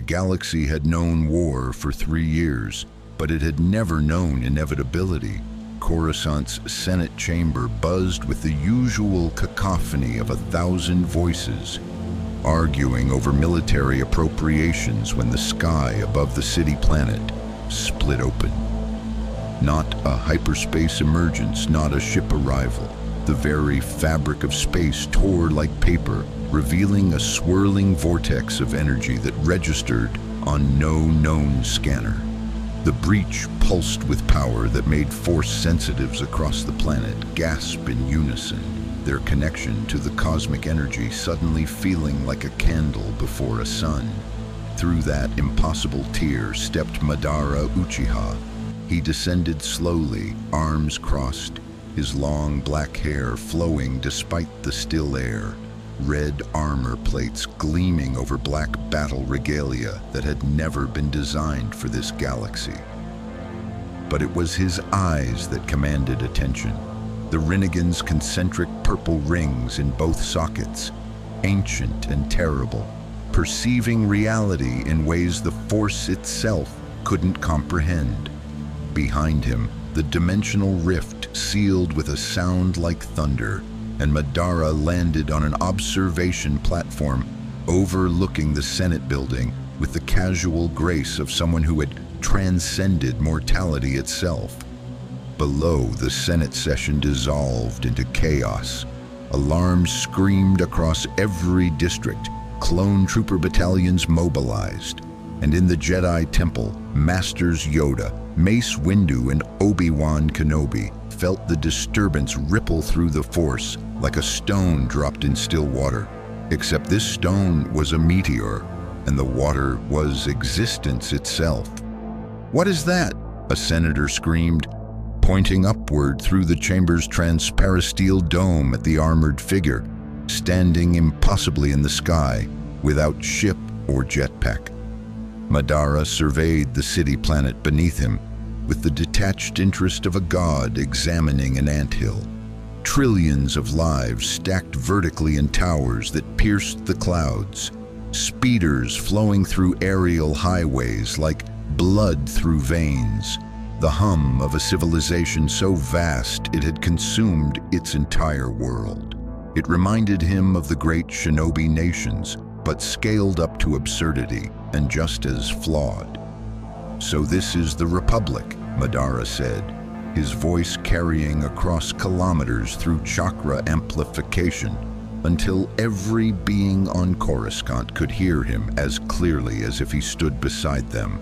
galaxy had known war for 3 years, but it had never known inevitability. Coruscant's Senate chamber buzzed with the usual cacophony of 1,000 voices, arguing over military appropriations when the sky above the city planet split open. Not a hyperspace emergence, not a ship arrival. The very fabric of space tore like paper, revealing a swirling vortex of energy that registered on no known scanner. The breach pulsed with power that made force sensitives across the planet gasp in unison, their connection to the cosmic energy suddenly feeling like a candle before a sun. Through that impossible tier stepped Madara Uchiha. He descended slowly, arms crossed, his long black hair flowing despite the still air, red armor plates gleaming over black battle regalia that had never been designed for this galaxy. But it was his eyes that commanded attention. The Rinnegan's concentric purple rings in both sockets, ancient and terrible, perceiving reality in ways the Force itself couldn't comprehend. Behind him, the dimensional rift sealed with a sound like thunder, and Madara landed on an observation platform overlooking the Senate building with the casual grace of someone who had transcended mortality itself. Below, the Senate session dissolved into chaos. Alarms screamed across every district, clone trooper battalions mobilized, and in the Jedi Temple, Masters Yoda, Mace Windu, and Obi-Wan Kenobi felt the disturbance ripple through the Force like a stone dropped in still water. Except this stone was a meteor, and the water was existence itself. "What is that?" a senator screamed, pointing upward through the chamber's transparasteel dome at the armored figure, standing impossibly in the sky, without ship or jetpack. Madara surveyed the city planet beneath him, with the detached interest of a god examining an anthill. Trillions of lives stacked vertically in towers that pierced the clouds, speeders flowing through aerial highways like blood through veins, the hum of a civilization so vast it had consumed its entire world. It reminded him of the great Shinobi nations, but scaled up to absurdity and just as flawed. "So this is the Republic," Madara said, his voice carrying across kilometers through chakra amplification, until every being on Coruscant could hear him as clearly as if he stood beside them.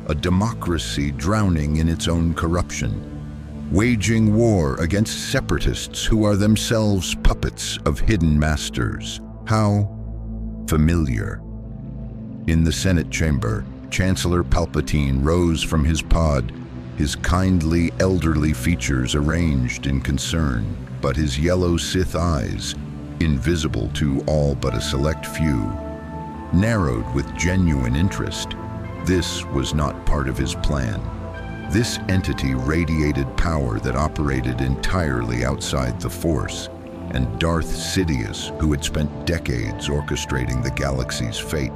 A democracy drowning in its own corruption, waging war against separatists who are themselves puppets of hidden masters. How familiar. In the Senate chamber, Chancellor Palpatine rose from his pod, his kindly, elderly features arranged in concern, but his yellow Sith eyes, invisible to all but a select few, narrowed with genuine interest. This was not part of his plan. This entity radiated power that operated entirely outside the Force, and Darth Sidious, who had spent decades orchestrating the galaxy's fate,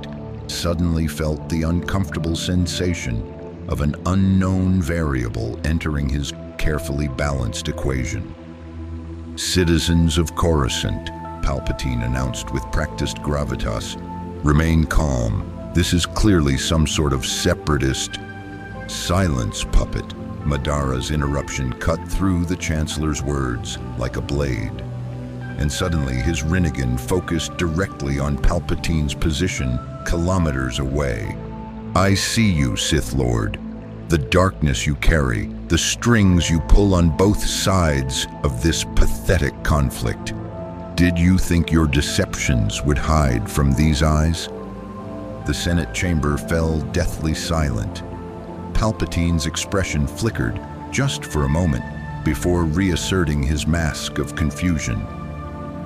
suddenly felt the uncomfortable sensation of an unknown variable entering his carefully balanced equation. "Citizens of Coruscant," Palpatine announced with practiced gravitas, "remain calm. This is clearly some sort of separatist." "Silence, puppet." Madara's interruption cut through the Chancellor's words like a blade. And suddenly his Rinnegan focused directly on Palpatine's position kilometers away. "I see you, Sith Lord. The darkness you carry, the strings you pull on both sides of this pathetic conflict. Did you think your deceptions would hide from these eyes?" The Senate chamber fell deathly silent. Palpatine's expression flickered just for a moment before reasserting his mask of confusion.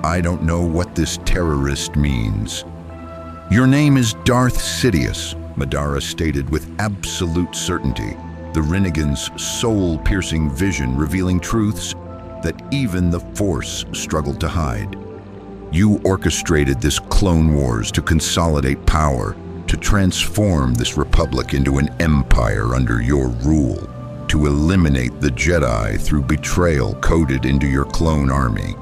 "I don't know what this terrorist means." "Your name is Darth Sidious," Madara stated with absolute certainty, the Rinnegan's soul-piercing vision revealing truths that even the Force struggled to hide. "You orchestrated this clone wars to consolidate power, to transform this republic into an empire under your rule, to eliminate the Jedi through betrayal coded into your clone army.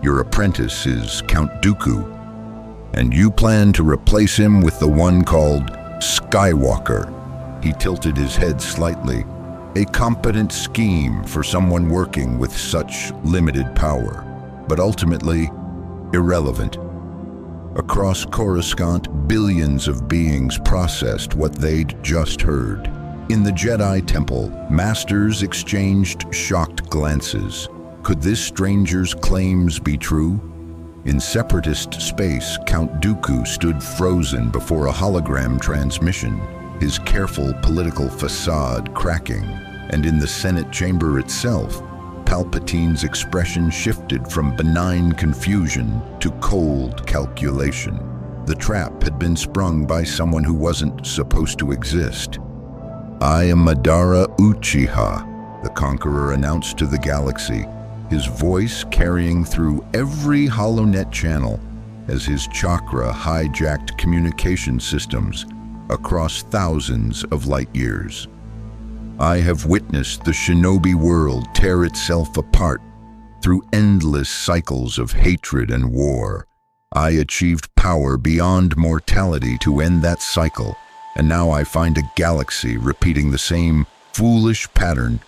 Your apprentice is Count Dooku, and you plan to replace him with the one called Skywalker. He tilted his head slightly. A competent scheme for someone working with such limited power, but ultimately irrelevant. Across Coruscant, billions of beings processed what they'd just heard. In the Jedi Temple, masters exchanged shocked glances. Could this stranger's claims be true? In Separatist space, Count Dooku stood frozen before a hologram transmission, his careful political facade cracking. And in the Senate chamber itself, Palpatine's expression shifted from benign confusion to cold calculation. The trap had been sprung by someone who wasn't supposed to exist. "I am Madara Uchiha," the Conqueror announced to the galaxy, his voice carrying through every HoloNet channel as his chakra hijacked communication systems across thousands of light years. "I have witnessed the Shinobi world tear itself apart through endless cycles of hatred and war. I achieved power beyond mortality to end that cycle, and now I find a galaxy repeating the same foolish pattern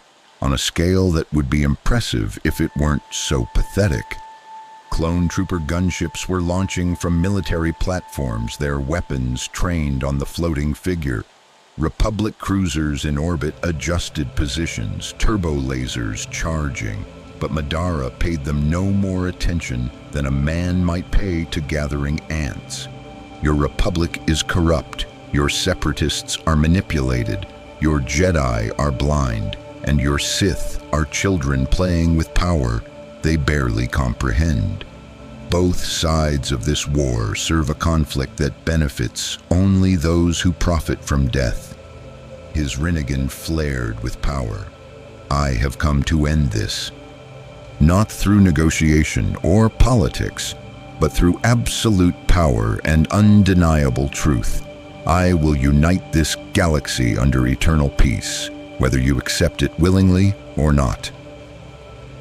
on a scale that would be impressive if it weren't so pathetic." Clone trooper gunships were launching from military platforms, their weapons trained on the floating figure. Republic cruisers in orbit adjusted positions, turbo lasers charging, but Madara paid them no more attention than a man might pay to gathering ants. "Your Republic is corrupt, your Separatists are manipulated, your Jedi are blind, and your Sith are children playing with power they barely comprehend. Both sides of this war serve a conflict that benefits only those who profit from death." His Rinnegan flared with power. "I have come to end this. Not through negotiation or politics, but through absolute power and undeniable truth. I will unite this galaxy under eternal peace, whether you accept it willingly or not."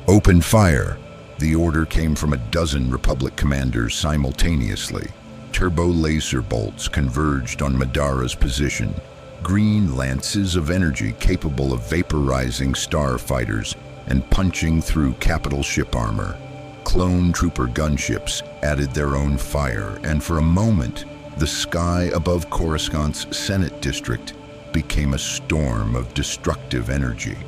"Open fire!" The order came from a dozen Republic commanders simultaneously. Turbo laser bolts converged on Madara's position, green lances of energy capable of vaporizing starfighters and punching through capital ship armor. Clone trooper gunships added their own fire, and for a moment, the sky above Coruscant's Senate district became a storm of destructive energy.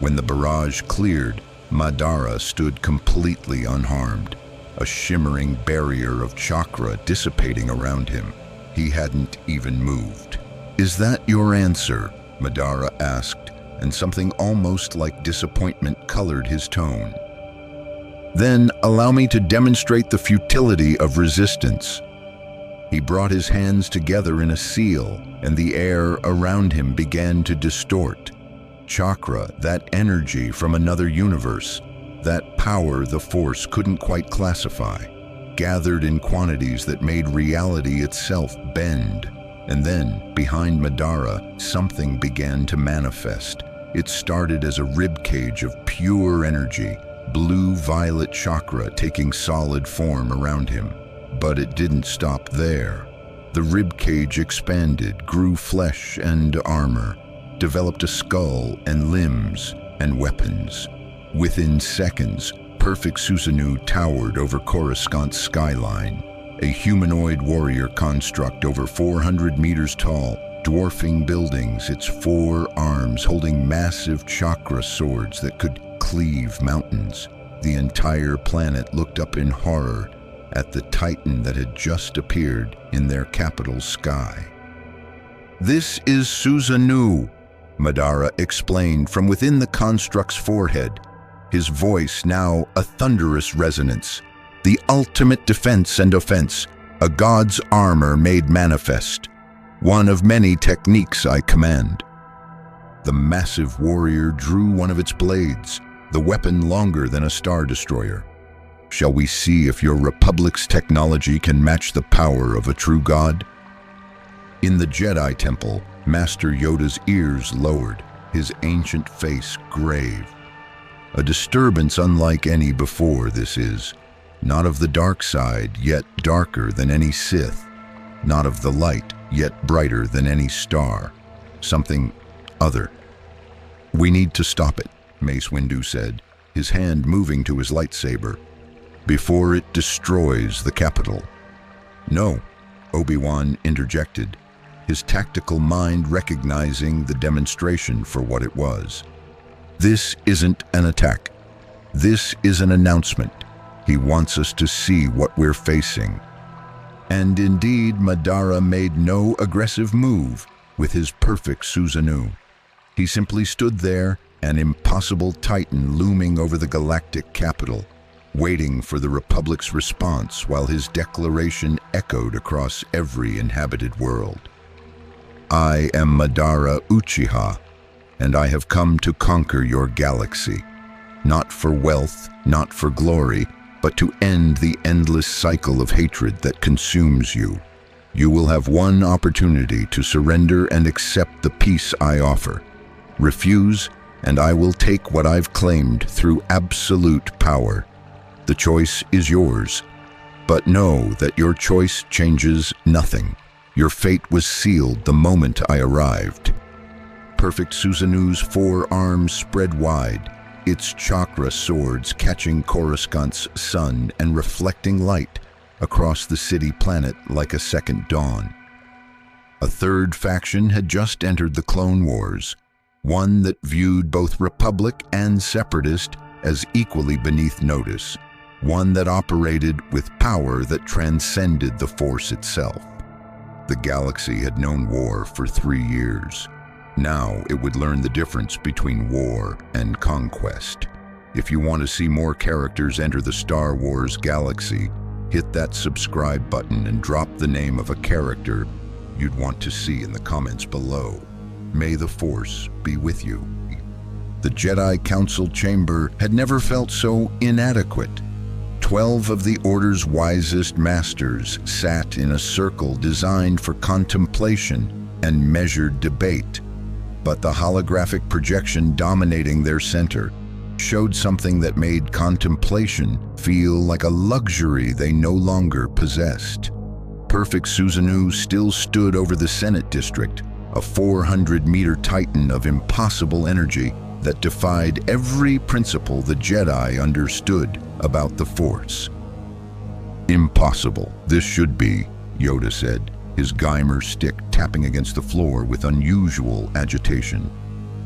When the barrage cleared, Madara stood completely unharmed, a shimmering barrier of chakra dissipating around him. He hadn't even moved. "Is that your answer?" Madara asked, and something almost like disappointment colored his tone. "Then allow me to demonstrate the futility of resistance." He brought his hands together in a seal, and the air around him began to distort. Chakra, that energy from another universe, that power the Force couldn't quite classify, gathered in quantities that made reality itself bend. And then, behind Madara, something began to manifest. It started as a ribcage of pure energy, blue-violet chakra taking solid form around him. But it didn't stop there. The ribcage expanded, grew flesh and armor, developed a skull and limbs and weapons. Within seconds, perfect Susanoo towered over Coruscant's skyline, a humanoid warrior construct over 400 meters tall, dwarfing buildings, its 4 arms holding massive chakra swords that could cleave mountains. The entire planet looked up in horror at the titan that had just appeared in their capital sky. "This is Susanoo," Madara explained from within the construct's forehead, his voice now a thunderous resonance. "The ultimate defense and offense, a god's armor made manifest. One of many techniques I command." The massive warrior drew one of its blades, the weapon longer than a star destroyer. "Shall we see if your Republic's technology can match the power of a true god?" In the Jedi Temple, Master Yoda's ears lowered, his ancient face grave. A disturbance unlike any before, this is. Not of the dark side, yet darker than any Sith. Not of the light, yet brighter than any star. Something other. "We need to stop it," Mace Windu said, his hand moving to his lightsaber, "before it destroys the capital." "No," Obi-Wan interjected, his tactical mind recognizing the demonstration for what it was. "This isn't an attack. This is an announcement. He wants us to see what we're facing." And indeed, Madara made no aggressive move with his perfect Susanoo. He simply stood there, an impossible titan looming over the galactic capital, waiting for the Republic's response while his declaration echoed across every inhabited world. "I am Madara Uchiha, and I have come to conquer your galaxy, not for wealth, not for glory, but to end the endless cycle of hatred that consumes you. You will have one opportunity to surrender and accept the peace I offer. Refuse, and I will take what I've claimed through absolute power. The choice is yours, but know that your choice changes nothing. Your fate was sealed the moment I arrived." Perfect Susanoo's four arms spread wide, its chakra swords catching Coruscant's sun and reflecting light across the city planet like a second dawn. A third faction had just entered the Clone Wars, one that viewed both Republic and Separatist as equally beneath notice, one that operated with power that transcended the Force itself. The galaxy had known war for 3 years. Now it would learn the difference between war and conquest. If you want to see more characters enter the Star Wars galaxy, hit that subscribe button and drop the name of a character you'd want to see in the comments below. May the Force be with you. The Jedi Council chamber had never felt so inadequate. 12 of the Order's wisest masters sat in a circle designed for contemplation and measured debate. But the holographic projection dominating their center showed something that made contemplation feel like a luxury they no longer possessed. Perfect Susanoo still stood over the Senate District, a 400-meter titan of impossible energy that defied every principle the Jedi understood about the Force. "Impossible, this should be," Yoda said, his Geimer stick tapping against the floor with unusual agitation.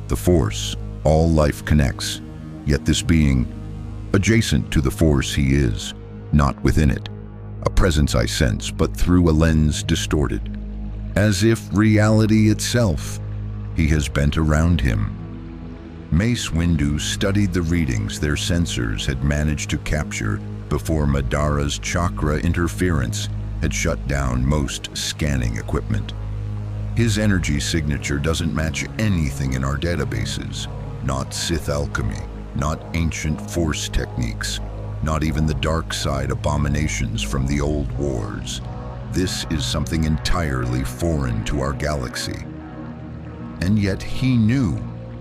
"The Force, all life connects, yet this being, adjacent to the Force he is, not within it. A presence I sense, but through a lens distorted. As if reality itself, he has bent around him." Mace Windu studied the readings their sensors had managed to capture before Madara's chakra interference had shut down most scanning equipment. "His energy signature doesn't match anything in our databases. Not Sith alchemy, not ancient Force techniques, not even the dark side abominations from the old wars. This is something entirely foreign to our galaxy." "And yet he knew,"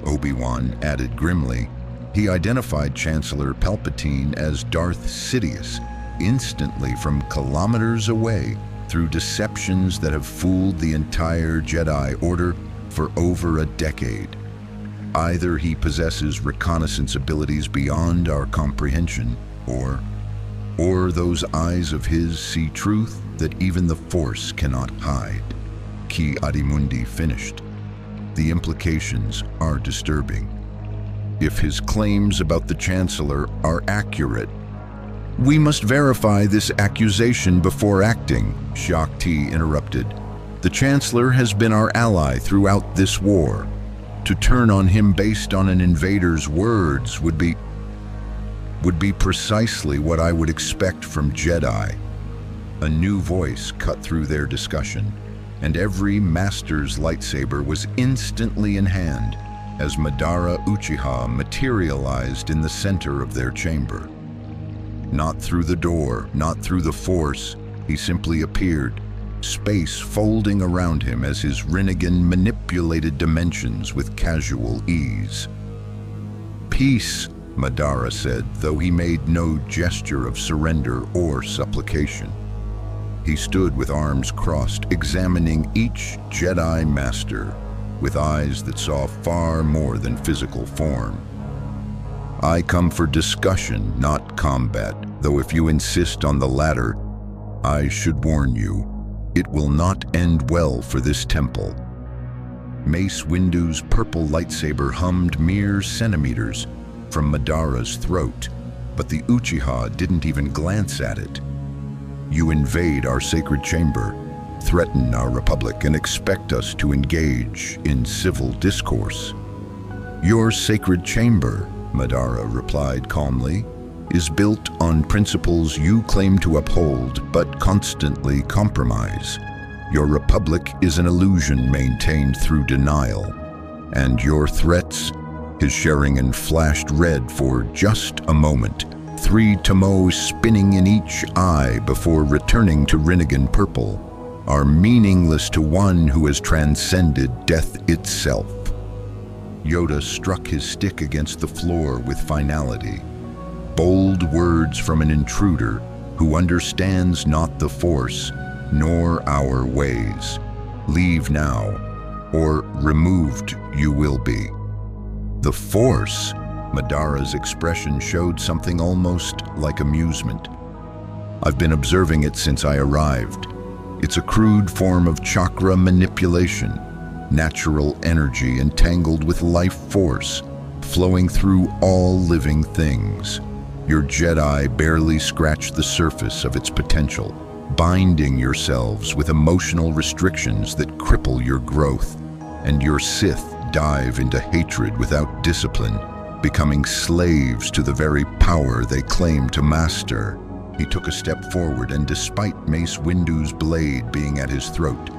Obi-Wan added grimly. He identified Chancellor Palpatine as Darth Sidious instantly from kilometers away through deceptions that have fooled the entire Jedi Order for over a decade. Either he possesses reconnaissance abilities beyond our comprehension, or those eyes of his see truth that even the Force cannot hide. Ki Adimundi finished. The implications are disturbing. If his claims about the Chancellor are accurate, "We must verify this accusation before acting," Shaak Ti interrupted. "The Chancellor has been our ally throughout this war. To turn on him based on an invader's words would be precisely what I would expect from Jedi." A new voice cut through their discussion, and every master's lightsaber was instantly in hand as Madara Uchiha materialized in the center of their chamber. Not through the door, not through the Force, he simply appeared, space folding around him as his Rinnegan manipulated dimensions with casual ease. "Peace," Madara said, though he made no gesture of surrender or supplication. He stood with arms crossed, examining each Jedi Master with eyes that saw far more than physical form. "I come for discussion, not combat, though if you insist on the latter, I should warn you, it will not end well for this temple." Mace Windu's purple lightsaber hummed mere centimeters from Madara's throat, but the Uchiha didn't even glance at it. "You invade our sacred chamber, threaten our republic, and expect us to engage in civil discourse." "Your sacred chamber," Madara replied calmly, "is built on principles you claim to uphold but constantly compromise. Your republic is an illusion maintained through denial, and your threats," his Sharingan flashed red for just a moment, 3 tomoes spinning in each eye before returning to Rinnegan purple, "are meaningless to one who has transcended death itself." Yoda struck his stick against the floor with finality. Bold words from an intruder who understands not the Force nor our ways. "Leave now, or removed you will be." "The Force?" Madara's expression showed something almost like amusement. "I've been observing it since I arrived. It's a crude form of chakra manipulation, natural energy entangled with life force, flowing through all living things. Your Jedi barely scratch the surface of its potential, binding yourselves with emotional restrictions that cripple your growth, and your Sith dive into hatred without discipline, becoming slaves to the very power they claim to master." He took a step forward, and despite Mace Windu's blade being at his throat,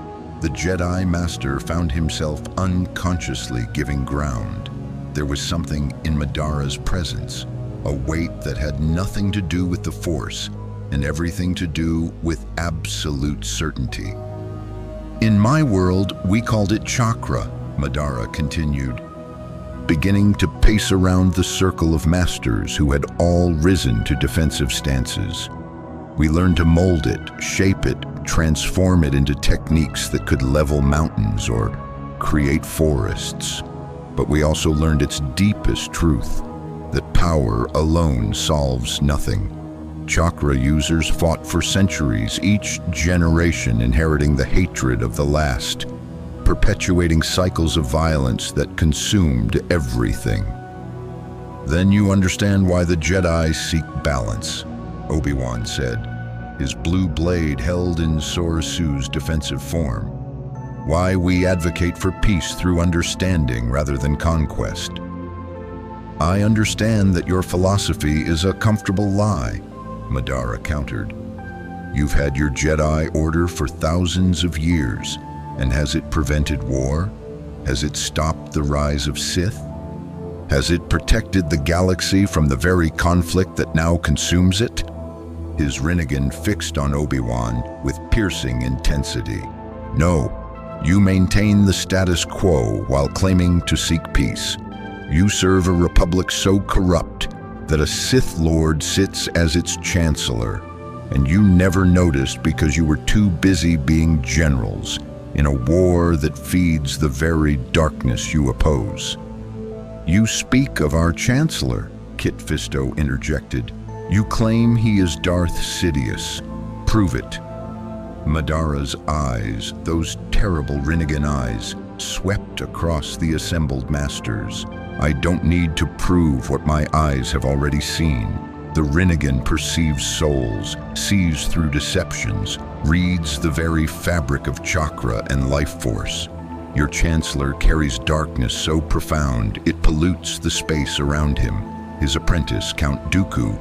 the Jedi Master found himself unconsciously giving ground. There was something in Madara's presence, a weight that had nothing to do with the Force and everything to do with absolute certainty. "In my world, we called it chakra," Madara continued, beginning to pace around the circle of masters who had all risen to defensive stances. "We learned to mold it, shape it, transform it into techniques that could level mountains or create forests. But we also learned its deepest truth, that power alone solves nothing. Chakra users fought for centuries, each generation inheriting the hatred of the last, perpetuating cycles of violence that consumed everything. Then you understand why the Jedi seek balance," Obi-Wan said, his blue blade held in Susanoo's defensive form. "Why we advocate for peace through understanding rather than conquest." "I understand that your philosophy is a comfortable lie," Madara countered. "You've had your Jedi Order for thousands of years, and has it prevented war? Has it stopped the rise of Sith? Has it protected the galaxy from the very conflict that now consumes it?" His Rinnegan fixed on Obi-Wan with piercing intensity. "No, you maintain the status quo while claiming to seek peace. You serve a republic so corrupt that a Sith Lord sits as its chancellor, and you never noticed because you were too busy being generals in a war that feeds the very darkness you oppose." "You speak of our chancellor," Kit Fisto interjected. "You claim he is Darth Sidious. Prove it." Madara's eyes, those terrible Rinnegan eyes, swept across the assembled masters. "I don't need to prove what my eyes have already seen. The Rinnegan perceives souls, sees through deceptions, reads the very fabric of chakra and life force. Your chancellor carries darkness so profound it pollutes the space around him. His apprentice, Count Dooku,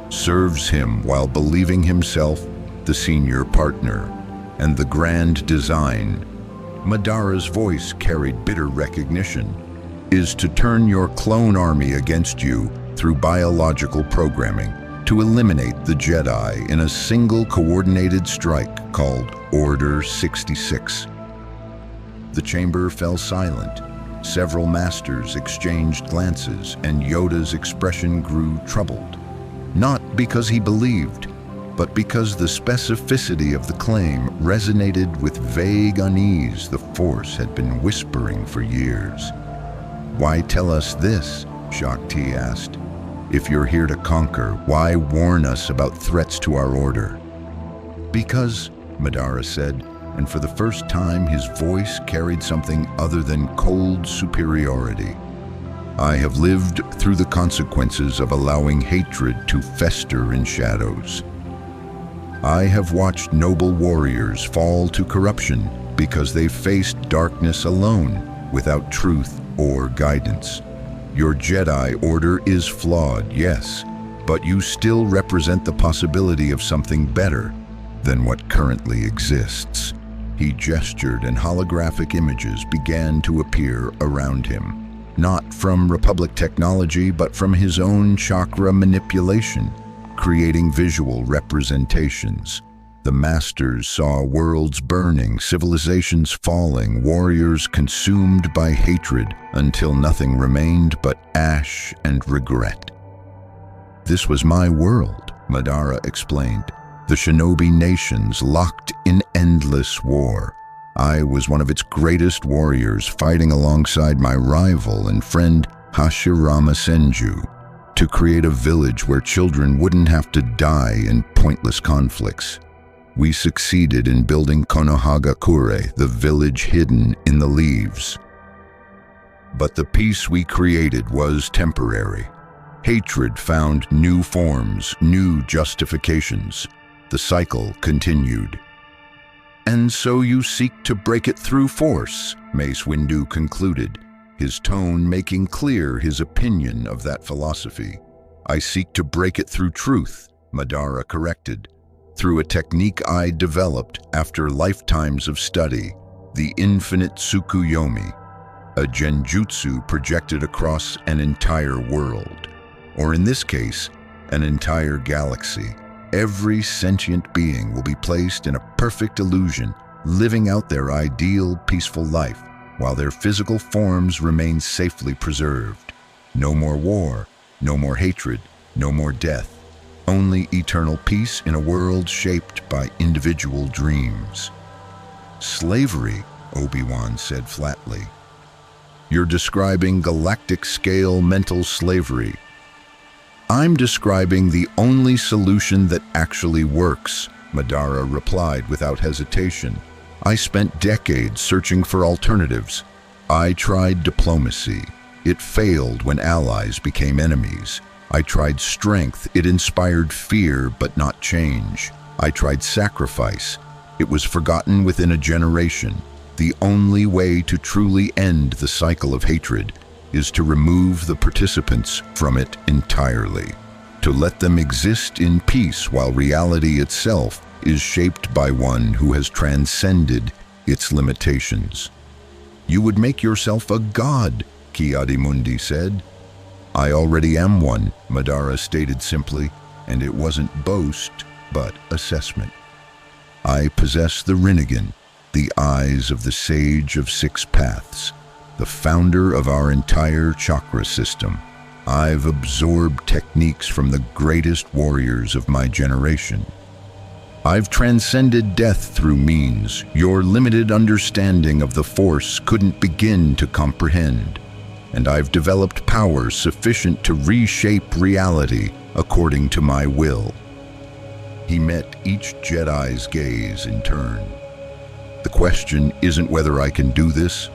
serves him while believing himself the senior partner. And the grand design," Madara's voice carried bitter recognition, "is to turn your clone army against you through biological programming. to eliminate the Jedi in a single coordinated strike called Order 66. The chamber fell silent. Several masters exchanged glances, and Yoda's expression grew troubled. Not because he believed, but because the specificity of the claim resonated with vague unease the Force had been whispering for years. "Why tell us this?" Shakti asked. "If you're here to conquer, why warn us about threats to our order?" "Because," Madara said, and for the first time his voice carried something other than cold superiority. "I have lived through the consequences of allowing hatred to fester in shadows. I have watched noble warriors fall to corruption because they faced darkness alone, without truth or guidance. Your Jedi Order is flawed, yes, but you still represent the possibility of something better than what currently exists." He gestured, and holographic images began to appear around him. Not from Republic technology, but from his own chakra manipulation, creating visual representations. The masters saw worlds burning, civilizations falling, warriors consumed by hatred until nothing remained but ash and regret. "This was my world," Madara explained. "The Shinobi nations locked in endless war. I was one of its greatest warriors, fighting alongside my rival and friend Hashirama Senju to create a village where children wouldn't have to die in pointless conflicts. We succeeded in building Konohagakure, the village hidden in the leaves. But the peace we created was temporary. Hatred found new forms, new justifications. The cycle continued." "And so you seek to break it through force," Mace Windu concluded, his tone making clear his opinion of that philosophy. "I seek to break it through truth," Madara corrected, "through a technique I developed after lifetimes of study, the infinite Tsukuyomi, a genjutsu projected across an entire world, or in this case, an entire galaxy. Every sentient being will be placed in a perfect illusion, living out their ideal, peaceful life, while their physical forms remain safely preserved. No more war, no more hatred, no more death. Only eternal peace in a world shaped by individual dreams." "Slavery," Obi-Wan said flatly. "You're describing galactic-scale mental slavery." "I'm describing the only solution that actually works," Madara replied without hesitation. "I spent decades searching for alternatives. I tried diplomacy. It failed when allies became enemies. I tried strength. It inspired fear but not change. I tried sacrifice. It was forgotten within a generation. The only way to truly end the cycle of hatred is to remove the participants from it entirely, to let them exist in peace while reality itself is shaped by one who has transcended its limitations." "You would make yourself a god," Ki-Adi-Mundi said. "I already am one," Madara stated simply, and it wasn't boast, but assessment. "I possess the Rinnegan, the eyes of the Sage of Six Paths, the founder of our entire chakra system. I've absorbed techniques from the greatest warriors of my generation. I've transcended death through means your limited understanding of the Force couldn't begin to comprehend. And I've developed power sufficient to reshape reality according to my will." He met each Jedi's gaze in turn. "The question isn't whether I can do this.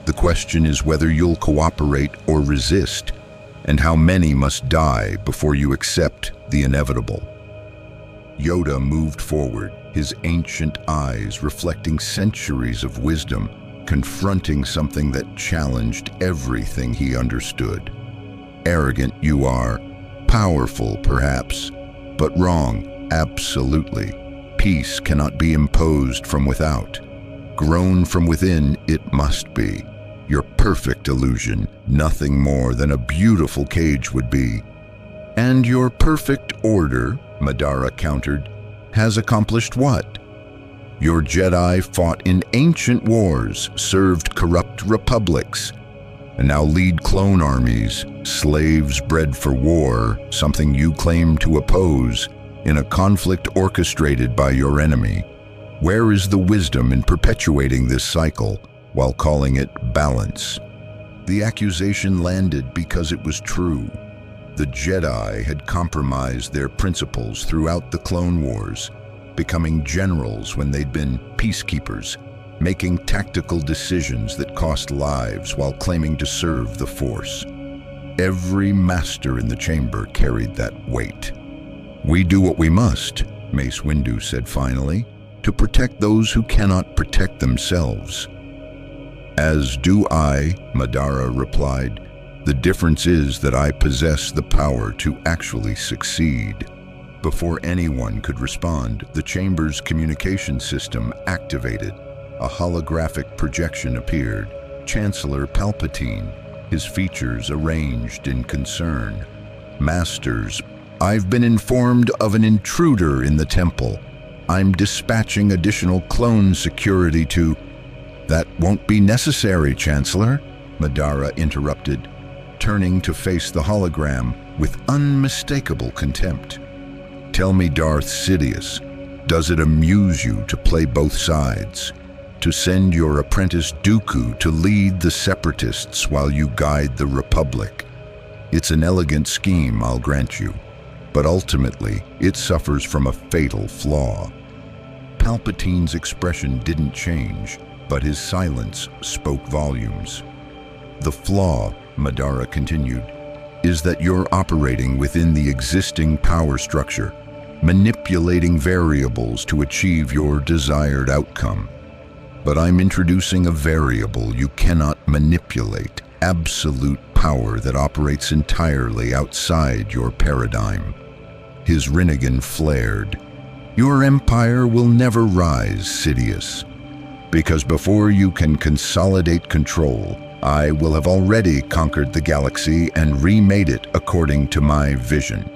The question is whether you'll cooperate or resist, and how many must die before you accept the inevitable." Yoda moved forward, his ancient eyes reflecting centuries of wisdom, confronting something that challenged everything he understood. "Arrogant you are, powerful perhaps, but wrong, absolutely. Peace cannot be imposed from without. Grown from within, it must be. Your perfect illusion, nothing more than a beautiful cage would be. And your perfect order, Madara countered, has accomplished what? Your Jedi fought in ancient wars, served corrupt republics, and now lead clone armies, slaves bred for war, something you claim to oppose, in a conflict orchestrated by your enemy. Where is the wisdom in perpetuating this cycle while calling it balance? The accusation landed because it was true. The Jedi had compromised their principles throughout the Clone Wars, becoming generals when they'd been peacekeepers, making tactical decisions that cost lives while claiming to serve the Force. Every master in the chamber carried that weight. "We do what we must," Mace Windu said finally, "to protect those who cannot protect themselves." "As do I," Madara replied. "The difference is that I possess the power to actually succeed." Before anyone could respond, the chamber's communication system activated. A holographic projection appeared. Chancellor Palpatine, his features arranged in concern. "Masters, I've been informed of an intruder in the temple. I'm dispatching additional clone security to—" "That won't be necessary, Chancellor," Madara interrupted, turning to face the hologram with unmistakable contempt. "Tell me, Darth Sidious, does it amuse you to play both sides? To send your apprentice Dooku to lead the Separatists while you guide the Republic? It's an elegant scheme, I'll grant you, but ultimately it suffers from a fatal flaw." Palpatine's expression didn't change, but his silence spoke volumes. "The flaw," Madara continued, "is that you're operating within the existing power structure, manipulating variables to achieve your desired outcome. But I'm introducing a variable you cannot manipulate, absolute power that operates entirely outside your paradigm." His Rinnegan flared. "Your empire will never rise, Sidious, because before you can consolidate control, I will have already conquered the galaxy and remade it according to my vision."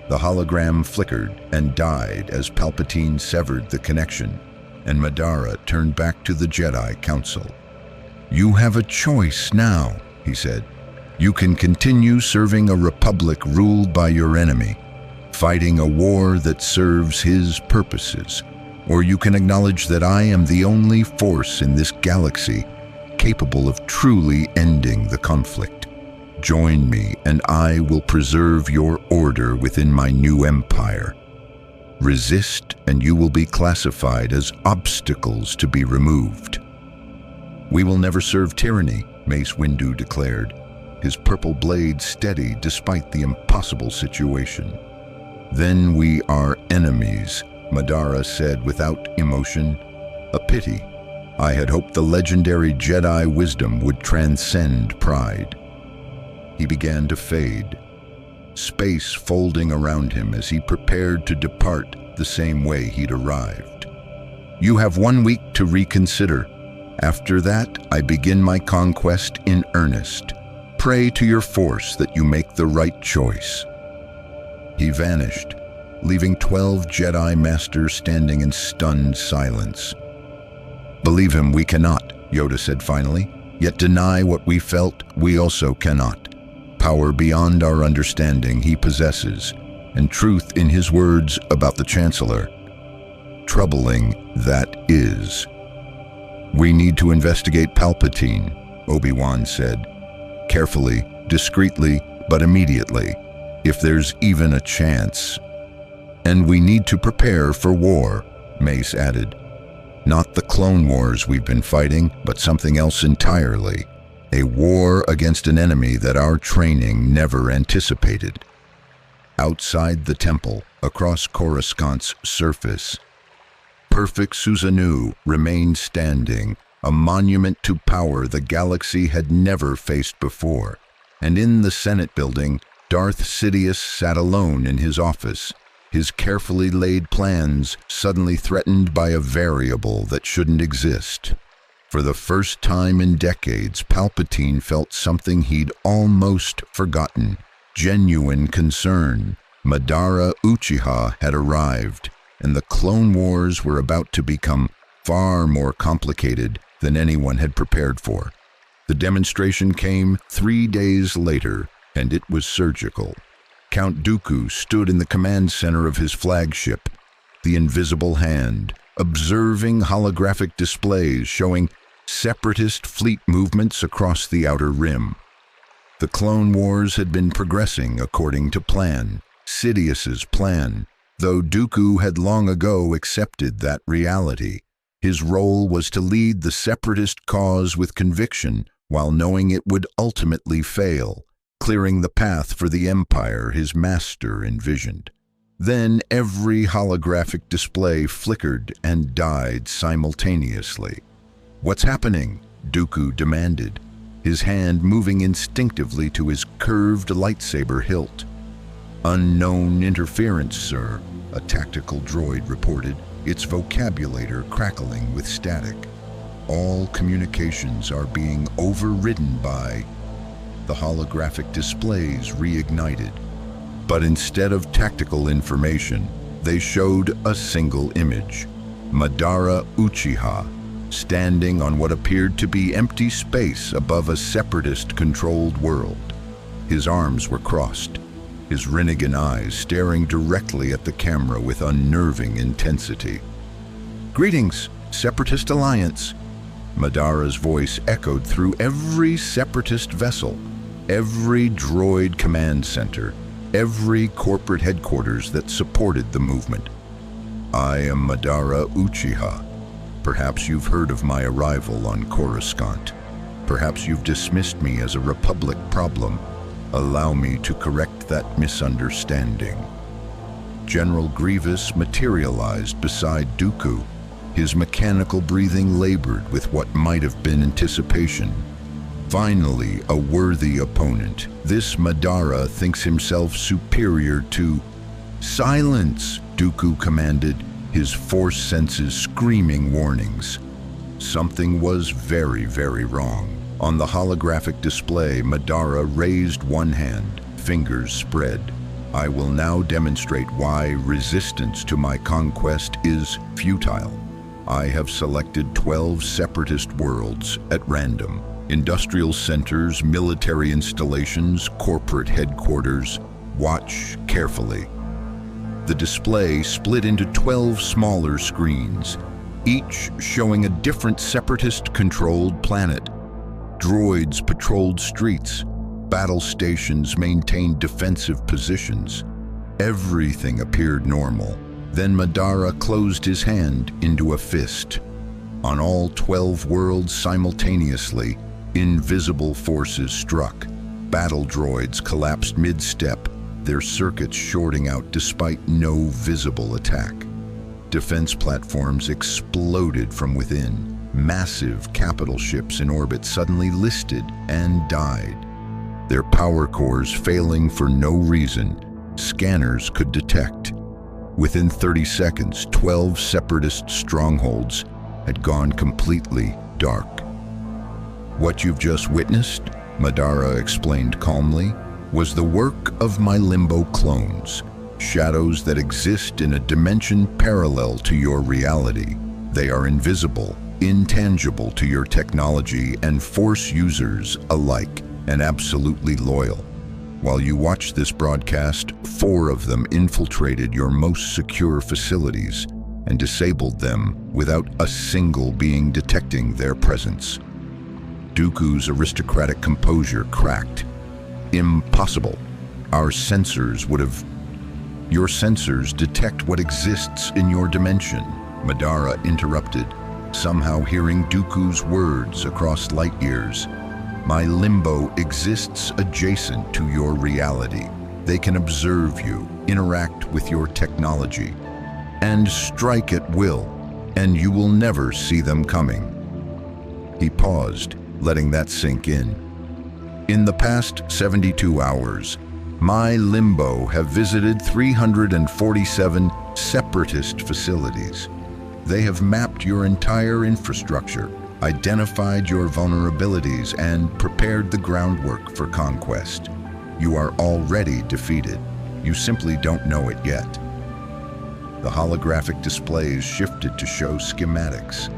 The hologram flickered and died as Palpatine severed the connection, and Madara turned back to the Jedi Council. "You have a choice now," he said. "You can continue serving a republic ruled by your enemy, fighting a war that serves his purposes, or you can acknowledge that I am the only force in this galaxy capable of truly ending the conflict. Join me, and I will preserve your order within my new empire. Resist, and you will be classified as obstacles to be removed." "We will never serve tyranny," Mace Windu declared, his purple blade steady despite the impossible situation. "Then we are enemies," Madara said without emotion. "A pity. I had hoped the legendary Jedi wisdom would transcend pride." He began to fade, space folding around him as he prepared to depart the same way he'd arrived. "You have 1 week to reconsider. After that, I begin my conquest in earnest. Pray to your force that you make the right choice." He vanished, leaving 12 Jedi Masters standing in stunned silence. "Believe him, we cannot," Yoda said finally. "Yet deny what we felt, we also cannot. Power beyond our understanding he possesses, and truth in his words about the Chancellor. Troubling that is." "We need to investigate Palpatine," Obi-Wan said. "Carefully, discreetly, but immediately, if there's even a chance. And we need to prepare for war," Mace added. "Not the Clone Wars we've been fighting, but something else entirely. A war against an enemy that our training never anticipated." Outside the temple, across Coruscant's surface, perfect Susanoo remained standing, a monument to power the galaxy had never faced before. And in the Senate building, Darth Sidious sat alone in his office, his carefully laid plans suddenly threatened by a variable that shouldn't exist. For the first time in decades, Palpatine felt something he'd almost forgotten. genuine concern. Madara Uchiha had arrived, and the Clone Wars were about to become far more complicated than anyone had prepared for. The demonstration came 3 days later, and it was surgical. Count Dooku stood in the command center of his flagship, the Invisible Hand, observing holographic displays showing Separatist fleet movements across the Outer Rim. The Clone Wars had been progressing according to plan, Sidious's plan, though Dooku had long ago accepted that reality. His role was to lead the Separatist cause with conviction, while knowing it would ultimately fail, clearing the path for the Empire his master envisioned. Then every holographic display flickered and died simultaneously. "What's happening?" Dooku demanded, his hand moving instinctively to his curved lightsaber hilt. "Unknown interference, sir," a tactical droid reported, its vocabulator crackling with static. "All communications are being overridden by..." The holographic displays reignited. But instead of tactical information, they showed a single image. Madara Uchiha, standing on what appeared to be empty space above a Separatist-controlled world. His arms were crossed, his Rinnegan eyes staring directly at the camera with unnerving intensity. "Greetings, Separatist Alliance." Madara's voice echoed through every Separatist vessel, every droid command center, every corporate headquarters that supported the movement. "I am Madara Uchiha. Perhaps you've heard of my arrival on Coruscant. Perhaps you've dismissed me as a Republic problem. Allow me to correct that misunderstanding." General Grievous materialized beside Dooku, his mechanical breathing labored with what might have been anticipation. Finally, a worthy opponent. This Madara thinks himself superior to... "Silence!" Dooku commanded, his force senses screaming warnings. Something was very, very wrong. On the holographic display, Madara raised one hand, fingers spread. "I will now demonstrate why resistance to my conquest is futile. I have selected 12 Separatist worlds at random. Industrial centers, military installations, corporate headquarters. Watch carefully." The display split into 12 smaller screens, each showing a different Separatist-controlled planet. Droids patrolled streets. Battle stations maintained defensive positions. Everything appeared normal. Then Madara closed his hand into a fist. On all 12 worlds simultaneously, invisible forces struck. Battle droids collapsed mid-step, their circuits shorting out despite no visible attack. Defense platforms exploded from within. Massive capital ships in orbit suddenly listed and died. Their power cores failing for no reason, scanners could detect. Within 30 seconds, 12 Separatist strongholds had gone completely dark. "What you've just witnessed," Madara explained calmly, "was the work of my limbo clones, shadows that exist in a dimension parallel to your reality. They are invisible, intangible to your technology and Force users alike, and absolutely loyal. While you watched this broadcast, 4 of them infiltrated your most secure facilities and disabled them without a single being detecting their presence." Dooku's aristocratic composure cracked. "Impossible. Our sensors would have..." "Your sensors detect what exists in your dimension," Madara interrupted, somehow hearing Dooku's words across light years. "My limbo exists adjacent to your reality. They can observe you, interact with your technology, and strike at will, and you will never see them coming." He paused, letting that sink in. "In the past 72 hours, my limbo have visited 347 Separatist facilities. They have mapped your entire infrastructure, identified your vulnerabilities, and prepared the groundwork for conquest. You are already defeated. You simply don't know it yet. The holographic displays shifted to show schematics.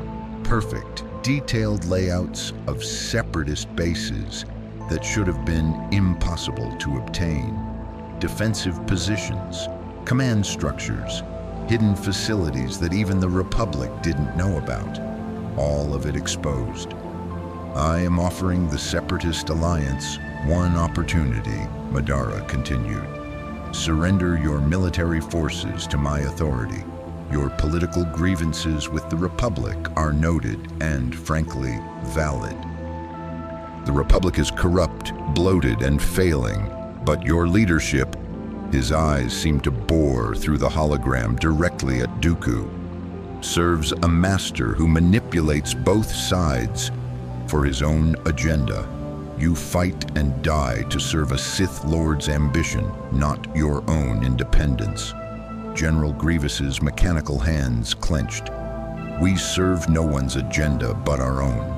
Perfect, detailed layouts of Separatist bases that should have been impossible to obtain. Defensive positions, command structures, hidden facilities that even the Republic didn't know about. All of it exposed. I am offering the Separatist Alliance one opportunity, Madara continued. Surrender your military forces to my authority. Your political grievances with the Republic are noted and, frankly, valid. The Republic is corrupt, bloated, and failing, but your leadership, his eyes seem to bore through the hologram directly at Dooku, serves a master who manipulates both sides for his own agenda. You fight and die to serve a Sith Lord's ambition, not your own independence. General Grievous's mechanical hands clenched. We serve no one's agenda but our own.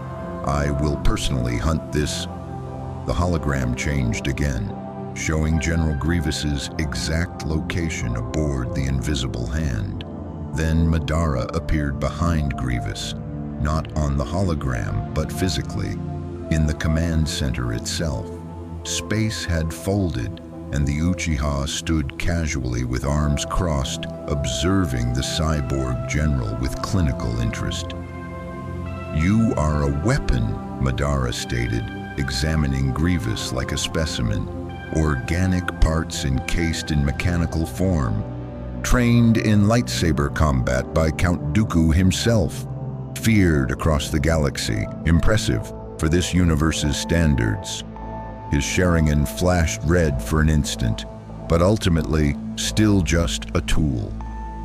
I will personally hunt this. The hologram changed again, showing General Grievous's exact location aboard the invisible hand. Then Madara appeared behind Grievous, not on the hologram, but physically, in the command center itself. Space had folded, and the Uchiha stood casually with arms crossed, observing the cyborg general with clinical interest. You are a weapon, Madara stated, examining Grievous like a specimen. Organic parts encased in mechanical form. Trained in lightsaber combat by Count Dooku himself. Feared across the galaxy. Impressive for this universe's standards. His Sharingan flashed red for an instant, but ultimately still just a tool.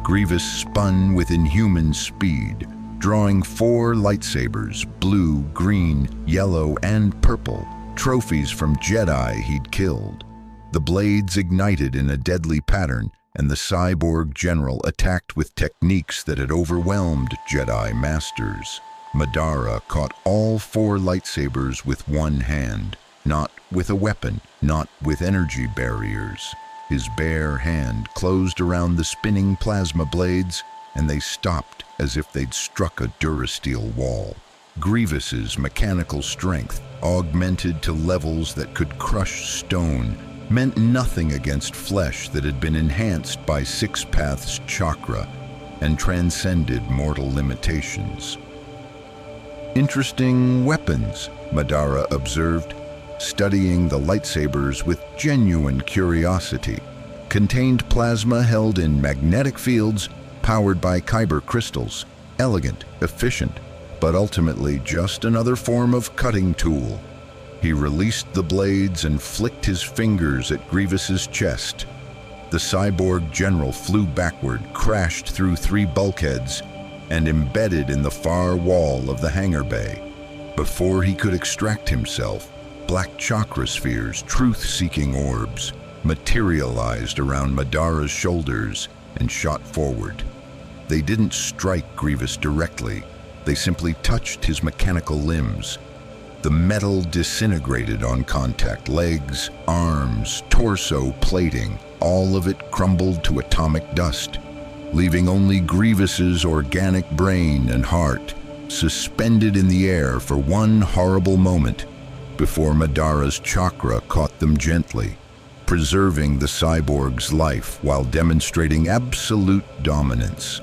Grievous spun with inhuman speed, drawing 4 lightsabers, blue, green, yellow, and purple, trophies from Jedi he'd killed. The blades ignited in a deadly pattern, and the cyborg general attacked with techniques that had overwhelmed Jedi masters. Madara caught all 4 lightsabers with one hand, not with a weapon, not with energy barriers. His bare hand closed around the spinning plasma blades, and they stopped as if they'd struck a Durasteel wall. Grievous's mechanical strength, augmented to levels that could crush stone, meant nothing against flesh that had been enhanced by Six Paths chakra and transcended mortal limitations. Interesting weapons, Madara observed, studying the lightsabers with genuine curiosity. Contained plasma held in magnetic fields powered by kyber crystals. Elegant, efficient, but ultimately just another form of cutting tool. He released the blades and flicked his fingers at Grievous's chest. The cyborg general flew backward, crashed through 3 bulkheads, and embedded in the far wall of the hangar bay. Before he could extract himself, black chakra spheres, truth-seeking orbs, materialized around Madara's shoulders and shot forward. They didn't strike Grievous directly. They simply touched his mechanical limbs. The metal disintegrated on contact. Legs, arms, torso, plating, all of it crumbled to atomic dust, leaving only Grievous's organic brain and heart suspended in the air for one horrible moment before Madara's chakra caught them gently, preserving the cyborg's life while demonstrating absolute dominance.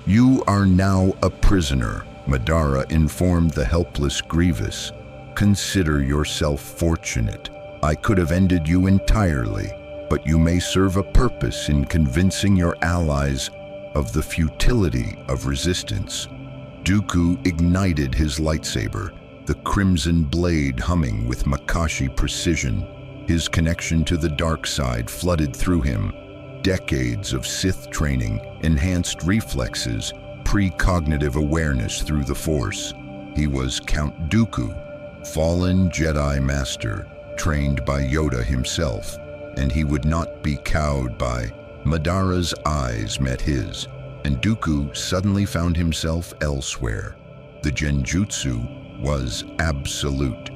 You are now a prisoner, Madara informed the helpless Grievous. Consider yourself fortunate. I could have ended you entirely, but you may serve a purpose in convincing your allies of the futility of resistance. Dooku ignited his lightsaber, the crimson blade humming with Makashi precision. His connection to the dark side flooded through him. Decades of Sith training, enhanced reflexes, precognitive awareness through the Force. He was Count Dooku, fallen Jedi Master, trained by Yoda himself, and he would not be cowed by. Madara's eyes met his, and Dooku suddenly found himself elsewhere. The genjutsu was absolute.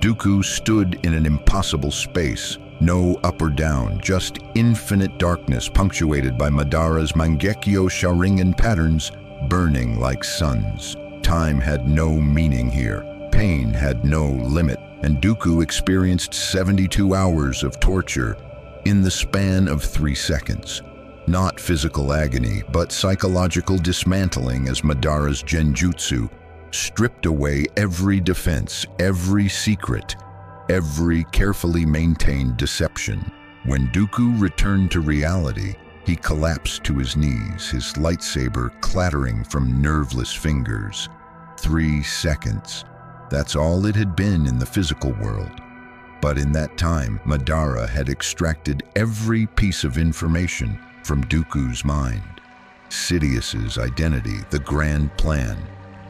Dooku stood in an impossible space, no up or down, just infinite darkness punctuated by Madara's Mangekyo Sharingan patterns burning like suns. Time had no meaning here. Pain had no limit, and Dooku experienced 72 hours of torture in the span of 3 seconds. Not physical agony, but psychological dismantling as Madara's genjutsu stripped away every defense, every secret, every carefully maintained deception. When Dooku returned to reality, he collapsed to his knees, his lightsaber clattering from nerveless fingers. 3 seconds. That's all it had been in the physical world. But in that time, Madara had extracted every piece of information from Dooku's mind. Sidious's identity, the grand plan,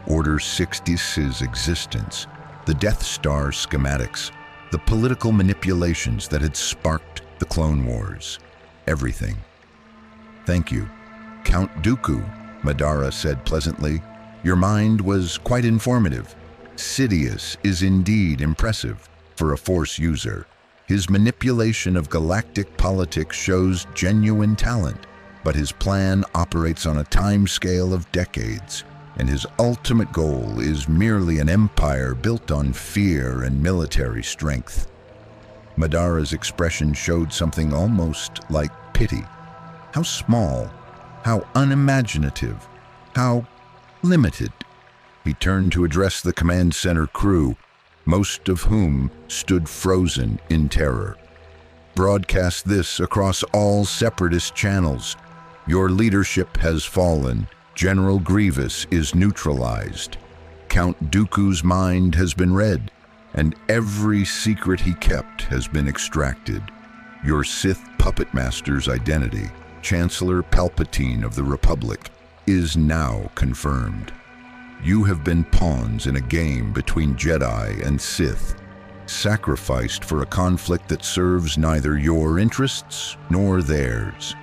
Order 66's existence, the Death Star schematics, the political manipulations that had sparked the Clone Wars. Everything. "Thank you, Count Dooku," Madara said pleasantly. "Your mind was quite informative. Sidious is indeed impressive for a Force user. His manipulation of galactic politics shows genuine talent, but his plan operates on a timescale of decades, and his ultimate goal is merely an empire built on fear and military strength." Madara's expression showed something almost like pity. How small, how unimaginative, how limited. He turned to address the command center crew, most of whom stood frozen in terror. "Broadcast this across all Separatist channels. Your leadership has fallen. General Grievous is neutralized. Count Dooku's mind has been read, and every secret he kept has been extracted. Your Sith puppet master's identity, Chancellor Palpatine of the Republic, is now confirmed. You have been pawns in a game between Jedi and Sith, sacrificed for a conflict that serves neither your interests nor theirs."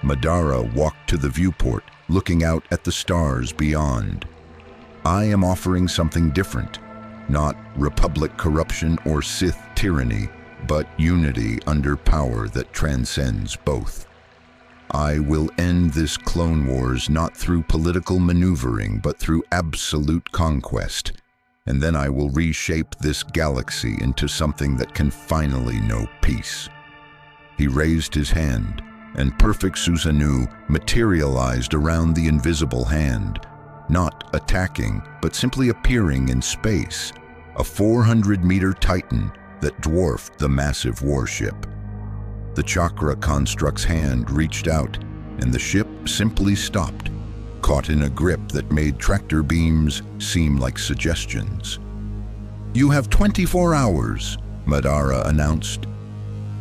Madara walked to the viewport, looking out at the stars beyond. "I am offering something different, not Republic corruption or Sith tyranny, but unity under power that transcends both. I will end this Clone Wars not through political maneuvering, but through absolute conquest, and then I will reshape this galaxy into something that can finally know peace." He raised his hand, and perfect Susanoo materialized around the invisible hand, not attacking, but simply appearing in space, a 400-meter titan that dwarfed the massive warship. The chakra construct's hand reached out, and the ship simply stopped, caught in a grip that made tractor beams seem like suggestions. "You have 24 hours, Madara announced.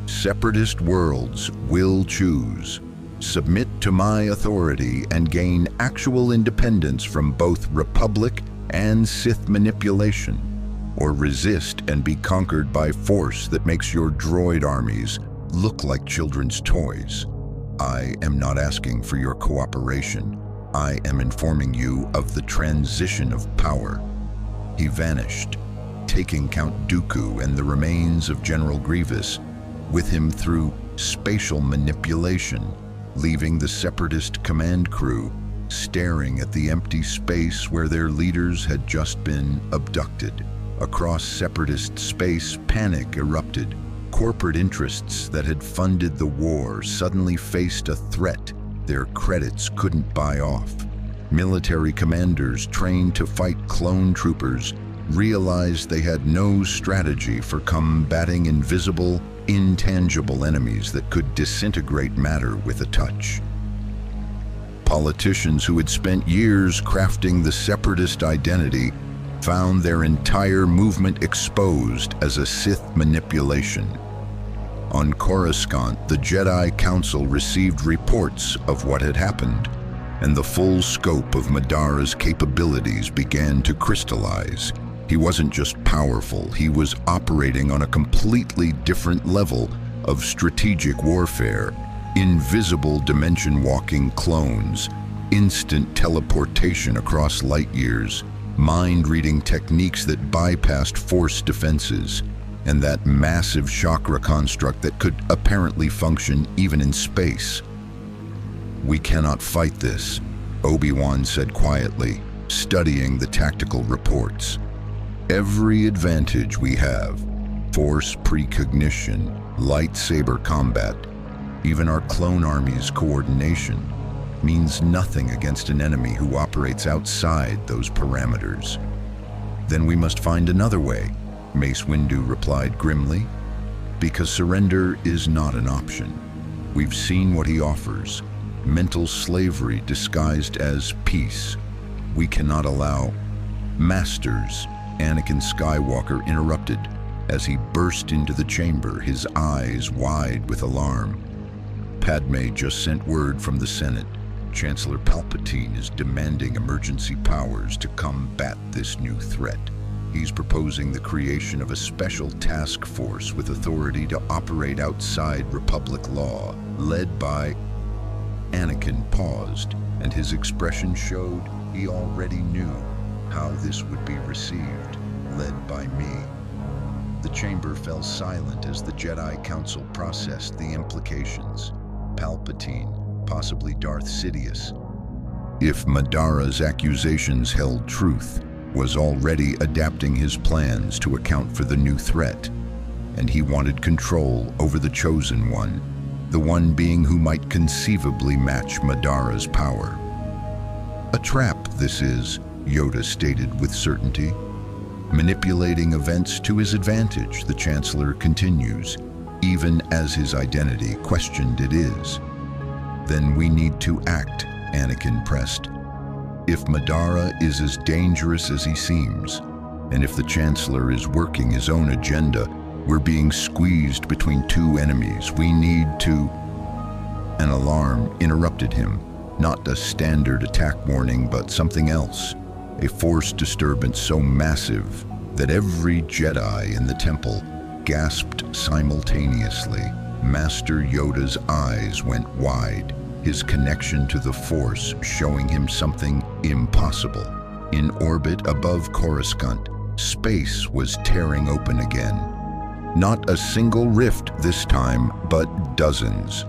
"Separatist worlds will choose. Submit to my authority and gain actual independence from both Republic and Sith manipulation, or resist and be conquered by force that makes your droid armies look like children's toys. I am not asking for your cooperation. I am informing you of the transition of power." He vanished, taking Count Dooku and the remains of General Grievous with him through spatial manipulation, leaving the Separatist command crew staring at the empty space where their leaders had just been abducted. Across Separatist space, panic erupted. Corporate interests that had funded the war suddenly faced a threat their credits couldn't buy off. Military commanders trained to fight clone troopers realized they had no strategy for combating invisible, intangible enemies that could disintegrate matter with a touch. Politicians who had spent years crafting the Separatist identity found their entire movement exposed as a Sith manipulation. On Coruscant, the Jedi Council received reports of what had happened, and the full scope of Madara's capabilities began to crystallize. He wasn't just powerful, he was operating on a completely different level of strategic warfare. Invisible dimension-walking clones, instant teleportation across light years, mind-reading techniques that bypassed force defenses, and that massive chakra construct that could apparently function even in space. "We cannot fight this," Obi-Wan said quietly, studying the tactical reports. "Every advantage we have, force precognition, lightsaber combat, even our clone army's coordination, means nothing against an enemy who operates outside those parameters." "Then we must find another way," Mace Windu replied grimly, "because surrender is not an option. We've seen what he offers, mental slavery disguised as peace. We cannot allow..." "Masters," Anakin Skywalker interrupted as he burst into the chamber, his eyes wide with alarm. "Padme just sent word from the Senate. Chancellor Palpatine is demanding emergency powers to combat this new threat. He's proposing the creation of a special task force with authority to operate outside Republic law, led by..." Anakin paused, and his expression showed he already knew how this would be received. "Led by me." The chamber fell silent as the Jedi Council processed the implications. Palpatine, possibly Darth Sidious, if Madara's accusations held truth, was already adapting his plans to account for the new threat, and he wanted control over the Chosen One, the one being who might conceivably match Madara's power. "A trap, this is," Yoda stated with certainty. Manipulating events to his advantage, the Chancellor continues, even as his identity questioned it is. "Then we need to act," Anakin pressed. "If Madara is as dangerous as he seems, and if the Chancellor is working his own agenda, we're being squeezed between two enemies. We need to..." An alarm interrupted him, not a standard attack warning, but something else. A force disturbance so massive that every Jedi in the temple gasped simultaneously. Master Yoda's eyes went wide, his connection to the Force showing him something impossible. In orbit above Coruscant, space was tearing open again. Not a single rift this time, but dozens.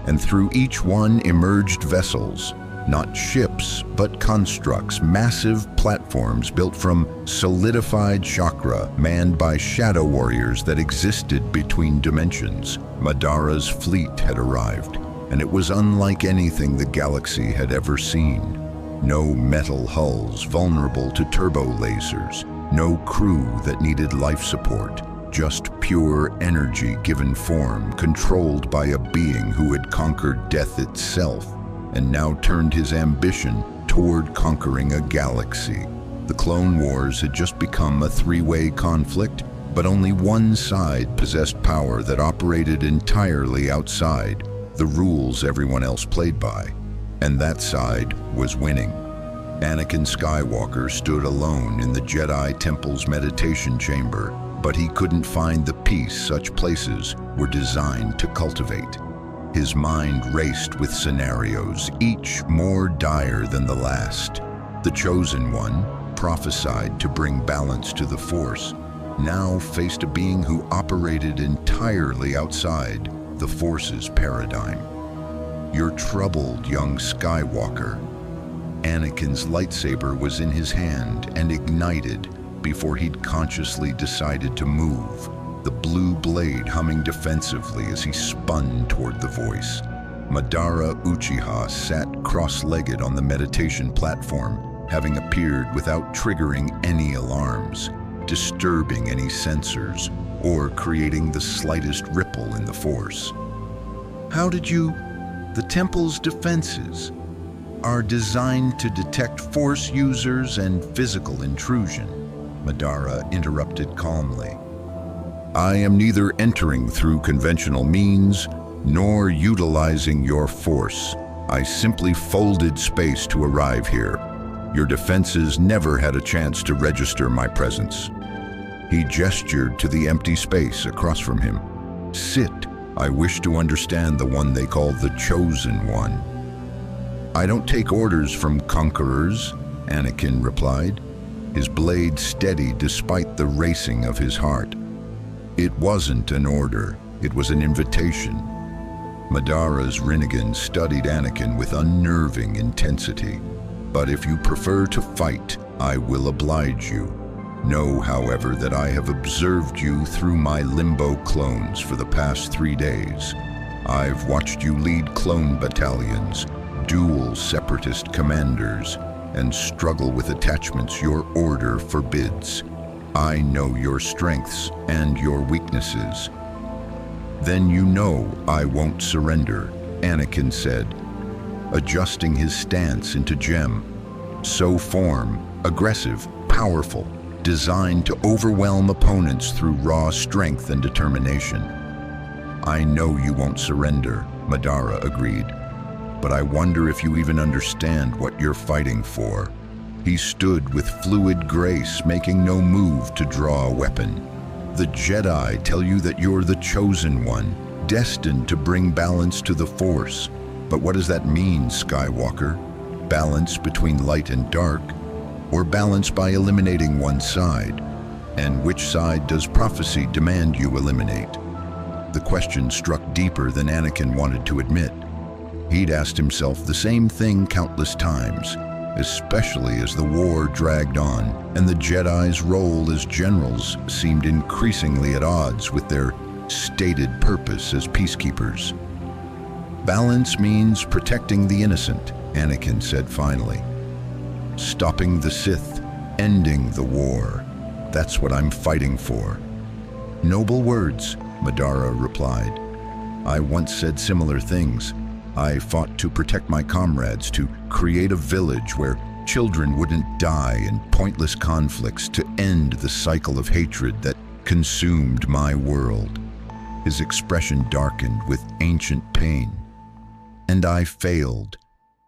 And through each one emerged vessels, not ships, but constructs, massive platforms built from solidified chakra, manned by shadow warriors that existed between dimensions. Madara's fleet had arrived, and it was unlike anything the galaxy had ever seen. No metal hulls vulnerable to turbo lasers, no crew that needed life support, just pure energy given form, controlled by a being who had conquered death itself, and now turned his ambition toward conquering a galaxy. The Clone Wars had just become a three-way conflict, but only one side possessed power that operated entirely outside the rules everyone else played by, and that side was winning. Anakin Skywalker stood alone in the Jedi Temple's meditation chamber, but he couldn't find the peace such places were designed to cultivate. His mind raced with scenarios, each more dire than the last. The Chosen One, prophesied to bring balance to the Force, now faced a being who operated entirely outside the Force's paradigm. "You're troubled, young Skywalker." Anakin's lightsaber was in his hand and ignited before he'd consciously decided to move, the blue blade humming defensively as he spun toward the voice. Madara Uchiha sat cross-legged on the meditation platform, having appeared without triggering any alarms, disturbing any sensors, or creating the slightest ripple in the Force. "How did you..." "The Temple's defenses are designed to detect Force users and physical intrusion," Madara interrupted calmly. "I am neither entering through conventional means nor utilizing your Force. I simply folded space to arrive here. Your defenses never had a chance to register my presence." He gestured to the empty space across from him. "Sit. I wish to understand the one they call the Chosen One." "I don't take orders from conquerors," Anakin replied, his blade steady despite the racing of his heart. It wasn't an order, it was an invitation. Madara's Rinnegan studied Anakin with unnerving intensity. But if you prefer to fight, I will oblige you. Know, however, that I have observed you through my limbo clones for the past 3 days. I've watched you lead clone battalions, duel Separatist commanders, and struggle with attachments your order forbids. I know your strengths and your weaknesses. Then you know I won't surrender, Anakin said, adjusting his stance into gem. So form, aggressive, powerful, designed to overwhelm opponents through raw strength and determination. I know you won't surrender, Madara agreed. But I wonder if you even understand what you're fighting for. He stood with fluid grace, making no move to draw a weapon. The Jedi tell you that you're the chosen one, destined to bring balance to the Force. But what does that mean, Skywalker? Balance between light and dark? Or balance by eliminating one side? And which side does prophecy demand you eliminate? The question struck deeper than Anakin wanted to admit. He'd asked himself the same thing countless times, especially as the war dragged on and the Jedi's role as generals seemed increasingly at odds with their stated purpose as peacekeepers. Balance means protecting the innocent, Anakin said finally. Stopping the Sith, ending the war. That's what I'm fighting for. Noble words, Madara replied. I once said similar things. I fought to protect my comrades, to create a village where children wouldn't die in pointless conflicts, to end the cycle of hatred that consumed my world. His expression darkened with ancient pain. And I failed.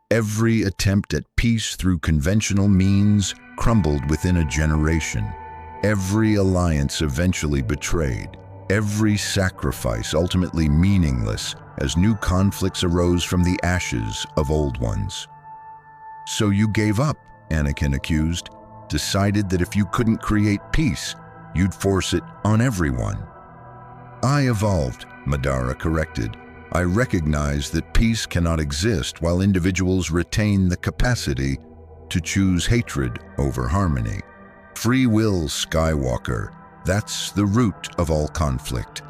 Every attempt at peace through conventional means crumbled within a generation. Every alliance eventually betrayed. Every sacrifice ultimately meaningless as new conflicts arose from the ashes of old ones. So you gave up, Anakin accused, decided that if you couldn't create peace, you'd force it on everyone. I evolved, Madara corrected. I recognize that peace cannot exist while individuals retain the capacity to choose hatred over harmony. Free will, Skywalker, that's the root of all conflict.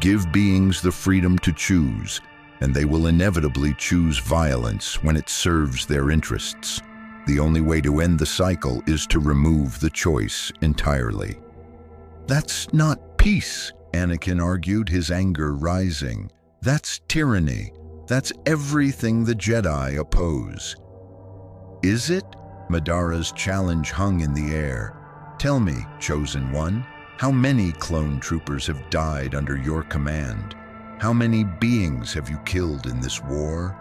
Give beings the freedom to choose, and they will inevitably choose violence when it serves their interests. The only way to end the cycle is to remove the choice entirely. That's not peace, Anakin argued, his anger rising. That's tyranny. That's everything the Jedi oppose. Is it? Madara's challenge hung in the air. Tell me, Chosen One, how many clone troopers have died under your command? How many beings have you killed in this war?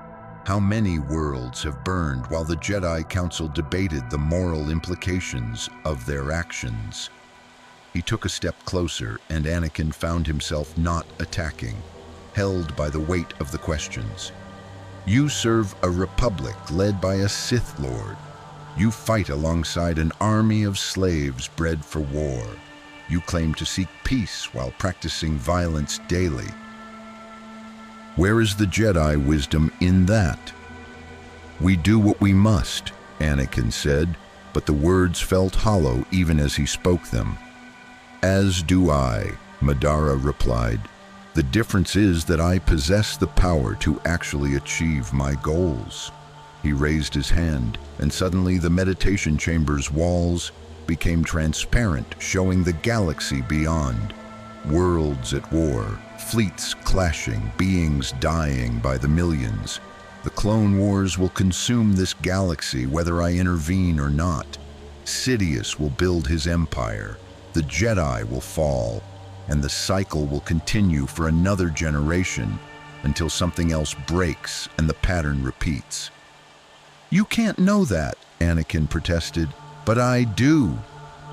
How many worlds have burned while the Jedi Council debated the moral implications of their actions? He took a step closer, and Anakin found himself not attacking, held by the weight of the questions. You serve a republic led by a Sith Lord. You fight alongside an army of slaves bred for war. You claim to seek peace while practicing violence daily. Where is the Jedi wisdom in that? We do what we must, Anakin said, but the words felt hollow even as he spoke them. As do I, Madara replied. The difference is that I possess the power to actually achieve my goals. He raised his hand, and suddenly the meditation chamber's walls became transparent, showing the galaxy beyond. Worlds at war, fleets clashing, beings dying by the millions. The Clone Wars will consume this galaxy whether I intervene or not. Sidious will build his empire. The Jedi will fall, and the cycle will continue for another generation until something else breaks and the pattern repeats. You can't know that, Anakin protested. But I do.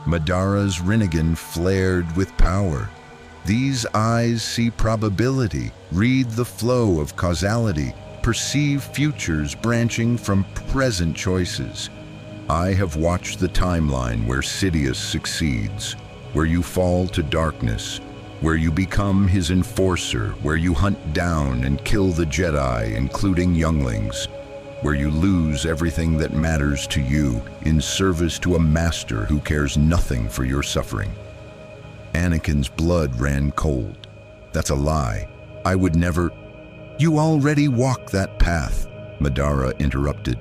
Madara's Rinnegan flared with power. These eyes see probability, read the flow of causality, perceive futures branching from present choices. I have watched the timeline where Sidious succeeds, where you fall to darkness, where you become his enforcer, where you hunt down and kill the Jedi, including younglings, where you lose everything that matters to you in service to a master who cares nothing for your suffering. Anakin's blood ran cold. That's a lie. I would never... You already walk that path, Madara interrupted.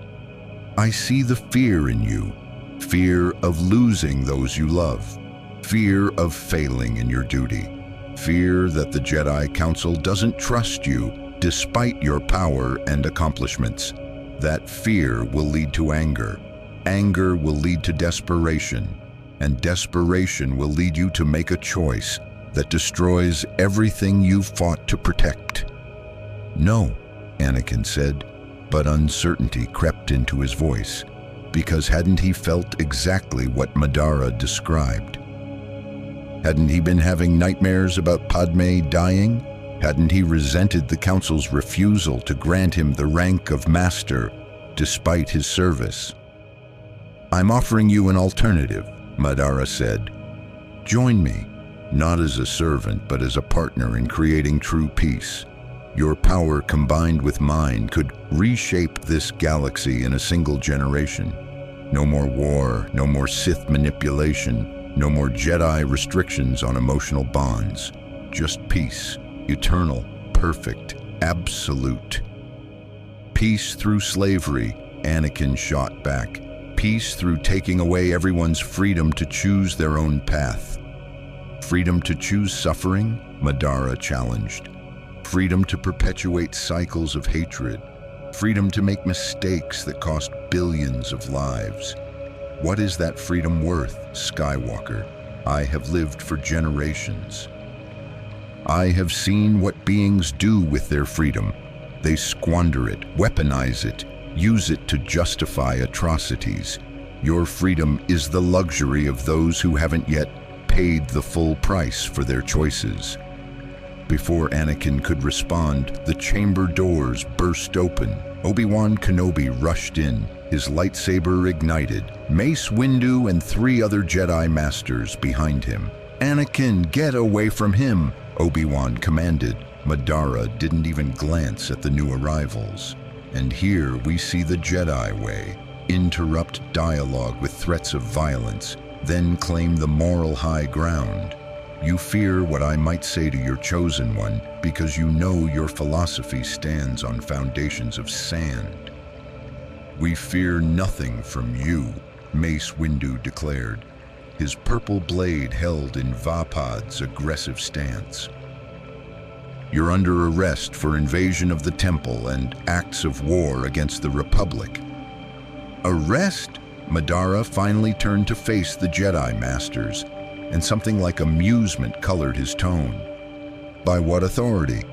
I see the fear in you, fear of losing those you love, fear of failing in your duty, fear that the Jedi Council doesn't trust you despite your power and accomplishments. That fear will lead to anger. Anger will lead to desperation, and desperation will lead you to make a choice that destroys everything you've fought to protect. No, Anakin said, but uncertainty crept into his voice, because hadn't he felt exactly what Madara described? Hadn't he been having nightmares about Padme dying? Hadn't he resented the Council's refusal to grant him the rank of Master despite his service? I'm offering you an alternative, Madara said. Join me, not as a servant, but as a partner in creating true peace. Your power combined with mine could reshape this galaxy in a single generation. No more war, no more Sith manipulation, no more Jedi restrictions on emotional bonds. Just peace, eternal, perfect, absolute. Peace through slavery, Anakin shot back. Peace through taking away everyone's freedom to choose their own path. Freedom to choose suffering, Madara challenged. Freedom to perpetuate cycles of hatred. Freedom to make mistakes that cost billions of lives. What is that freedom worth, Skywalker? I have lived for generations. I have seen what beings do with their freedom. They squander it, weaponize it, use it to justify atrocities. Your freedom is the luxury of those who haven't yet paid the full price for their choices. Before Anakin could respond, the chamber doors burst open. Obi-Wan Kenobi rushed in, his lightsaber ignited, Mace Windu and 3 other Jedi Masters behind him. Anakin, get away from him, Obi-Wan commanded. Madara didn't even glance at the new arrivals. And here we see the Jedi way. Interrupt dialogue with threats of violence, then claim the moral high ground. You fear what I might say to your chosen one because you know your philosophy stands on foundations of sand. We fear nothing from you, Mace Windu declared, his purple blade held in Vapad's aggressive stance. You're under arrest for invasion of the temple and acts of war against the Republic. Arrest? Madara finally turned to face the Jedi Masters, and something like amusement colored his tone. By what authority?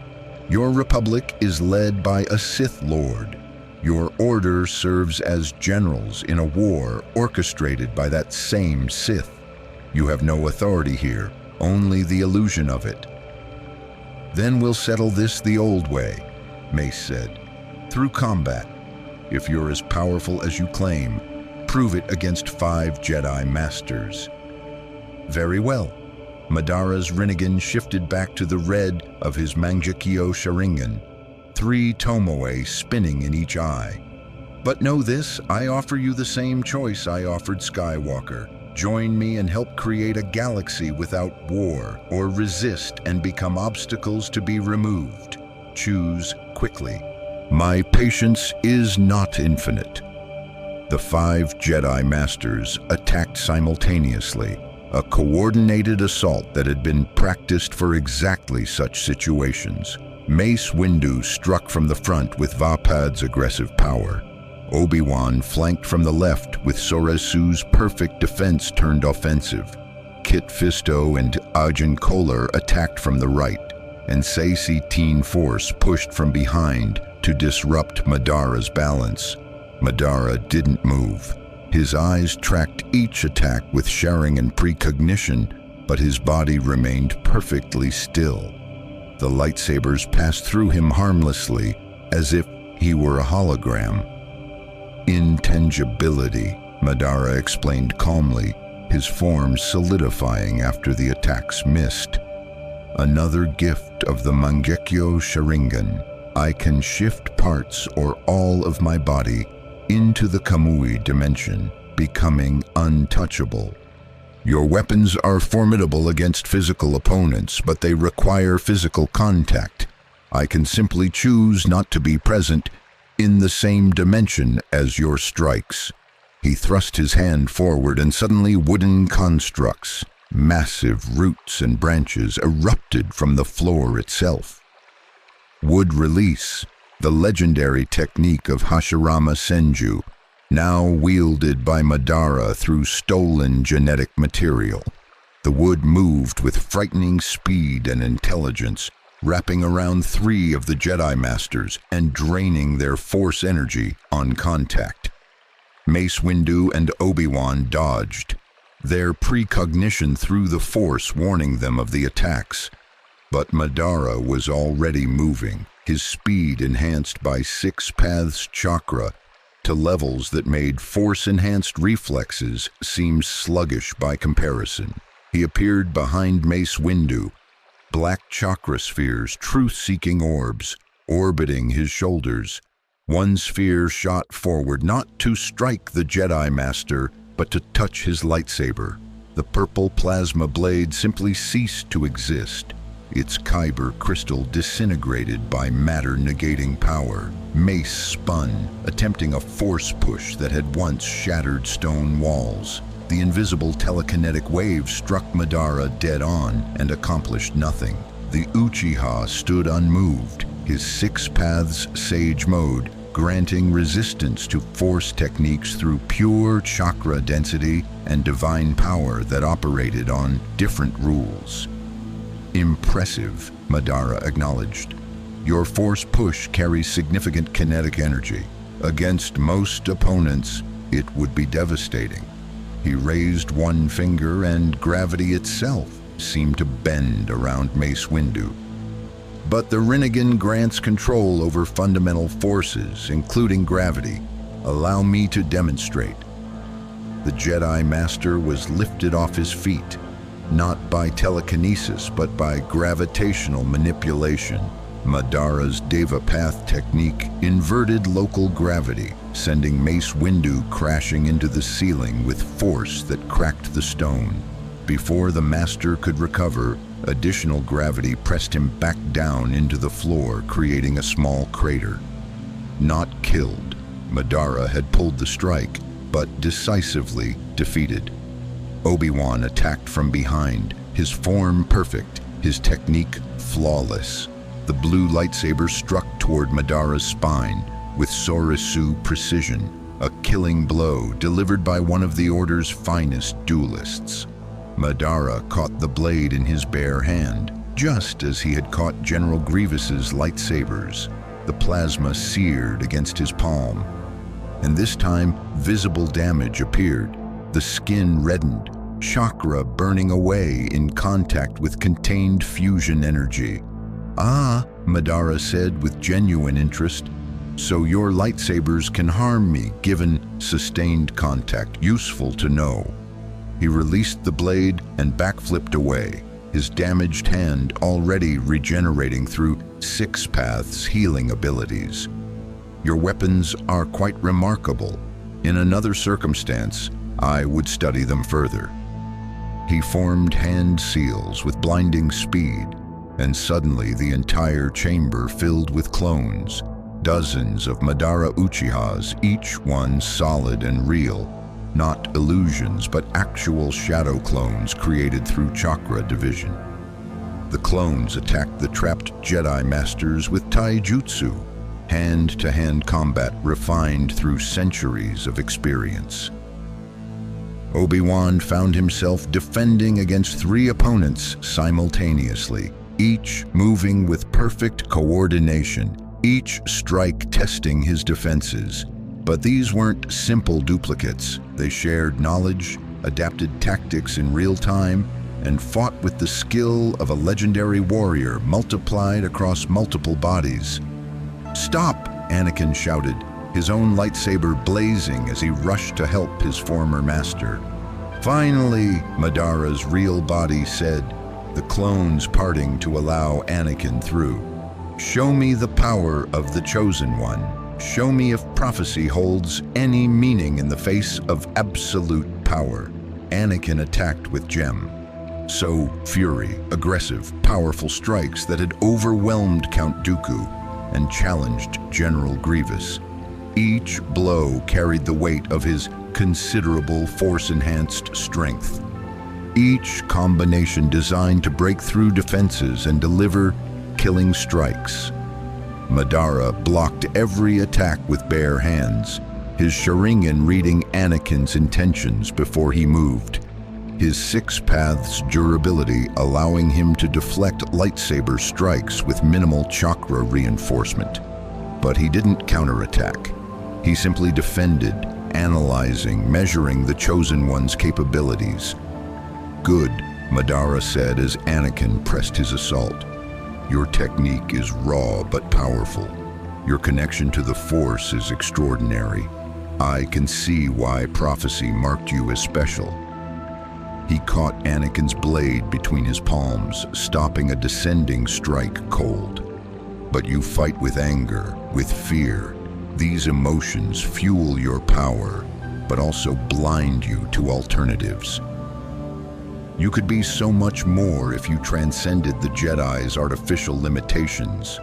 Your Republic is led by a Sith Lord. Your order serves as generals in a war orchestrated by that same Sith. You have no authority here, only the illusion of it. Then we'll settle this the old way, Mace said, through combat. If you're as powerful as you claim, prove it against 5 Jedi Masters. Very well. Madara's Rinnegan shifted back to the red of his Mangekyou Sharingan, 3 tomoe spinning in each eye. But know this, I offer you the same choice I offered Skywalker. Join me and help create a galaxy without war, or resist and become obstacles to be removed. Choose quickly. My patience is not infinite. The 5 Jedi Masters attacked simultaneously, a coordinated assault that had been practiced for exactly such situations. Mace Windu struck from the front with Vapad's aggressive power. Obi-Wan flanked from the left with Soresu's perfect defense turned offensive. Kit Fisto and Ajin Kolar attacked from the right, and Saesee Teen Force pushed from behind to disrupt Madara's balance. Madara didn't move. His eyes tracked each attack with Sharingan precognition, but his body remained perfectly still. The lightsabers passed through him harmlessly, as if he were a hologram. Intangibility. Madara explained calmly, his form solidifying after the attacks missed. "Another gift of the Mangekyo Sharingan. I can shift parts or all of my body into the Kamui dimension, becoming untouchable. Your weapons are formidable against physical opponents, but they require physical contact. I can simply choose not to be present in the same dimension as your strikes." He thrust his hand forward and suddenly wooden constructs, massive roots and branches, erupted from the floor itself. Wood release, the legendary technique of Hashirama Senju, now wielded by Madara through stolen genetic material. The wood moved with frightening speed and intelligence, wrapping around 3 of the Jedi Masters and draining their force energy on contact. Mace Windu and Obi-Wan dodged, their precognition through the force warning them of the attacks. But Madara was already moving, his speed enhanced by 6 paths chakra to levels that made force-enhanced reflexes seem sluggish by comparison. He appeared behind Mace Windu, black chakra spheres, truth-seeking orbs, orbiting his shoulders. One sphere shot forward, not to strike the Jedi Master, but to touch his lightsaber. The purple plasma blade simply ceased to exist, its kyber crystal disintegrated by matter-negating power. Mace spun, attempting a force push that had once shattered stone walls. The invisible telekinetic wave struck Madara dead on and accomplished nothing. The Uchiha stood unmoved, his 6 paths sage mode, granting resistance to force techniques through pure chakra density and divine power that operated on different rules. "Impressive," Madara acknowledged. "Your force push carries significant kinetic energy. Against most opponents, it would be devastating." He raised one finger and gravity itself seemed to bend around Mace Windu. "But the Rinnegan grants control over fundamental forces, including gravity. Allow me to demonstrate." The Jedi Master was lifted off his feet, not by telekinesis, but by gravitational manipulation. Madara's Deva Path technique inverted local gravity, sending Mace Windu crashing into the ceiling with force that cracked the stone. Before the Master could recover, additional gravity pressed him back down into the floor, creating a small crater. Not killed, Madara had pulled the strike, but decisively defeated. Obi-Wan attacked from behind, his form perfect, his technique flawless. The blue lightsaber struck toward Madara's spine with Susanoo precision, a killing blow delivered by one of the Order's finest duelists. Madara caught the blade in his bare hand, just as he had caught General Grievous's lightsabers. The plasma seared against his palm, and this time visible damage appeared. The skin reddened, chakra burning away in contact with contained fusion energy. "Ah," Madara said with genuine interest, "so your lightsabers can harm me given sustained contact. Useful to know." He released the blade and backflipped away, his damaged hand already regenerating through 6 paths healing abilities. "Your weapons are quite remarkable. In another circumstance, I would study them further." He formed hand seals with blinding speed, and suddenly the entire chamber filled with clones, dozens of Madara Uchihas, each one solid and real, not illusions but actual shadow clones created through chakra division. The clones attacked the trapped Jedi Masters with taijutsu, hand-to-hand combat refined through centuries of experience. Obi-Wan found himself defending against 3 opponents simultaneously, each moving with perfect coordination, each strike testing his defenses. But these weren't simple duplicates. They shared knowledge, adapted tactics in real time, and fought with the skill of a legendary warrior multiplied across multiple bodies. "Stop!" Anakin shouted, his own lightsaber blazing as he rushed to help his former master. Finally, Madara's real body said, the clones parting to allow Anakin through. Show me the power of the Chosen One. Show me if prophecy holds any meaning in the face of absolute power. Anakin attacked with Gem. So, fury, aggressive, powerful strikes that had overwhelmed Count Dooku and challenged General Grievous. Each blow carried the weight of his considerable force-enhanced strength. Each combination designed to break through defenses and deliver killing strikes. Madara blocked every attack with bare hands, his Sharingan reading Anakin's intentions before he moved, his six paths durability allowing him to deflect lightsaber strikes with minimal chakra reinforcement. But he didn't counterattack. He simply defended, analyzing, measuring the Chosen One's capabilities. Good, Madara said as Anakin pressed his assault. Your technique is raw but powerful. Your connection to the Force is extraordinary. I can see why prophecy marked you as special. He caught Anakin's blade between his palms, stopping a descending strike cold. But you fight with anger, with fear. These emotions fuel your power, but also blind you to alternatives. You could be so much more if you transcended the Jedi's artificial limitations.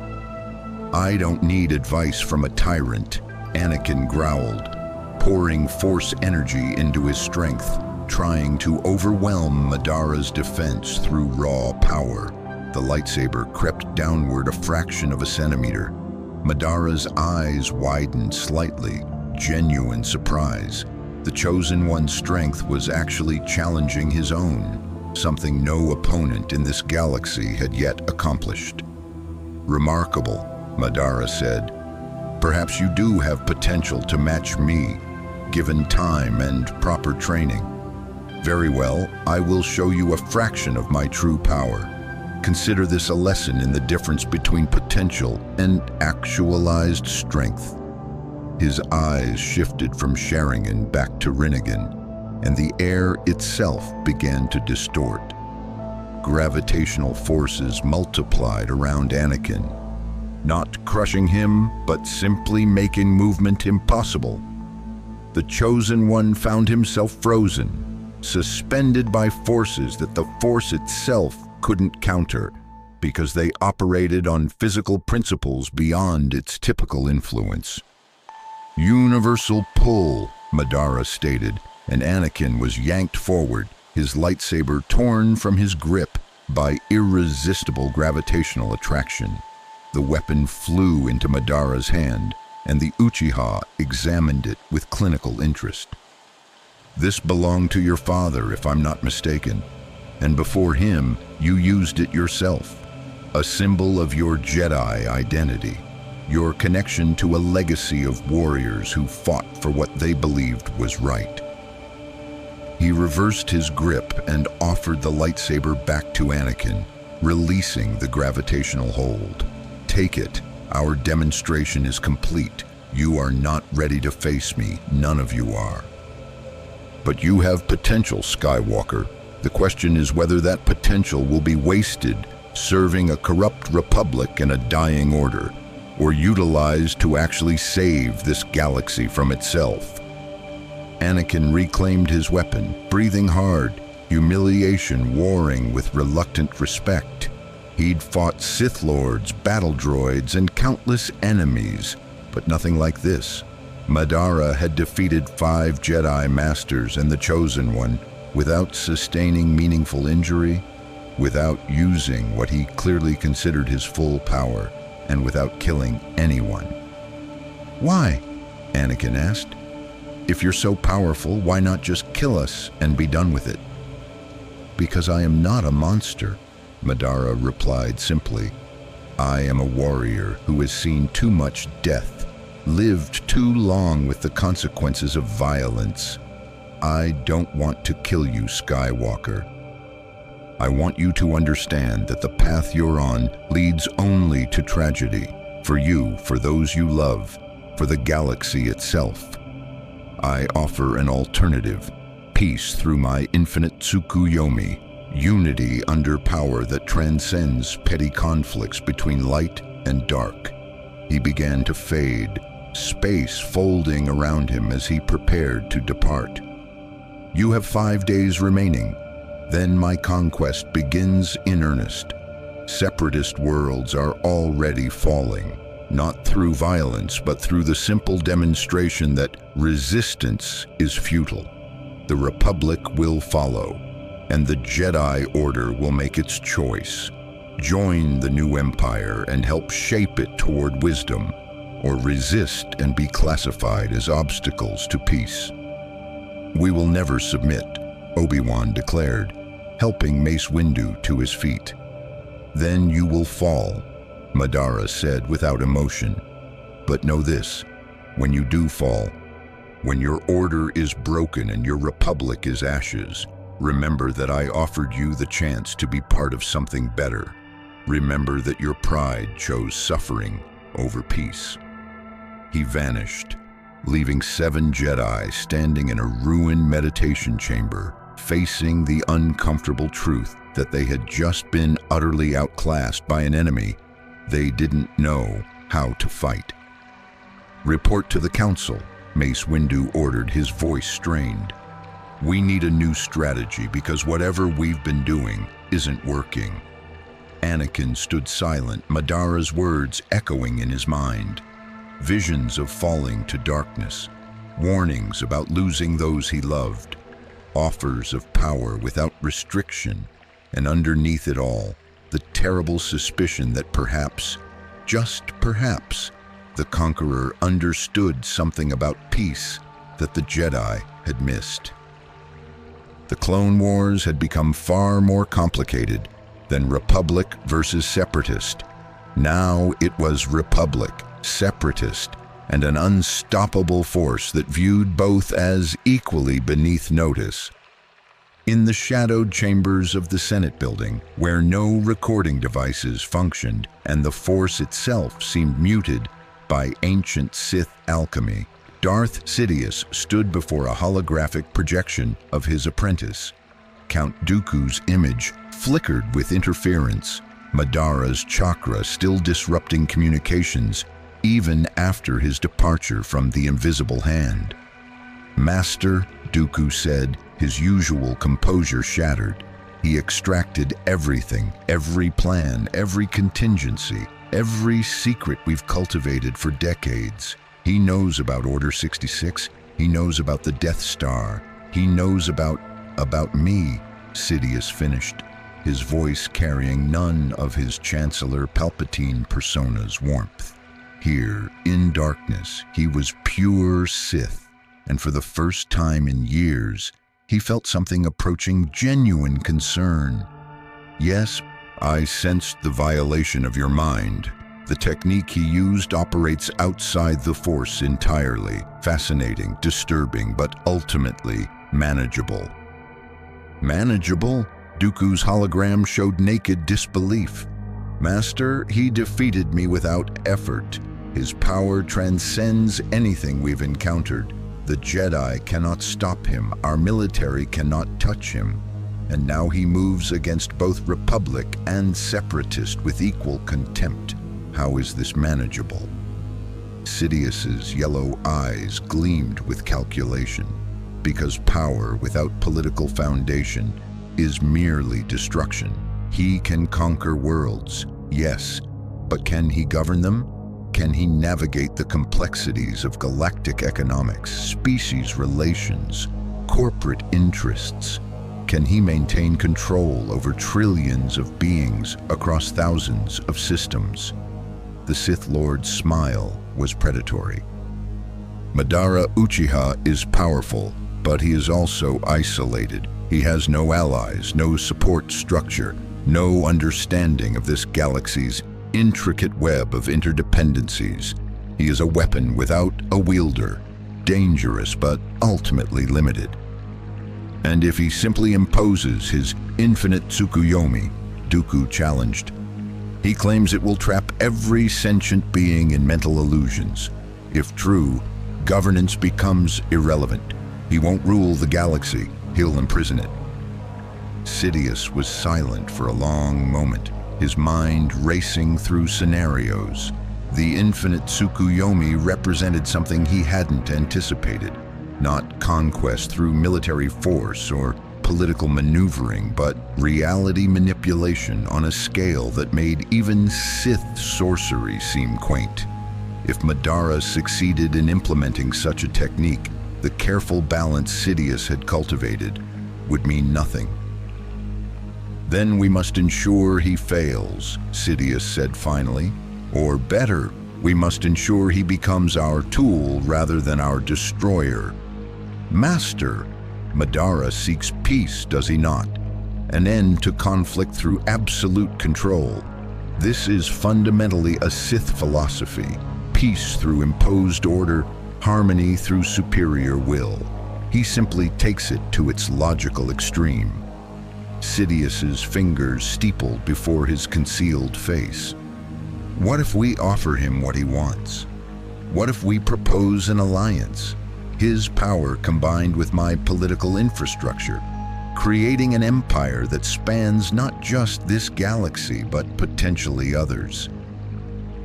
I don't need advice from a tyrant, Anakin growled, pouring force energy into his strength, trying to overwhelm Madara's defense through raw power. The lightsaber crept downward a fraction of a centimeter. Madara's eyes widened slightly, genuine surprise. The Chosen One's strength was actually challenging his own, something no opponent in this galaxy had yet accomplished. Remarkable, Madara said. Perhaps you do have potential to match me, given time and proper training. Very well, I will show you a fraction of my true power. Consider this a lesson in the difference between potential and actualized strength. His eyes shifted from Sharingan back to Rinnegan, and the air itself began to distort. Gravitational forces multiplied around Anakin, not crushing him, but simply making movement impossible. The Chosen One found himself frozen, suspended by forces that the Force itself couldn't counter, because they operated on physical principles beyond its typical influence. Universal pull, Madara stated, and Anakin was yanked forward, his lightsaber torn from his grip by irresistible gravitational attraction. The weapon flew into Madara's hand, and the Uchiha examined it with clinical interest. This belonged to your father, if I'm not mistaken, and before him, you used it yourself, a symbol of your Jedi identity, your connection to a legacy of warriors who fought for what they believed was right. He reversed his grip and offered the lightsaber back to Anakin, releasing the gravitational hold. Take it. Our demonstration is complete. You are not ready to face me. None of you are. But you have potential, Skywalker. The question is whether that potential will be wasted serving a corrupt republic and a dying order, or utilized to actually save this galaxy from itself. Anakin reclaimed his weapon, breathing hard, humiliation warring with reluctant respect. He'd fought Sith Lords, battle droids, and countless enemies, but nothing like this. Madara had defeated 5 Jedi Masters and the Chosen One without sustaining meaningful injury, without using what he clearly considered his full power, and without killing anyone. Why? Anakin asked. If you're so powerful, why not just kill us and be done with it? Because I am not a monster, Madara replied simply. I am a warrior who has seen too much death, lived too long with the consequences of violence. I don't want to kill you, Skywalker. I want you to understand that the path you're on leads only to tragedy, for you, for those you love, for the galaxy itself. I offer an alternative, peace through my infinite Tsukuyomi, unity under power that transcends petty conflicts between light and dark. He began to fade, space folding around him as he prepared to depart. You have 5 days remaining. Then my conquest begins in earnest. Separatist worlds are already falling, not through violence, but through the simple demonstration that resistance is futile. The Republic will follow, and the Jedi Order will make its choice. Join the new empire and help shape it toward wisdom, or resist and be classified as obstacles to peace. We will never submit, Obi-Wan declared, helping Mace Windu to his feet. Then you will fall, Madara said without emotion. But know this, when you do fall, when your order is broken and your republic is ashes, remember that I offered you the chance to be part of something better. Remember that your pride chose suffering over peace. He vanished, leaving 7 Jedi standing in a ruined meditation chamber, facing the uncomfortable truth that they had just been utterly outclassed by an enemy they didn't know how to fight. Report to the council, Mace Windu ordered, his voice strained. We need a new strategy because whatever we've been doing isn't working. Anakin stood silent, Madara's words echoing in his mind. Visions of falling to darkness, warnings about losing those he loved, offers of power without restriction, and underneath it all, the terrible suspicion that perhaps, just perhaps, the Conqueror understood something about peace that the Jedi had missed. The Clone Wars had become far more complicated than Republic versus Separatist. Now it was Republic, Separatist, and an unstoppable force that viewed both as equally beneath notice. In the shadowed chambers of the Senate building, where no recording devices functioned and the Force itself seemed muted by ancient Sith alchemy, Darth Sidious stood before a holographic projection of his apprentice. Count Dooku's image flickered with interference, Madara's chakra still disrupting communications even after his departure from the invisible hand. Master, Dooku said, his usual composure shattered. He extracted everything, every plan, every contingency, every secret we've cultivated for decades. He knows about Order 66. He knows about the Death Star. He knows about me, Sidious finished, his voice carrying none of his Chancellor Palpatine persona's warmth. Here, in darkness, he was pure Sith, and for the first time in years, he felt something approaching genuine concern. Yes, I sensed the violation of your mind. The technique he used operates outside the Force entirely. Fascinating, disturbing, but ultimately manageable. Manageable? Dooku's hologram showed naked disbelief. Master, he defeated me without effort. His power transcends anything we've encountered. The Jedi cannot stop him, our military cannot touch him. And now he moves against both Republic and Separatist with equal contempt. How is this manageable? Sidious's yellow eyes gleamed with calculation, because power without political foundation is merely destruction. He can conquer worlds, yes, but can he govern them? Can he navigate the complexities of galactic economics, species relations, corporate interests? Can he maintain control over trillions of beings across thousands of systems? The Sith Lord's smile was predatory. Madara Uchiha is powerful, but he is also isolated. He has no allies, no support structure, no understanding of this galaxy's intricate web of interdependencies. He is a weapon without a wielder, dangerous but ultimately limited. And if he simply imposes his infinite Tsukuyomi, Dooku challenged, he claims it will trap every sentient being in mental illusions. If true, governance becomes irrelevant. He won't rule the galaxy, he'll imprison it. Sidious was silent for a long moment, his mind racing through scenarios. The infinite Tsukuyomi represented something he hadn't anticipated. Not conquest through military force or political maneuvering, but reality manipulation on a scale that made even Sith sorcery seem quaint. If Madara succeeded in implementing such a technique, the careful balance Sidious had cultivated would mean nothing. Then we must ensure he fails, Sidious said finally. Or better, we must ensure he becomes our tool rather than our destroyer. Master, Madara seeks peace, does he not? An end to conflict through absolute control. This is fundamentally a Sith philosophy. Peace through imposed order, harmony through superior will. He simply takes it to its logical extreme. Sidious's fingers steepled before his concealed face. What if we offer him what he wants? What if we propose an alliance? His power combined with my political infrastructure, creating an empire that spans not just this galaxy, but potentially others.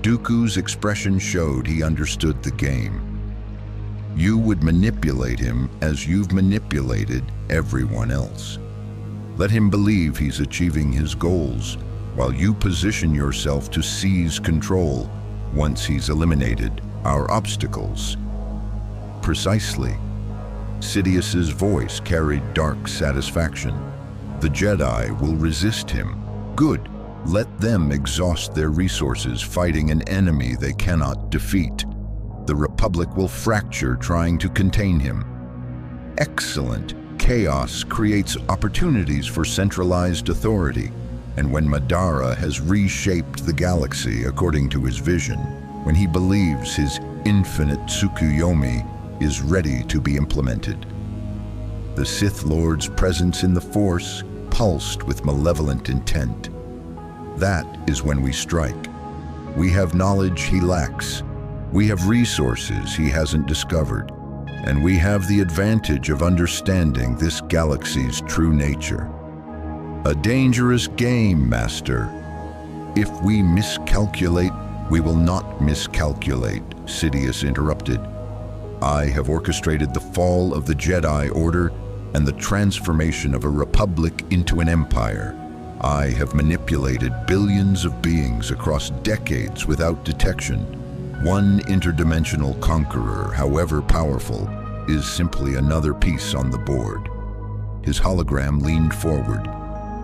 Dooku's expression showed he understood the game. You would manipulate him as you've manipulated everyone else. Let him believe he's achieving his goals, while you position yourself to seize control once he's eliminated our obstacles. Precisely. Sidious's voice carried dark satisfaction. The Jedi will resist him. Good. Let them exhaust their resources fighting an enemy they cannot defeat. The Republic will fracture trying to contain him. Excellent. Chaos creates opportunities for centralized authority. And when Madara has reshaped the galaxy according to his vision, when he believes his infinite Tsukuyomi is ready to be implemented, the Sith Lord's presence in the Force pulsed with malevolent intent. That is when we strike. We have knowledge he lacks. We have resources he hasn't discovered. And we have the advantage of understanding this galaxy's true nature. A dangerous game, Master. If we miscalculate, we will not miscalculate, Sidious interrupted. I have orchestrated the fall of the Jedi Order and the transformation of a republic into an empire. I have manipulated billions of beings across decades without detection. One interdimensional conqueror, however powerful, is simply another piece on the board. His hologram leaned forward.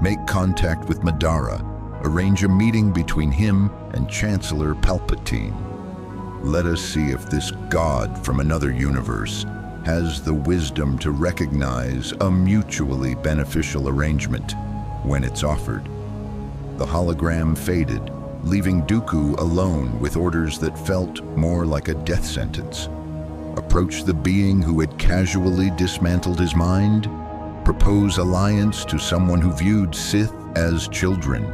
Make contact with Madara. Arrange a meeting between him and Chancellor Palpatine. Let us see if this god from another universe has the wisdom to recognize a mutually beneficial arrangement when it's offered. The hologram faded, leaving Dooku alone with orders that felt more like a death sentence. Approach the being who had casually dismantled his mind. Propose alliance to someone who viewed Sith as children.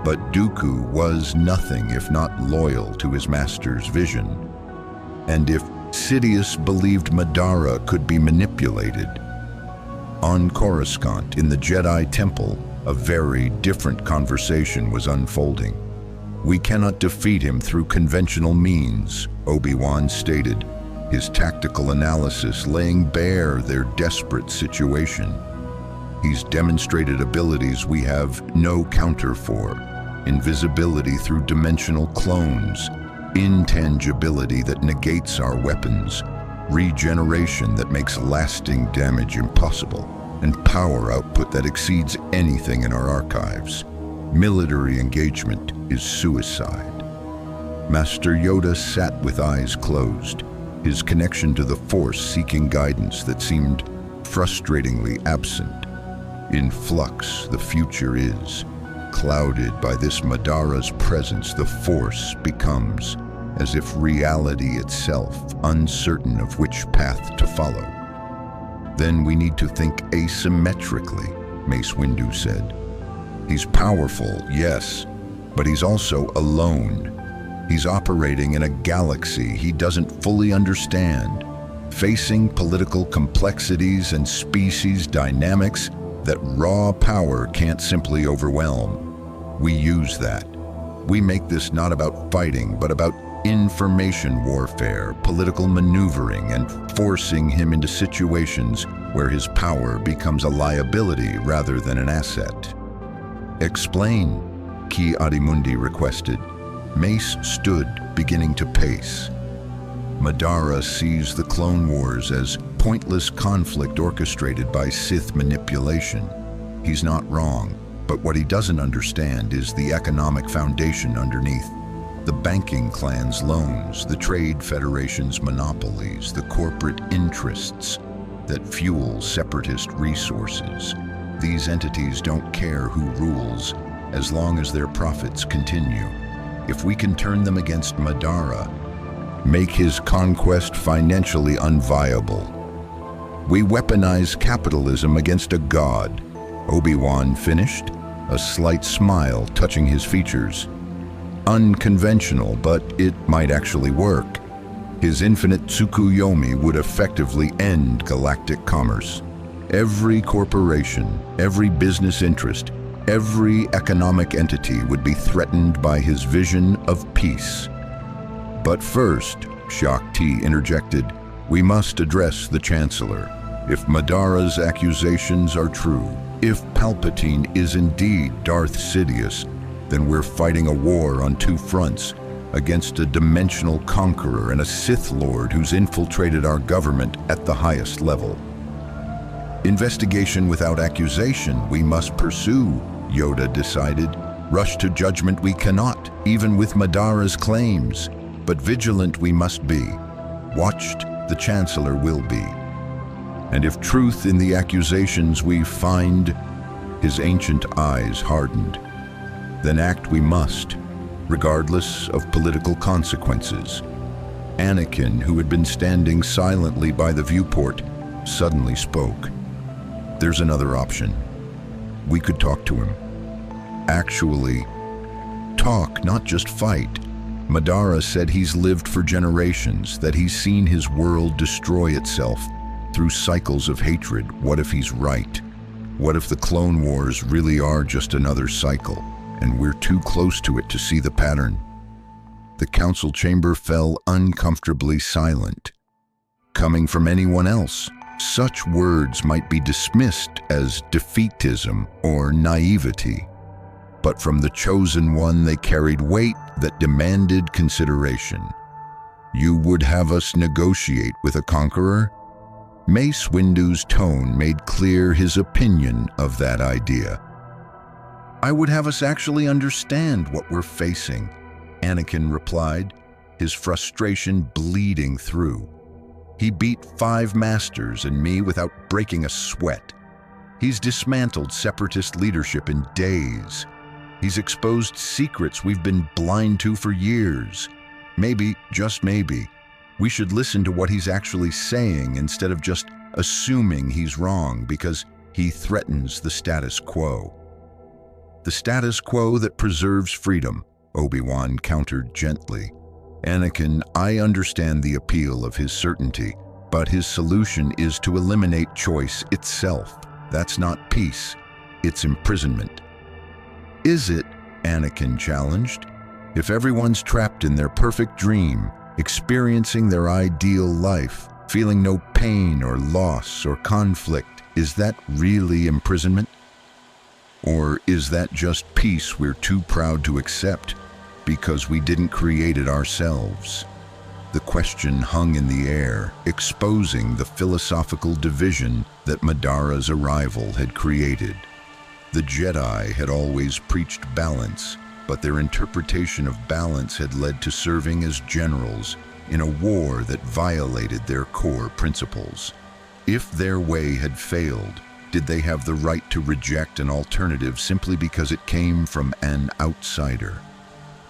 But Dooku was nothing if not loyal to his master's vision. And if Sidious believed Madara could be manipulated, on Coruscant, in the Jedi Temple, a very different conversation was unfolding. We cannot defeat him through conventional means, Obi-Wan stated, his tactical analysis laying bare their desperate situation. He's demonstrated abilities we have no counter for: invisibility through dimensional clones, intangibility that negates our weapons, regeneration that makes lasting damage impossible, and power output that exceeds anything in our archives. Military engagement is suicide. Master Yoda sat with eyes closed, his connection to the Force seeking guidance that seemed frustratingly absent. In flux, the future is. Clouded by this Madara's presence, the Force becomes as if reality itself, uncertain of which path to follow. Then we need to think asymmetrically, Mace Windu said. He's powerful, yes, but he's also alone. He's operating in a galaxy he doesn't fully understand, facing political complexities and species dynamics that raw power can't simply overwhelm. We use that. We make this not about fighting, but about information warfare, political maneuvering, and forcing him into situations where his power becomes a liability rather than an asset. "Explain," Ki Adimundi requested. Mace stood, beginning to pace. Madara sees the Clone Wars as pointless conflict orchestrated by Sith manipulation. He's not wrong, but what he doesn't understand is the economic foundation underneath. The banking clan's loans, the trade federation's monopolies, the corporate interests that fuel Separatist resources. These entities don't care who rules as long as their profits continue. If we can turn them against Madara, make his conquest financially unviable. We weaponize capitalism against a god. Obi-Wan finished, a slight smile touching his features. Unconventional, but it might actually work. His infinite Tsukuyomi would effectively end galactic commerce. Every corporation, every business interest, every economic entity would be threatened by his vision of peace. But first, Shakti interjected, we must address the Chancellor. If Madara's accusations are true, if Palpatine is indeed Darth Sidious, then we're fighting a war on two fronts, against a dimensional conqueror and a Sith Lord who's infiltrated our government at the highest level. Investigation without accusation we must pursue, Yoda decided. Rush to judgment we cannot, even with Madara's claims. But vigilant we must be. Watched the Chancellor will be. And if truth in the accusations we find, his ancient eyes hardened, then act we must, regardless of political consequences. Anakin, who had been standing silently by the viewport, suddenly spoke. There's another option. We could talk to him. Actually, talk, not just fight. Madara said he's lived for generations, that he's seen his world destroy itself through cycles of hatred. What if he's right? What if the Clone Wars really are just another cycle, and we're too close to it to see the pattern? The council chamber fell uncomfortably silent. Coming from anyone else, such words might be dismissed as defeatism or naivety. But from the chosen one they carried weight that demanded consideration. You would have us negotiate with a conqueror? Mace Windu's tone made clear his opinion of that idea. I would have us actually understand what we're facing, Anakin replied, his frustration bleeding through. He beat 5 masters and me without breaking a sweat. He's dismantled Separatist leadership in days. He's exposed secrets we've been blind to for years. Maybe, just maybe, we should listen to what he's actually saying instead of just assuming he's wrong because he threatens the status quo. The status quo that preserves freedom, Obi-Wan countered gently. Anakin, I understand the appeal of his certainty, but his solution is to eliminate choice itself. That's not peace, it's imprisonment. Is it? Anakin challenged. If everyone's trapped in their perfect dream, experiencing their ideal life, feeling no pain or loss or conflict, is that really imprisonment? Or is that just peace we're too proud to accept because we didn't create it ourselves? The question hung in the air, exposing the philosophical division that Madara's arrival had created. The Jedi had always preached balance, but their interpretation of balance had led to serving as generals in a war that violated their core principles. If their way had failed, did they have the right to reject an alternative simply because it came from an outsider?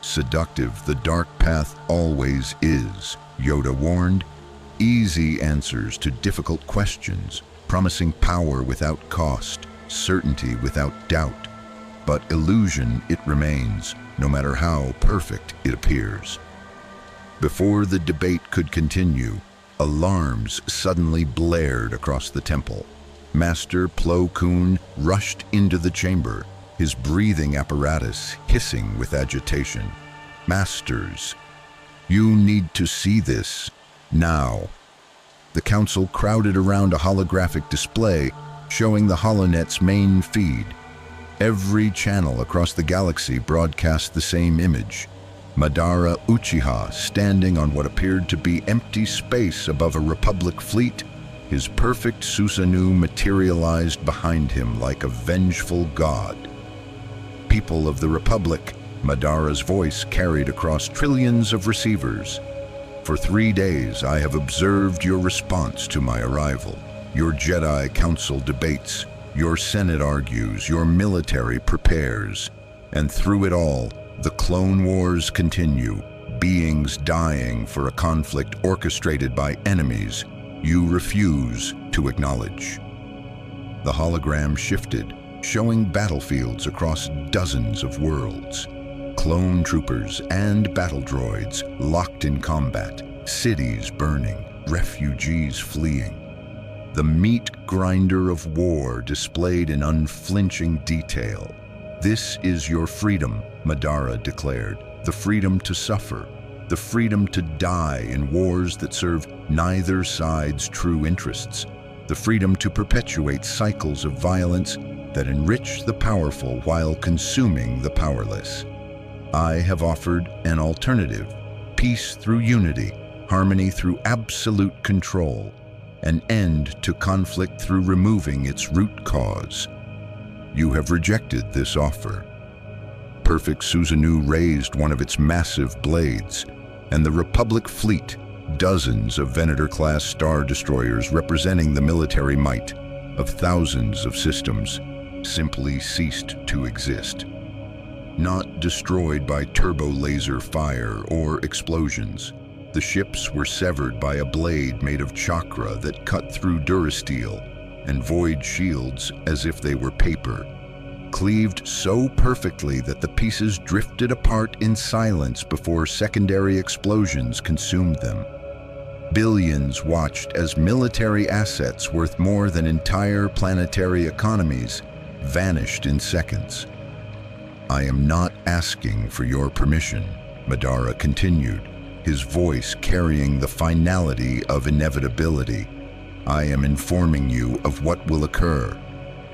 Seductive the dark path always is, Yoda warned. Easy answers to difficult questions, promising power without cost, certainty without doubt. but illusion it remains, no matter how perfect it appears. Before the debate could continue, alarms suddenly blared across the temple. Master Plo Koon rushed into the chamber, his breathing apparatus hissing with agitation. "Masters, you need to see this, now." The council crowded around a holographic display showing the HoloNet's main feed. Every channel across the galaxy broadcast the same image. Madara Uchiha standing on what appeared to be empty space above a Republic fleet, his perfect Susanoo materialized behind him like a vengeful god. "People of the Republic," Madara's voice carried across trillions of receivers. "For 3 days I have observed your response to my arrival. Your Jedi Council debates, your Senate argues, your military prepares. And through it all, the Clone Wars continue, beings dying for a conflict orchestrated by enemies you refuse to acknowledge." The hologram shifted, showing battlefields across dozens of worlds. Clone troopers and battle droids locked in combat, cities burning, refugees fleeing. The meat grinder of war displayed in unflinching detail. "This is your freedom," Madara declared, "the freedom to suffer, the freedom to die in wars that serve neither side's true interests, the freedom to perpetuate cycles of violence that enrich the powerful while consuming the powerless. I have offered an alternative, peace through unity, harmony through absolute control, an end to conflict through removing its root cause. You have rejected this offer." Perfect Susanoo raised one of its massive blades, and the Republic fleet, dozens of Venator-class star destroyers representing the military might of thousands of systems, simply ceased to exist. Not destroyed by turbo-laser fire or explosions, the ships were severed by a blade made of chakra that cut through durasteel and void shields as if they were paper, cleaved so perfectly that the pieces drifted apart in silence before secondary explosions consumed them. Billions watched as military assets worth more than entire planetary economies vanished in seconds. "I am not asking for your permission," Madara continued, his voice carrying the finality of inevitability. "I am informing you of what will occur.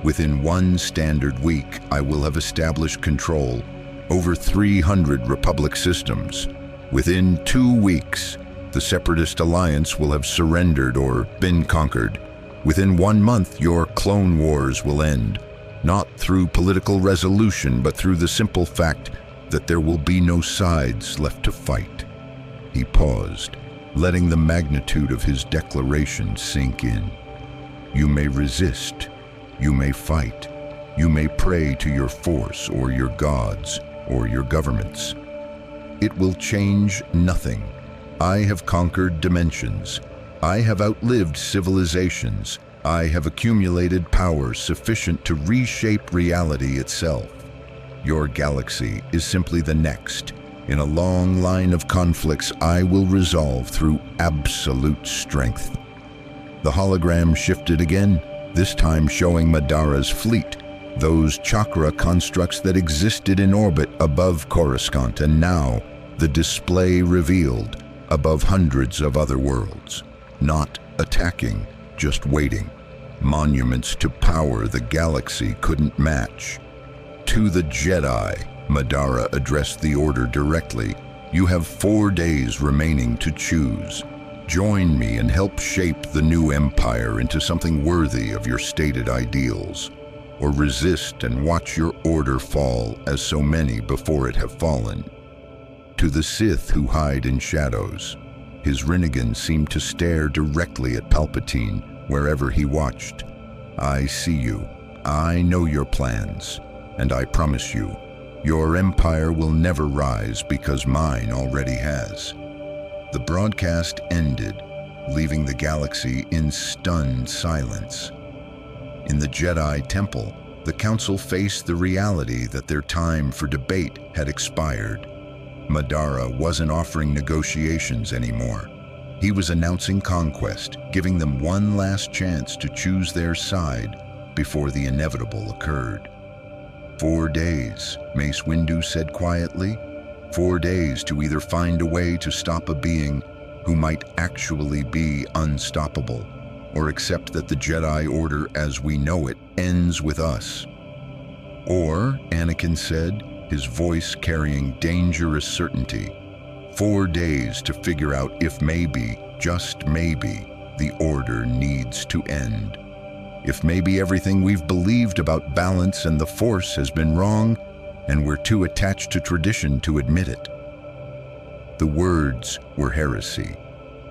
Within 1 standard week, I will have established control over 300 Republic systems. Within 2 weeks, the Separatist alliance will have surrendered or been conquered. Within 1 month, your Clone Wars will end, not through political resolution, but through the simple fact that there will be no sides left to fight." He paused, letting the magnitude of his declaration sink in. "You may resist, you may fight, you may pray to your force or your gods or your governments. It will change nothing. I have conquered dimensions. I have outlived civilizations. I have accumulated power sufficient to reshape reality itself. Your galaxy is simply the next in a long line of conflicts I will resolve through absolute strength." The hologram shifted again, this time showing Madara's fleet, those chakra constructs that existed in orbit above Coruscant, and now the display revealed above hundreds of other worlds, not attacking, just waiting. Monuments to power the galaxy couldn't match. "To the Jedi," Madara addressed the order directly, "you have 4 days remaining to choose. Join me and help shape the new empire into something worthy of your stated ideals, or resist and watch your order fall as so many before it have fallen." To the Sith who hide in shadows, his Rinnegan seemed to stare directly at Palpatine wherever he watched. "I see you. I know your plans. And I promise you, your empire will never rise because mine already has." The broadcast ended, leaving the galaxy in stunned silence. In the Jedi Temple, The council faced the reality that their time for debate had expired. Madara wasn't offering negotiations anymore. He was announcing conquest, giving them one last chance to choose their side before the inevitable occurred. 4 days, Mace Windu said quietly. 4 days to either find a way to stop a being who might actually be unstoppable, or accept that the Jedi Order as we know it ends with us. Or, Anakin said, his voice carrying dangerous certainty, 4 days to figure out if maybe, just maybe, the Order needs to end. If maybe everything we've believed about balance and the Force has been wrong, and we're too attached to tradition to admit it. The words were heresy.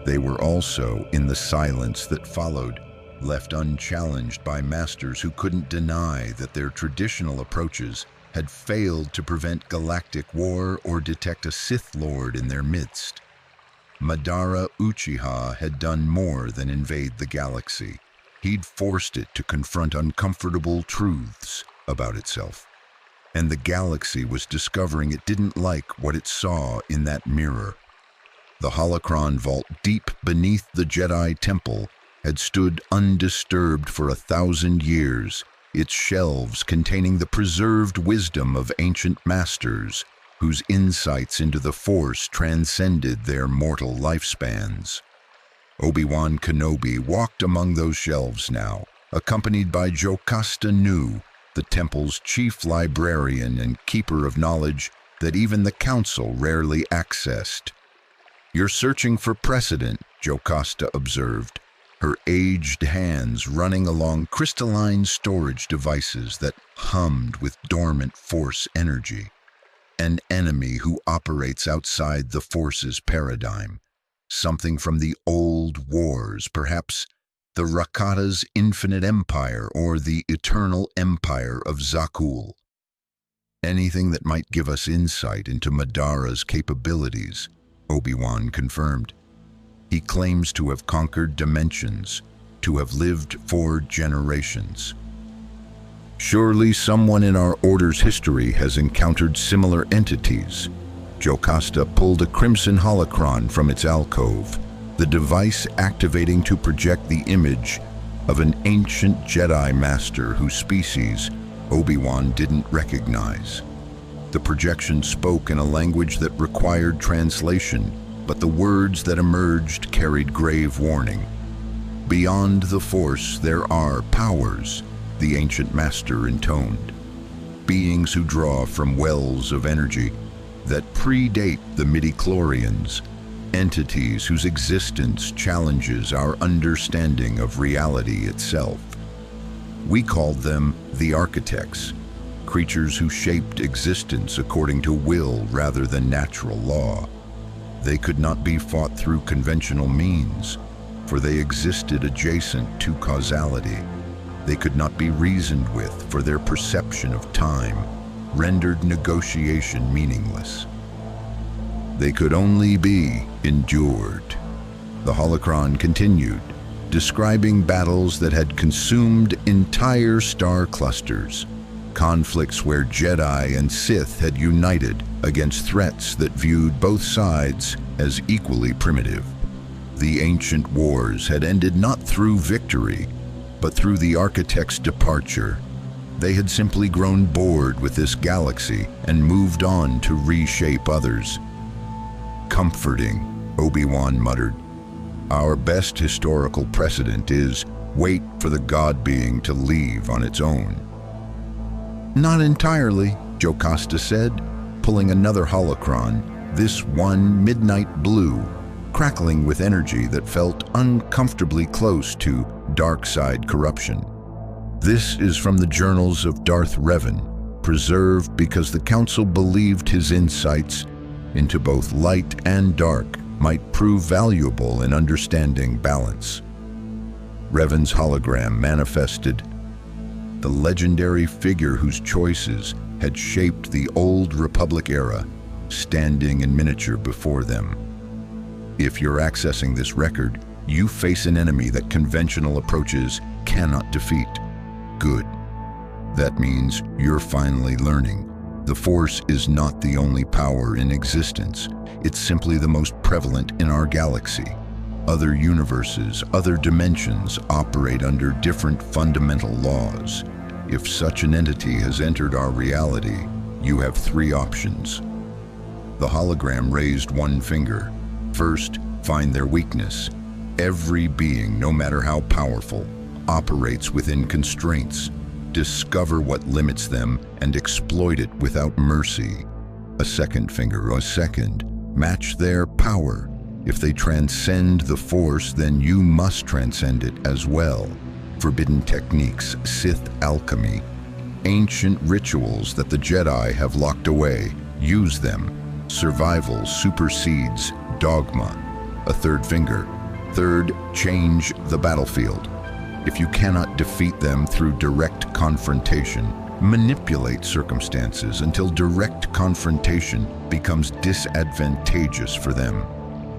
They were also, in the silence that followed, left unchallenged by masters who couldn't deny that their traditional approaches had failed to prevent galactic war or detect a Sith Lord in their midst. Madara Uchiha had done more than invade the galaxy. He'd forced it to confront uncomfortable truths about itself. And the galaxy was discovering it didn't like what it saw in that mirror. The holocron vault deep beneath the Jedi Temple had stood undisturbed for 1,000 years, its shelves containing the preserved wisdom of ancient masters whose insights into the Force transcended their mortal lifespans. Obi-Wan Kenobi walked among those shelves now, accompanied by Jocasta Nu, the temple's chief librarian and keeper of knowledge that even the council rarely accessed. "You're searching for precedent," Jocasta observed, her aged hands running along crystalline storage devices that hummed with dormant Force energy. "An enemy who operates outside the Force's paradigm. Something from the old wars, perhaps the Rakata's infinite empire or the eternal empire of Zakul. Anything that might give us insight into Madara's capabilities," Obi-Wan confirmed. "He claims to have conquered dimensions, to have lived for generations. Surely someone in our Order's history has encountered similar entities." Jocasta pulled a crimson holocron from its alcove, the device activating to project the image of an ancient Jedi master whose species Obi-Wan didn't recognize. The projection spoke in a language that required translation, but the words that emerged carried grave warning. "Beyond the Force there are powers," the ancient master intoned. "Beings who draw from wells of energy that predate the midichlorians, entities whose existence challenges our understanding of reality itself. We called them the architects, creatures who shaped existence according to will rather than natural law. They could not be fought through conventional means, for they existed adjacent to causality. They could not be reasoned with, for their perception of time rendered negotiation meaningless. They could only be endured." The holocron continued, describing battles that had consumed entire star clusters, conflicts where Jedi and Sith had united against threats that viewed both sides as equally primitive. The ancient wars had ended not through victory, but through the architect's departure. They had simply grown bored with this galaxy and moved on to reshape others. "Comforting," Obi-Wan muttered. "Our best historical precedent is wait for the God being to leave on its own." "Not entirely," Jocasta said, pulling another holocron, this one midnight blue, crackling with energy that felt uncomfortably close to dark side corruption. "This is from the journals of Darth Revan, preserved because the Council believed his insights into both light and dark might prove valuable in understanding balance." Revan's hologram manifested, the legendary figure whose choices had shaped the old Republic era, standing in miniature before them. "If you're accessing this record, you face an enemy that conventional approaches cannot defeat. Good. That means you're finally learning. The Force is not the only power in existence. It's simply the most prevalent in our galaxy. Other universes, other dimensions operate under different fundamental laws. If such an entity has entered our reality, you have three options. The hologram raised one finger. First, find their weakness. Every being, no matter how powerful, operates within constraints. Discover what limits them and exploit it without mercy. A second finger, a second. Match their power. If they transcend the Force, then you must transcend it as well. Forbidden techniques, Sith alchemy, ancient rituals that the Jedi have locked away. Use them. Survival supersedes dogma. A third finger. Third, change the battlefield. If you cannot defeat them through direct confrontation, manipulate circumstances until direct confrontation becomes disadvantageous for them.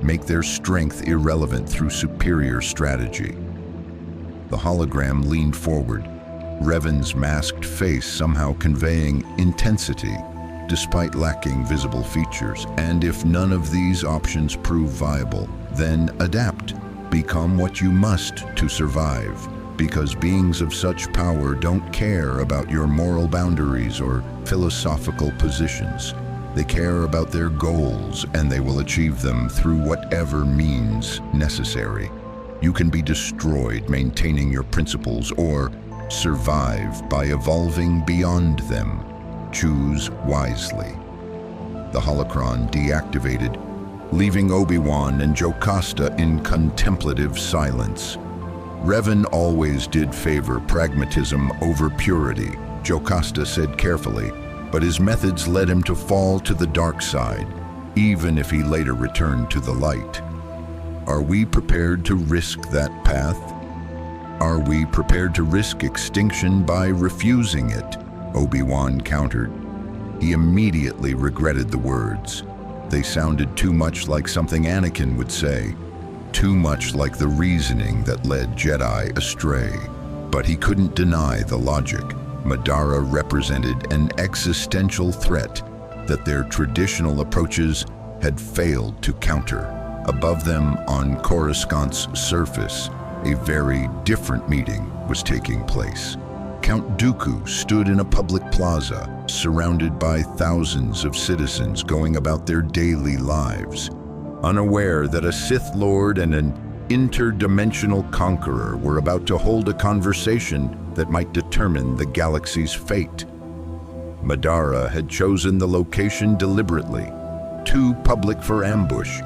Make their strength irrelevant through superior strategy. The hologram leaned forward, Revan's masked face somehow conveying intensity, despite lacking visible features. And if none of these options prove viable, then adapt. Become what you must to survive, because beings of such power don't care about your moral boundaries or philosophical positions. They care about their goals, and they will achieve them through whatever means necessary. You can be destroyed maintaining your principles, or survive by evolving beyond them. Choose wisely. The holocron deactivated, leaving Obi-Wan and Jocasta in contemplative silence. Revan always did favor pragmatism over purity, Jocasta said carefully, but his methods led him to fall to the dark side, even if he later returned to the light. Are we prepared to risk that path? Are we prepared to risk extinction by refusing it? Obi-Wan countered. He immediately regretted the words. They sounded too much like something Anakin would say, too much like the reasoning that led Jedi astray. But he couldn't deny the logic. Madara represented an existential threat that their traditional approaches had failed to counter. Above them, on Coruscant's surface, a very different meeting was taking place. Count Dooku stood in a public plaza, surrounded by thousands of citizens going about their daily lives, unaware that a Sith Lord and an interdimensional conqueror were about to hold a conversation that might determine the galaxy's fate. Madara had chosen the location deliberately, too public for ambush,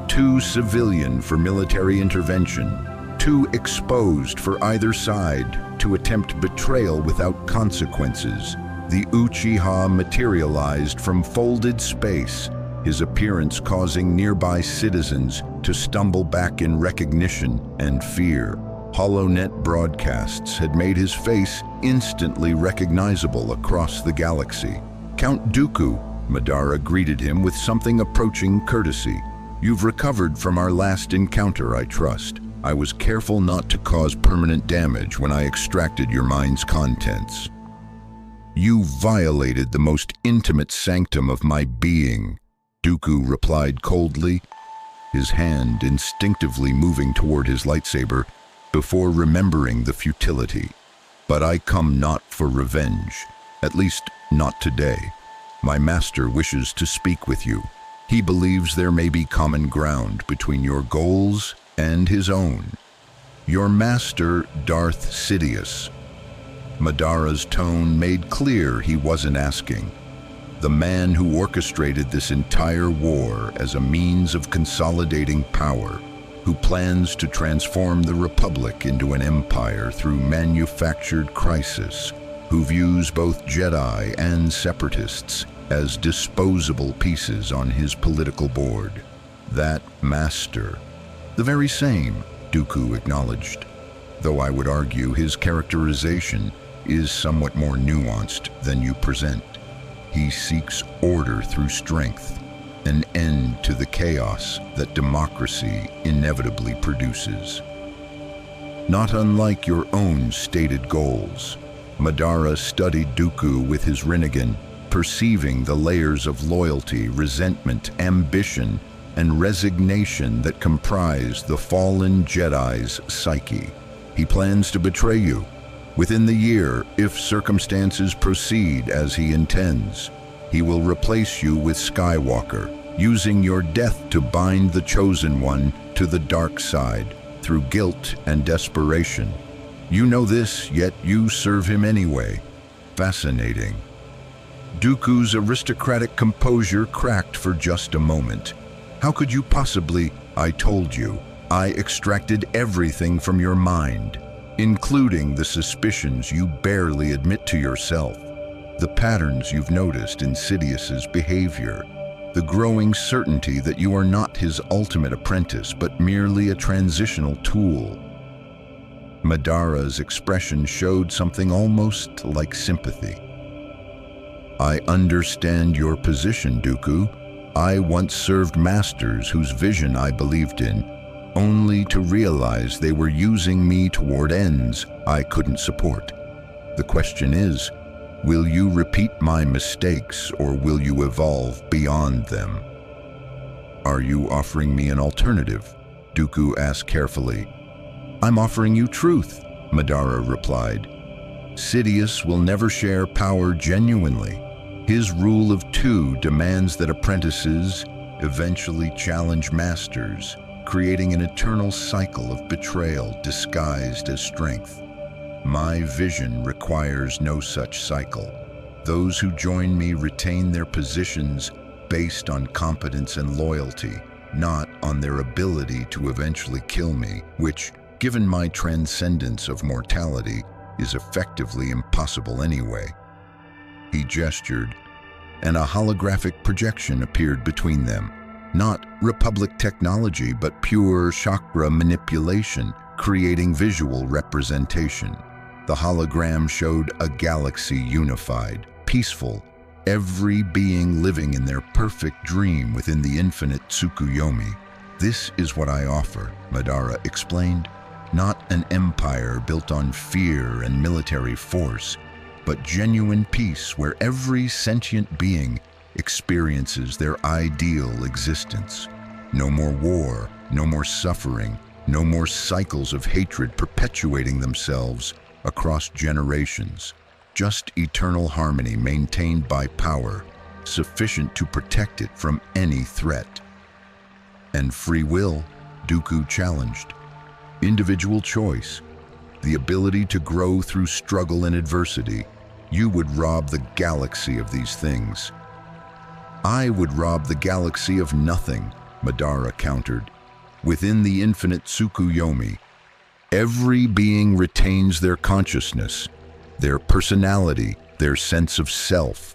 too civilian for military intervention, too exposed for either side to attempt betrayal without consequences. The Uchiha materialized from folded space, his appearance causing nearby citizens to stumble back in recognition and fear. HoloNet broadcasts had made his face instantly recognizable across the galaxy. Count Dooku, Madara greeted him with something approaching courtesy. You've recovered from our last encounter, I trust. I was careful not to cause permanent damage when I extracted your mind's contents. You violated the most intimate sanctum of my being, Dooku replied coldly, his hand instinctively moving toward his lightsaber before remembering the futility. But I come not for revenge, at least not today. My master wishes to speak with you. He believes there may be common ground between your goals and his own. Your master, Darth Sidious. Madara's tone made clear he wasn't asking. The man who orchestrated this entire war as a means of consolidating power, who plans to transform the Republic into an empire through manufactured crisis, who views both Jedi and Separatists as disposable pieces on his political board. That master. The very same, Dooku acknowledged, though I would argue his characterization is somewhat more nuanced than you present. He seeks order through strength, an end to the chaos that democracy inevitably produces. Not unlike your own stated goals, Madara studied Dooku with his Rinnegan, perceiving the layers of loyalty, resentment, ambition, and resignation that comprise the fallen Jedi's psyche. He plans to betray you within the year if circumstances proceed as he intends. He will replace you with Skywalker, using your death to bind the Chosen One to the dark side through guilt and desperation. You know this, yet you serve him anyway. Fascinating. Dooku's aristocratic composure cracked for just a moment. How could you possibly? I told you. I extracted everything from your mind, including the suspicions you barely admit to yourself, the patterns you've noticed in Sidious's behavior, the growing certainty that you are not his ultimate apprentice, but merely a transitional tool. Madara's expression showed something almost like sympathy. I understand your position, Dooku. I once served masters whose vision I believed in, only to realize they were using me toward ends I couldn't support. The question is, will you repeat my mistakes or will you evolve beyond them? Are you offering me an alternative? Dooku asked carefully. I'm offering you truth, Madara replied. Sidious will never share power genuinely. His rule of two demands that apprentices eventually challenge masters, creating an eternal cycle of betrayal disguised as strength. My vision requires no such cycle. Those who join me retain their positions based on competence and loyalty, not on their ability to eventually kill me, which, given my transcendence of mortality, is effectively impossible anyway. He gestured, and a holographic projection appeared between them. Not Republic technology, but pure chakra manipulation, creating visual representation. The hologram showed a galaxy unified, peaceful, every being living in their perfect dream within the infinite Tsukuyomi. This is what I offer, Madara explained. Not an empire built on fear and military force, but genuine peace where every sentient being experiences their ideal existence. No more war, no more suffering, no more cycles of hatred perpetuating themselves across generations. Just eternal harmony maintained by power, sufficient to protect it from any threat. And free will, Dooku challenged. Individual choice, the ability to grow through struggle and adversity. You would rob the galaxy of these things. I would rob the galaxy of nothing, Madara countered. Within the infinite Tsukuyomi, every being retains their consciousness, their personality, their sense of self.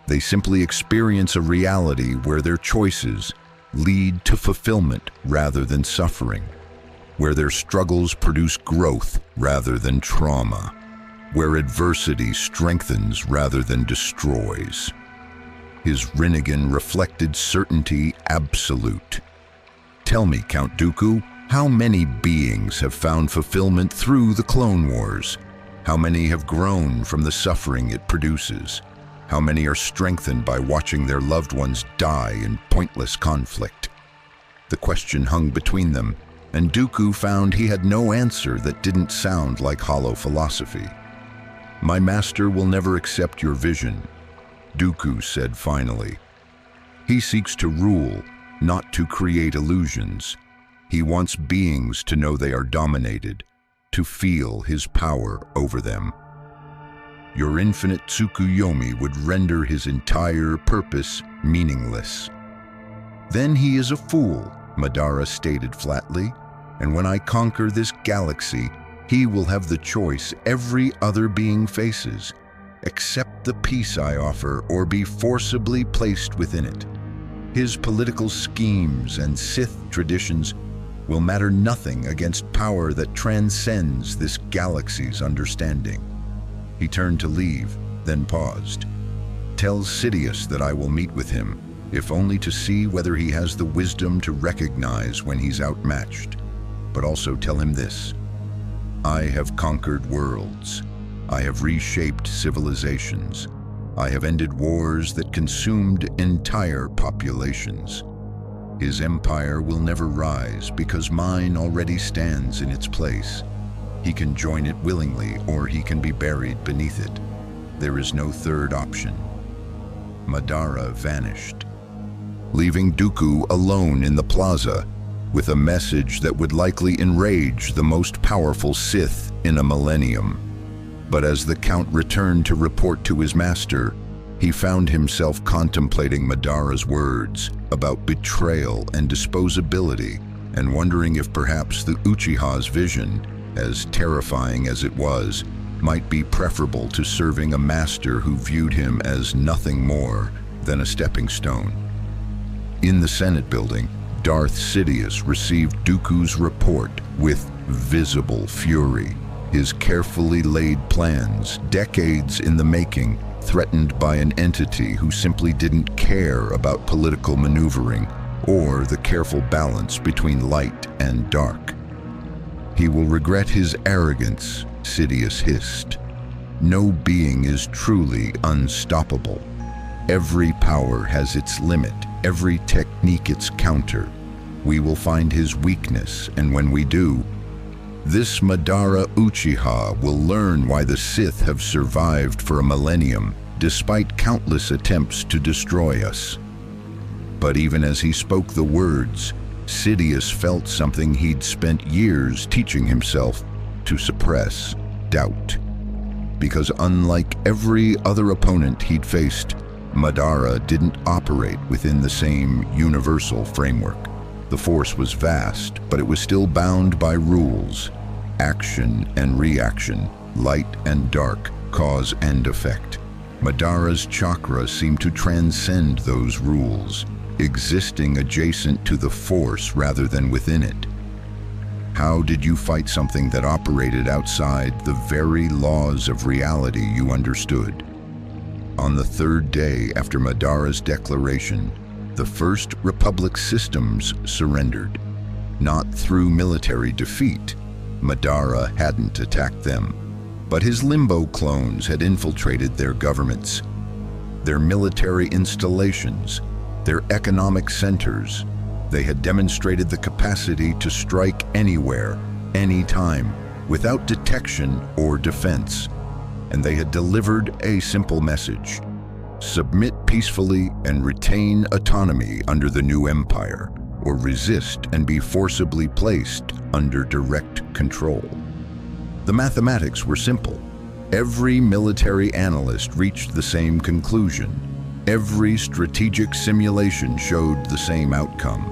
They simply experience a reality where their choices lead to fulfillment rather than suffering, where their struggles produce growth rather than trauma, where adversity strengthens rather than destroys. His Rinnegan reflected certainty absolute. Tell me, Count Dooku, how many beings have found fulfillment through the Clone Wars? How many have grown from the suffering it produces? How many are strengthened by watching their loved ones die in pointless conflict? The question hung between them, and Dooku found he had no answer that didn't sound like hollow philosophy. My master will never accept your vision, Dooku said finally. He seeks to rule, not to create illusions. He wants beings to know they are dominated, to feel his power over them. Your infinite Tsukuyomi would render his entire purpose meaningless. Then he is a fool, Madara stated flatly, and when I conquer this galaxy, he will have the choice every other being faces: accept the peace I offer or be forcibly placed within it. His political schemes and Sith traditions will matter nothing against power that transcends this galaxy's understanding. He turned to leave, then paused. Tell Sidious that I will meet with him, if only to see whether he has the wisdom to recognize when he's outmatched. But also tell him this: I have conquered worlds. I have reshaped civilizations. I have ended wars that consumed entire populations. His empire will never rise because mine already stands in its place. He can join it willingly, or he can be buried beneath it. There is no third option. Madara vanished, leaving Dooku alone in the plaza with a message that would likely enrage the most powerful Sith in a millennium. But as the Count returned to report to his master, he found himself contemplating Madara's words about betrayal and disposability, and wondering if perhaps the Uchiha's vision, as terrifying as it was, might be preferable to serving a master who viewed him as nothing more than a stepping stone. In the Senate building, Darth Sidious received Dooku's report with visible fury. His carefully laid plans, decades in the making, threatened by an entity who simply didn't care about political maneuvering or the careful balance between light and dark. He will regret his arrogance, Sidious hissed. No being is truly unstoppable. Every power has its limit, every technique its counter. We will find his weakness, and when we do, this Madara Uchiha will learn why the Sith have survived for a millennium, despite countless attempts to destroy us. But even as he spoke the words, Sidious felt something he'd spent years teaching himself to suppress: doubt. Because unlike every other opponent he'd faced, Madara didn't operate within the same universal framework. The Force was vast, but it was still bound by rules: action and reaction, light and dark, cause and effect. Madara's chakra seemed to transcend those rules, existing adjacent to the Force rather than within it. How did you fight something that operated outside the very laws of reality you understood? On the third day after Madara's declaration, the First Republic systems surrendered. Not through military defeat. Madara hadn't attacked them, but his Limbo clones had infiltrated their governments, their military installations, their economic centers. They had demonstrated the capacity to strike anywhere, anytime, without detection or defense. And they had delivered a simple message: submit peacefully and retain autonomy under the new empire, or resist and be forcibly placed under direct control. The mathematics were simple. Every military analyst reached the same conclusion. Every strategic simulation showed the same outcome.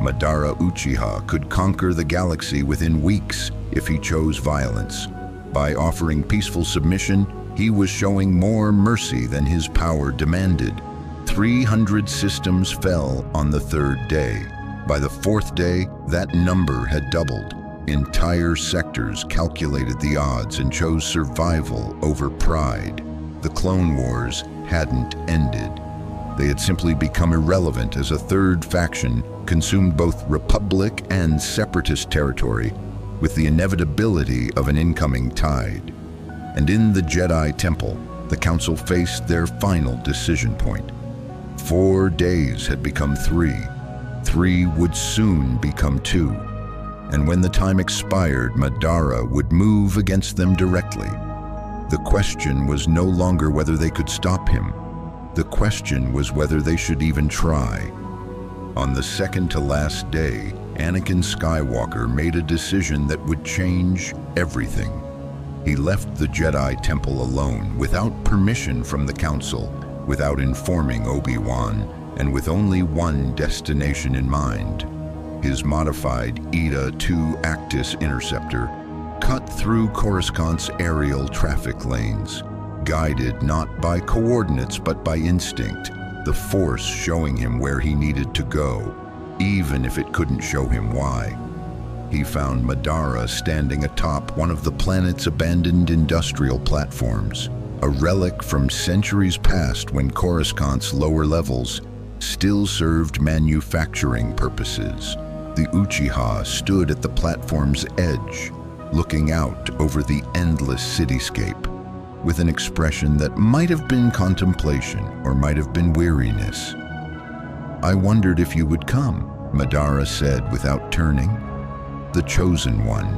Madara Uchiha could conquer the galaxy within weeks if he chose violence. By offering peaceful submission, he was showing more mercy than his power demanded. 300 systems fell on the third day. By the fourth day, that number had doubled. Entire sectors calculated the odds and chose survival over pride. The Clone Wars hadn't ended. They had simply become irrelevant as a third faction consumed both Republic and Separatist territory, with the inevitability of an incoming tide. And in the Jedi Temple, the Council faced their final decision point. 4 days had become 3. 3 would soon become 2. And when the time expired, Madara would move against them directly. The question was no longer whether they could stop him. The question was whether they should even try. On the second to last day, Anakin Skywalker made a decision that would change everything. He left the Jedi Temple alone, without permission from the Council, without informing Obi-Wan, and with only one destination in mind. His modified Eta II Actis interceptor cut through Coruscant's aerial traffic lanes, guided not by coordinates but by instinct, the Force showing him where he needed to go, even if it couldn't show him why. He found Madara standing atop one of the planet's abandoned industrial platforms, a relic from centuries past when Coruscant's lower levels still served manufacturing purposes. The Uchiha stood at the platform's edge, looking out over the endless cityscape. with an expression that might have been contemplation or might have been weariness. "I wondered if you would come," Madara said without turning. The chosen one,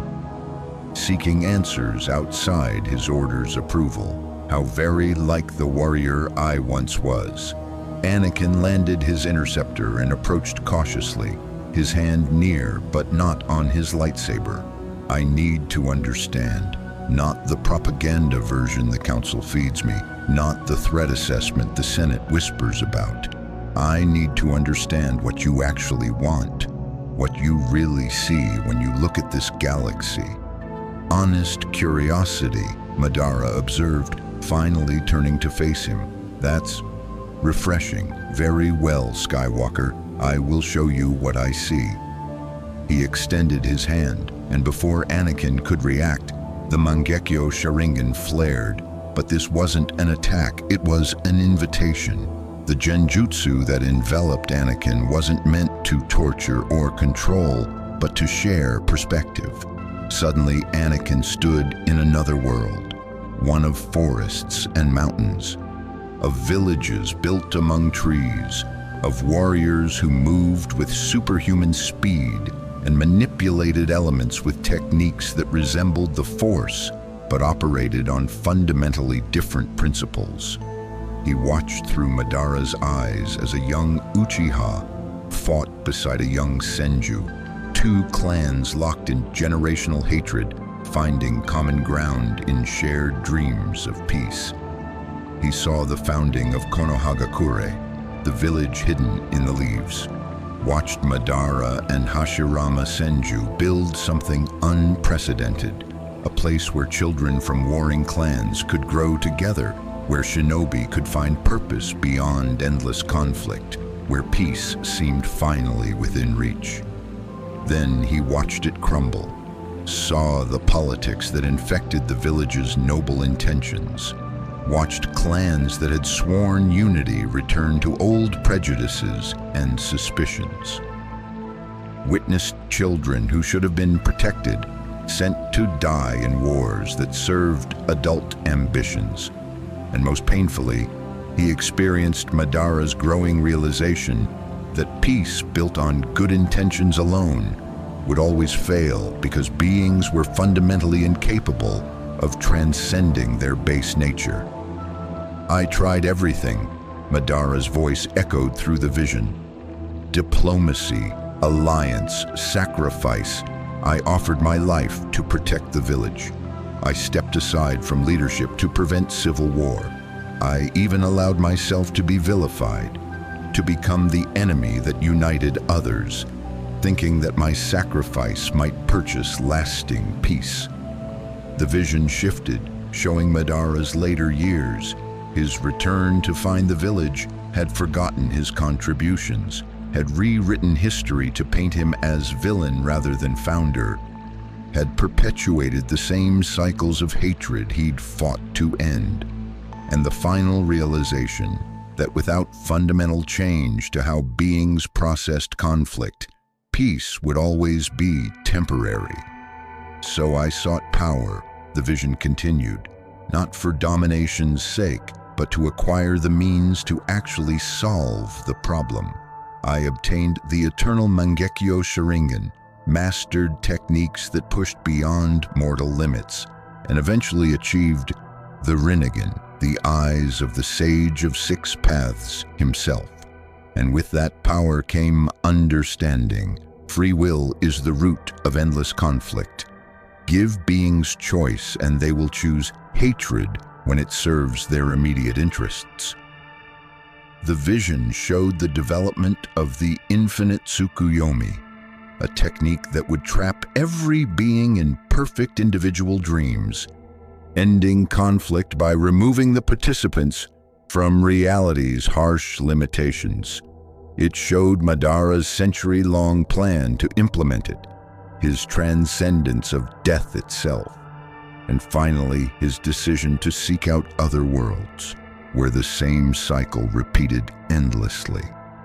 seeking answers outside his order's approval. How very like the warrior I once was. Anakin landed his interceptor and approached cautiously, his hand near but not on his lightsaber. "I need to understand, not the propaganda version the Council feeds me, not the threat assessment the Senate whispers about. I need to understand what you actually want, what you really see when you look at this galaxy." "Honest curiosity," Madara observed, finally turning to face him. "That's refreshing. Very well, Skywalker. I will show you what I see." He extended his hand, and before Anakin could react, the Mangekyo Sharingan flared. But this wasn't an attack, it was an invitation. The genjutsu that enveloped Anakin wasn't meant to torture or control, but to share perspective. Suddenly, Anakin stood in another world. One of forests and mountains, of villages built among trees, of warriors who moved with superhuman speed and manipulated elements with techniques that resembled the Force, but operated on fundamentally different principles. He watched through Madara's eyes as a young Uchiha fought beside a young Senju, two clans locked in generational hatred, finding common ground in shared dreams of peace. He saw the founding of Konohagakure, the village hidden in the leaves, watched Madara and Hashirama Senju build something unprecedented, a place where children from warring clans could grow together, where shinobi could find purpose beyond endless conflict, where peace seemed finally within reach. Then he watched it crumble, saw the politics that infected the village's noble intentions, watched clans that had sworn unity return to old prejudices and suspicions, witnessed children who should have been protected sent to die in wars that served adult ambitions. And most painfully, he experienced Madara's growing realization that peace built on good intentions alone would always fail because beings were fundamentally incapable of transcending their base nature. "I tried everything," Madara's voice echoed through the vision. "Diplomacy, alliance, sacrifice. I offered my life to protect the village. I stepped aside from leadership to prevent civil war. I even allowed myself to be vilified, to become the enemy that united others, thinking that my sacrifice might purchase lasting peace." The vision shifted, showing Madara's later years. His return to find the village had forgotten his contributions, had rewritten history to paint him as villain rather than founder, had perpetuated the same cycles of hatred he'd fought to end. And the final realization that without fundamental change to how beings processed conflict, peace would always be temporary. "So I sought power," the vision continued, "not for domination's sake, but to acquire the means to actually solve the problem. I obtained the eternal Mangekyo Sharingan, mastered techniques that pushed beyond mortal limits, and eventually achieved the Rinnegan, the eyes of the Sage of Six Paths himself. And with that power came understanding. Free will is the root of endless conflict. Give beings choice and they will choose hatred when it serves their immediate interests." The vision showed the development of the infinite Tsukuyomi, a technique that would trap every being in perfect individual dreams, ending conflict by removing the participants from reality's harsh limitations. It showed Madara's century-long plan to implement it, his transcendence of death itself, and finally his decision to seek out other worlds, where the same cycle repeated endlessly.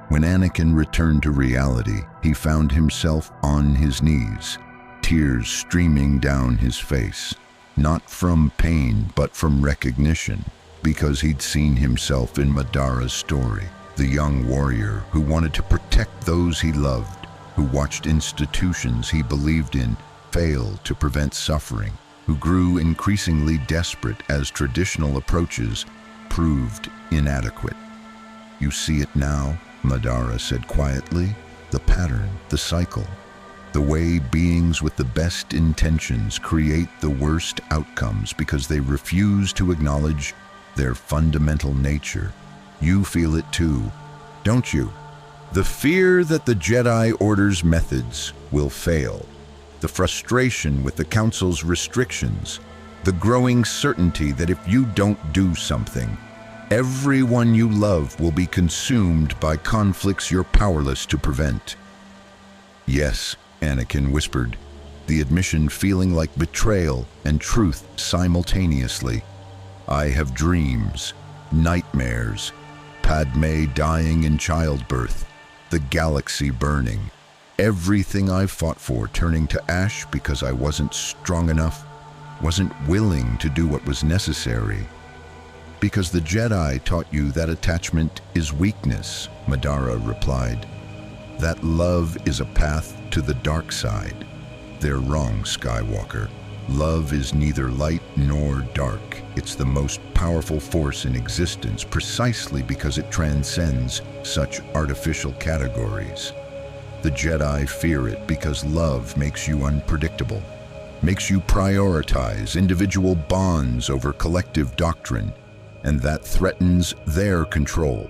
When Anakin returned to reality, he found himself on his knees, tears streaming down his face. not from pain, but from recognition, because he'd seen himself in Madara's story, the young warrior who wanted to protect those he loved, who watched institutions he believed in fail to prevent suffering, who grew increasingly desperate as traditional approaches proved inadequate. "You see it now," Madara said quietly, "the pattern, the cycle, the way beings with the best intentions create the worst outcomes because they refuse to acknowledge their fundamental nature. You feel it too, don't you? The fear that the Jedi Order's methods will fail, the frustration with the Council's restrictions, the growing certainty that if you don't do something, everyone you love will be consumed by conflicts you're powerless to prevent." "Yes," Anakin whispered, the admission feeling like betrayal and truth simultaneously. "I have dreams, nightmares, Padme dying in childbirth, the galaxy burning, everything I fought for turning to ash because I wasn't strong enough, wasn't willing to do what was necessary." "Because the Jedi taught you that attachment is weakness," Madara replied. "That love is a path to the dark side. They're wrong, Skywalker. Love is neither light nor dark. It's the most powerful force in existence precisely because it transcends such artificial categories. The Jedi fear it because love makes you unpredictable, makes you prioritize individual bonds over collective doctrine, and that threatens their control."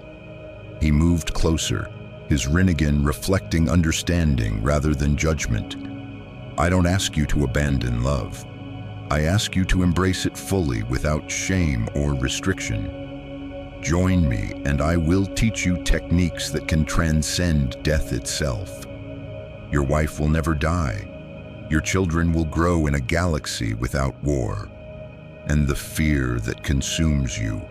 He moved closer, his Rinnegan reflecting understanding rather than judgment. "I don't ask you to abandon love. I ask you to embrace it fully without shame or restriction. Join me and I will teach you techniques that can transcend death itself. Your wife will never die. Your children will grow in a galaxy without war. And the fear that consumes you,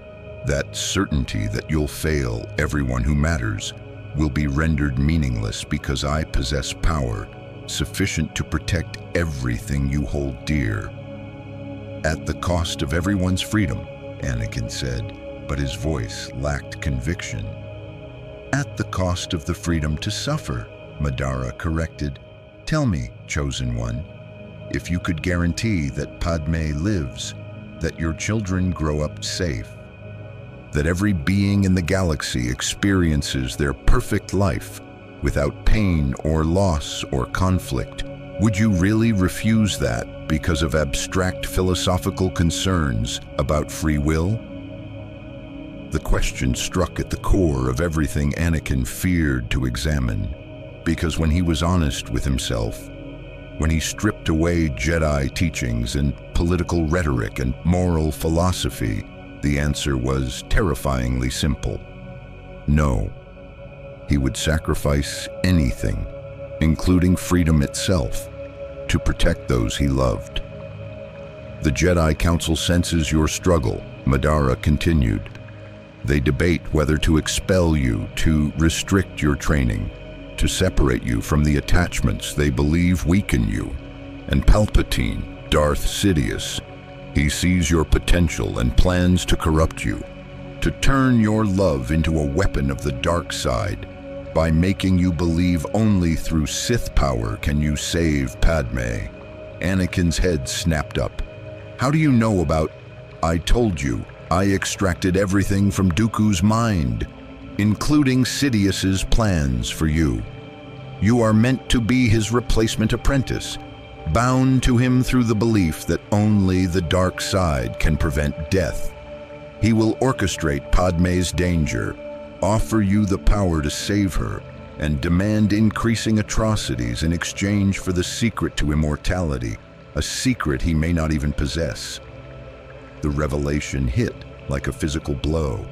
that certainty that you'll fail everyone who matters, will be rendered meaningless because I possess power sufficient to protect everything you hold dear." "At the cost of everyone's freedom," Anakin said, but his voice lacked conviction. "At the cost of the freedom to suffer," Madara corrected. "Tell me, Chosen One, if you could guarantee that Padme lives, that your children grow up safe, that every being in the galaxy experiences their perfect life without pain or loss or conflict, would you really refuse that because of abstract philosophical concerns about free will?" The question struck at the core of everything Anakin feared to examine, because when he was honest with himself, when he stripped away Jedi teachings and political rhetoric and moral philosophy, the answer was terrifyingly simple. No. He would sacrifice anything, including freedom itself, to protect those he loved. "The Jedi Council senses your struggle," Madara continued. "They debate whether to expel you, to restrict your training, to separate you from the attachments they believe weaken you. And Palpatine, Darth Sidious, he sees your potential and plans to corrupt you, to turn your love into a weapon of the dark side, by making you believe only through Sith power can you save Padme." Anakin's head snapped up. "How do you know about—" "I told you, I extracted everything from Dooku's mind, including Sidious's plans for you. You are meant to be his replacement apprentice, bound to him through the belief that only the dark side can prevent death. He will orchestrate Padme's danger, offer you the power to save her, and demand increasing atrocities in exchange for the secret to immortality, a secret he may not even possess." The revelation hit like a physical blow.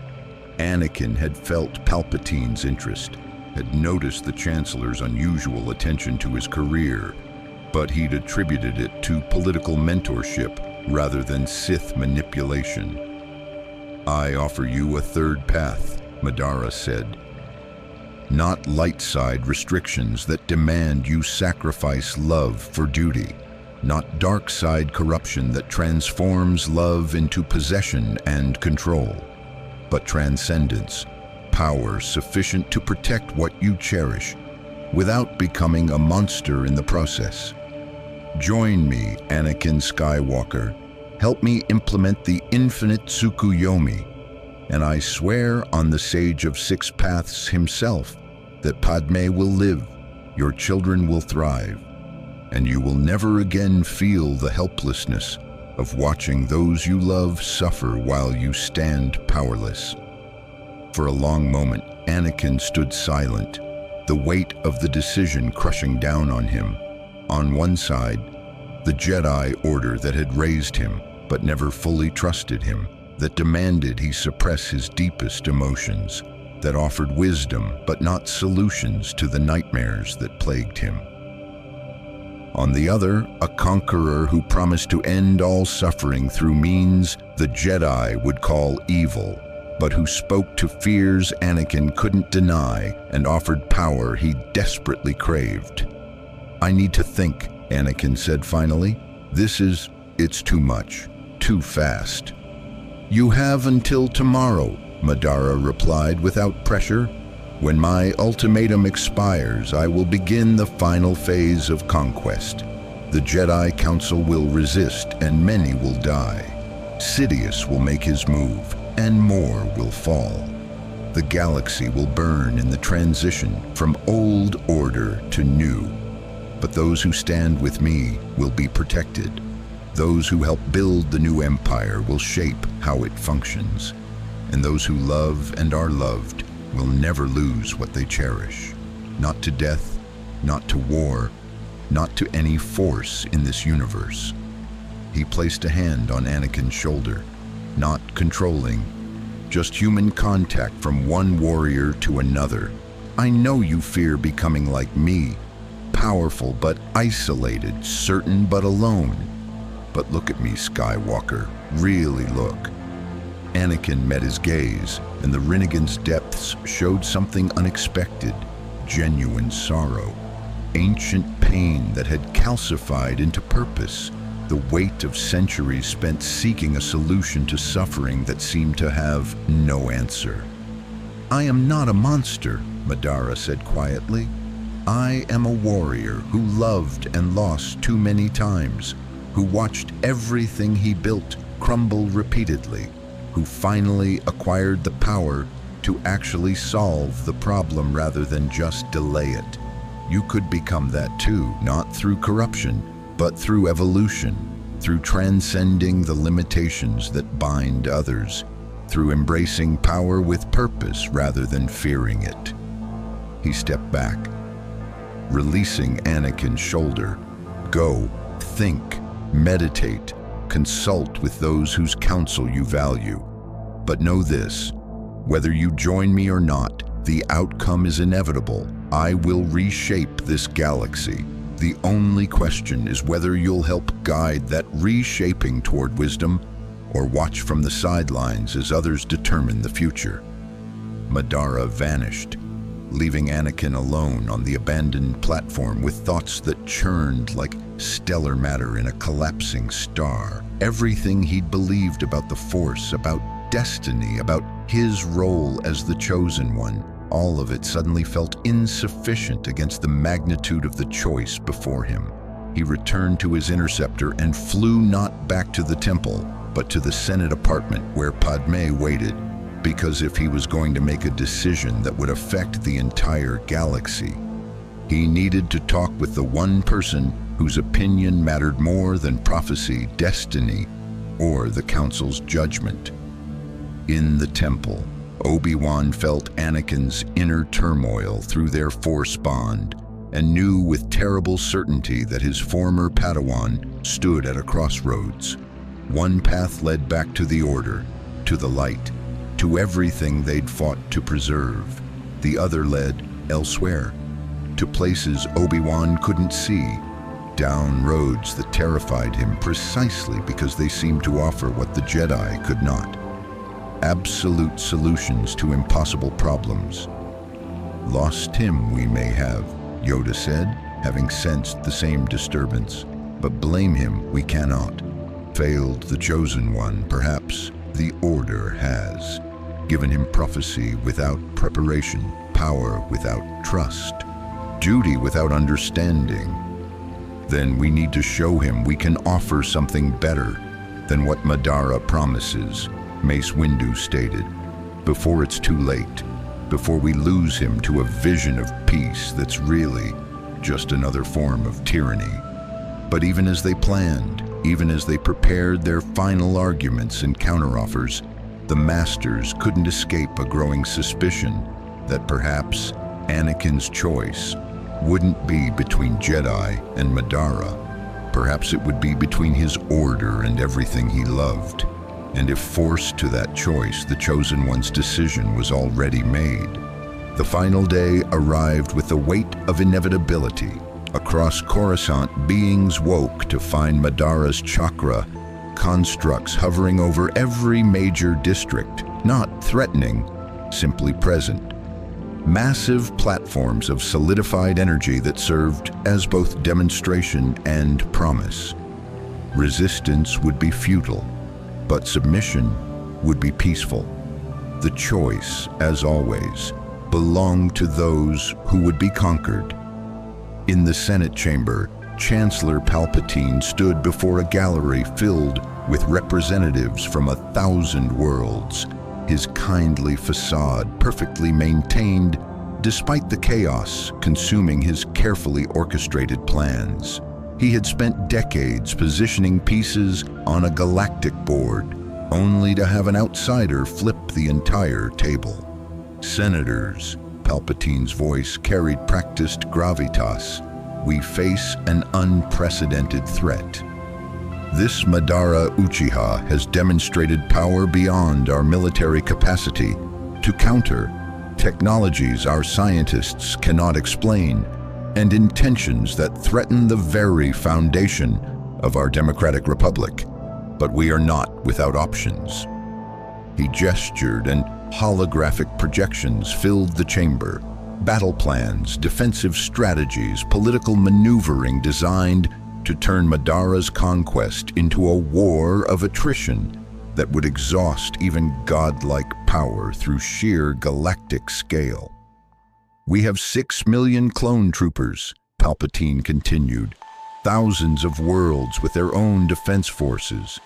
Anakin had felt Palpatine's interest, had noticed the Chancellor's unusual attention to his career, but he'd attributed it to political mentorship rather than Sith manipulation. "I offer you a third path," Madara said. "Not light side restrictions that demand you sacrifice love for duty. not dark side corruption that transforms love into possession and control, but transcendence, power sufficient to protect what you cherish, without becoming a monster in the process. Join me, Anakin Skywalker. Help me implement the infinite Tsukuyomi, and I swear on the Sage of Six Paths himself that Padme will live, your children will thrive, and you will never again feel the helplessness of watching those you love suffer while you stand powerless. For a long moment, Anakin stood silent, the weight of the decision crushing down on him. On one side, the Jedi Order that had raised him, but never fully trusted him, that demanded he suppress his deepest emotions, that offered wisdom but not solutions to the nightmares that plagued him. On the other, a conqueror who promised to end all suffering through means the Jedi would call evil, but who spoke to fears Anakin couldn't deny and offered power he desperately craved. "I need to think," Anakin said finally. It's too much, too fast." "You have until tomorrow," Madara replied without pressure. "When my ultimatum expires, I will begin the final phase of conquest. The Jedi Council will resist and many will die. Sidious will make his move and more will fall. The galaxy will burn in the transition from old order to new. But those who stand with me will be protected. Those who help build the new empire will shape how it functions. And those who love and are loved will never lose what they cherish. Not to death, not to war, not to any force in this universe." He placed a hand on Anakin's shoulder, not controlling, just human contact from one warrior to another. "I know you fear becoming like me, powerful but isolated, certain but alone. But look at me, Skywalker, really look." Anakin met his gaze, and the Rinnegan's depths showed something unexpected, genuine sorrow, ancient pain that had calcified into purpose, the weight of centuries spent seeking a solution to suffering that seemed to have no answer. "I am not a monster," Madara said quietly. "I am a warrior who loved and lost too many times, who watched everything he built crumble repeatedly, who finally acquired the power to actually solve the problem rather than just delay it. You could become that too, not through corruption, but through evolution, through transcending the limitations that bind others, through embracing power with purpose rather than fearing it." He stepped back, releasing Anakin's shoulder. "Go, think, meditate, consult with those whose counsel you value. But know this, whether you join me or not, the outcome is inevitable. I will reshape this galaxy. The only question is whether you'll help guide that reshaping toward wisdom or watch from the sidelines as others determine the future." Madara vanished, leaving Anakin alone on the abandoned platform with thoughts that churned like stellar matter in a collapsing star. Everything he'd believed about the Force, about destiny, about his role as the chosen one, all of it suddenly felt insufficient against the magnitude of the choice before him. He returned to his interceptor and flew not back to the temple, but to the Senate apartment where Padme waited, because if he was going to make a decision that would affect the entire galaxy, he needed to talk with the one person whose opinion mattered more than prophecy, destiny, or the Council's judgment. In the temple, Obi-Wan felt Anakin's inner turmoil through their Force bond and knew with terrible certainty that his former Padawan stood at a crossroads. One path led back to the Order, to the light, to everything they'd fought to preserve. The other led elsewhere, to places Obi-Wan couldn't see, down roads that terrified him precisely because they seemed to offer what the Jedi could not. Absolute solutions to impossible problems. "Lost him we may have," Yoda said, having sensed the same disturbance. But blame him we cannot. Failed the Chosen One, perhaps the Order has. Given him prophecy without preparation, power without trust, duty without understanding. Then we need to show him we can offer something better than what Madara promises, Mace Windu stated, before it's too late, before we lose him to a vision of peace that's really just another form of tyranny. But even as they planned, even as they prepared their final arguments and counteroffers, the Masters couldn't escape a growing suspicion that perhaps Anakin's choice wouldn't be between Jedi and Madara. Perhaps it would be between his Order and everything he loved. And if forced to that choice, the Chosen One's decision was already made. The final day arrived with the weight of inevitability. Across Coruscant, beings woke to find Madara's chakra constructs hovering over every major district, not threatening, simply present. Massive platforms of solidified energy that served as both demonstration and promise. Resistance would be futile, but submission would be peaceful. The choice, as always, belonged to those who would be conquered. In the Senate chamber, Chancellor Palpatine stood before a gallery filled with representatives from 1,000 worlds, his kindly facade perfectly maintained despite the chaos consuming his carefully orchestrated plans. He had spent decades positioning pieces on a galactic board, only to have an outsider flip the entire table. Senators, Palpatine's voice carried practiced gravitas. We face an unprecedented threat. This Madara Uchiha has demonstrated power beyond our military capacity to counter technologies our scientists cannot explain and intentions that threaten the very foundation of our democratic republic. But we are not without options. He gestured and holographic projections filled the chamber. Battle plans, defensive strategies, political maneuvering designed to turn Madara's conquest into a war of attrition that would exhaust even godlike power through sheer galactic scale. We have 6 million clone troopers, Palpatine continued, thousands of worlds with their own defense forces.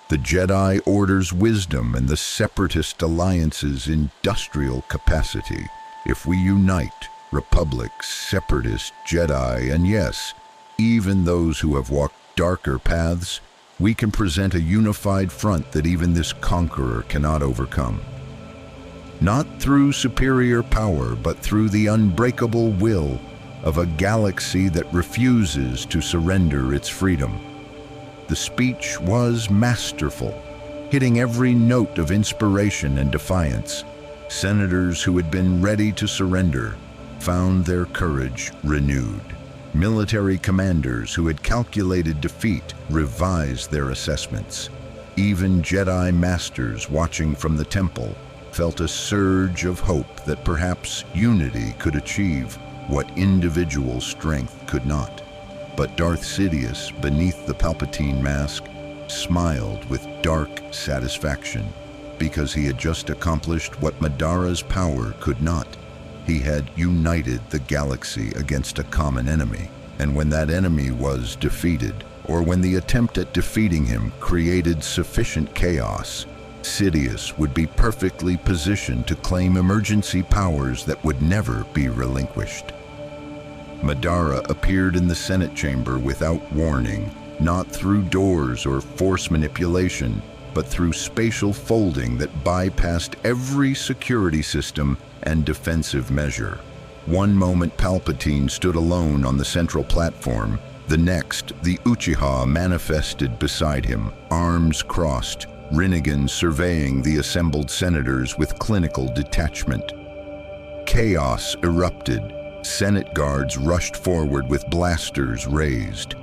The Jedi Order's wisdom and the Separatist Alliance's industrial capacity. If we unite, Republic, Separatist, Jedi, and yes, even those who have walked darker paths, we can present a unified front that even this conqueror cannot overcome. Not through superior power, but through the unbreakable will of a galaxy that refuses to surrender its freedom. The speech was masterful, hitting every note of inspiration and defiance. Senators who had been ready to surrender found their courage renewed. Military commanders who had calculated defeat revised their assessments. Even Jedi masters watching from the temple felt a surge of hope that perhaps unity could achieve what individual strength could not. But Darth Sidious, beneath the Palpatine mask, smiled with dark satisfaction because he had just accomplished what Madara's power could not. He had united the galaxy against a common enemy, and when that enemy was defeated, or when the attempt at defeating him created sufficient chaos, Sidious would be perfectly positioned to claim emergency powers that would never be relinquished. Madara appeared in the Senate chamber without warning, not through doors or force manipulation, but through spatial folding that bypassed every security system and defensive measure. One moment Palpatine stood alone on the central platform, the next the Uchiha manifested beside him, arms crossed, Rinnegan surveying the assembled senators with clinical detachment. Chaos erupted. Senate guards rushed forward with blasters raised.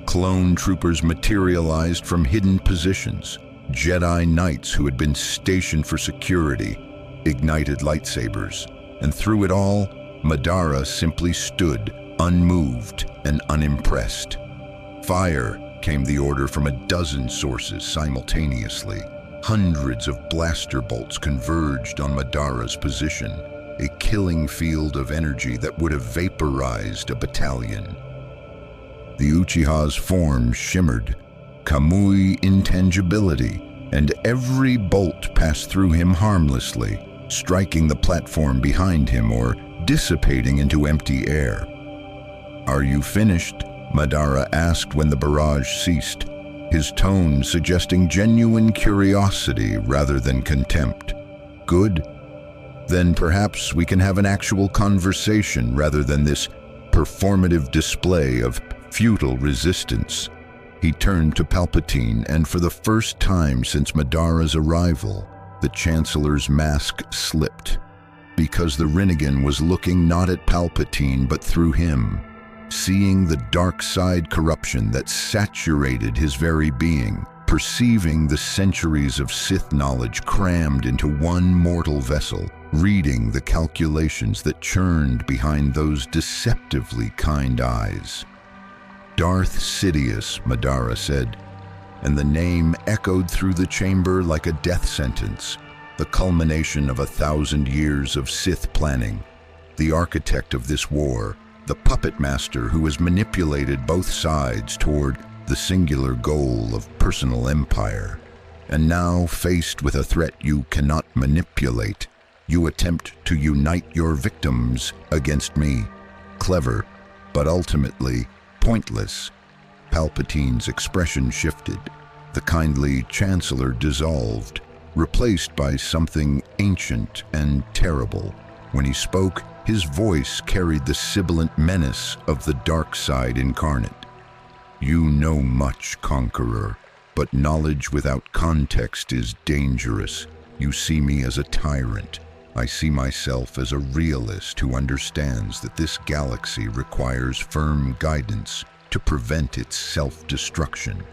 Clone troopers materialized from hidden positions. Jedi Knights who had been stationed for security ignited lightsabers. And through it all, Madara simply stood, unmoved and unimpressed. Fire, came the order from a dozen sources simultaneously. Hundreds of blaster bolts converged on Madara's position, a killing field of energy that would have vaporized a battalion. The Uchiha's form shimmered, Kamui intangibility, and every bolt passed through him harmlessly, striking the platform behind him or dissipating into empty air. "Are you finished?" Madara asked when the barrage ceased, his tone suggesting genuine curiosity rather than contempt. "Good. Then perhaps we can have an actual conversation rather than this performative display of futile resistance." He turned to Palpatine, and for the first time since Madara's arrival, the Chancellor's mask slipped, because the Rinnegan was looking not at Palpatine but through him, seeing the dark side corruption that saturated his very being, perceiving the centuries of Sith knowledge crammed into one mortal vessel, reading the calculations that churned behind those deceptively kind eyes. "Darth Sidious," Madara said, and the name echoed through the chamber like a death sentence, the culmination of 1,000 years of Sith planning, the architect of this war, the puppet master who has manipulated both sides toward the singular goal of personal empire. And now, faced with a threat you cannot manipulate, you attempt to unite your victims against me. Clever, but ultimately pointless. Palpatine's expression shifted. The kindly Chancellor dissolved, replaced by something ancient and terrible. When he spoke, his voice carried the sibilant menace of the dark side incarnate. "You know much, Conqueror, but knowledge without context is dangerous. You see me as a tyrant. I see myself as a realist who understands that this galaxy requires firm guidance to prevent its self-destruction."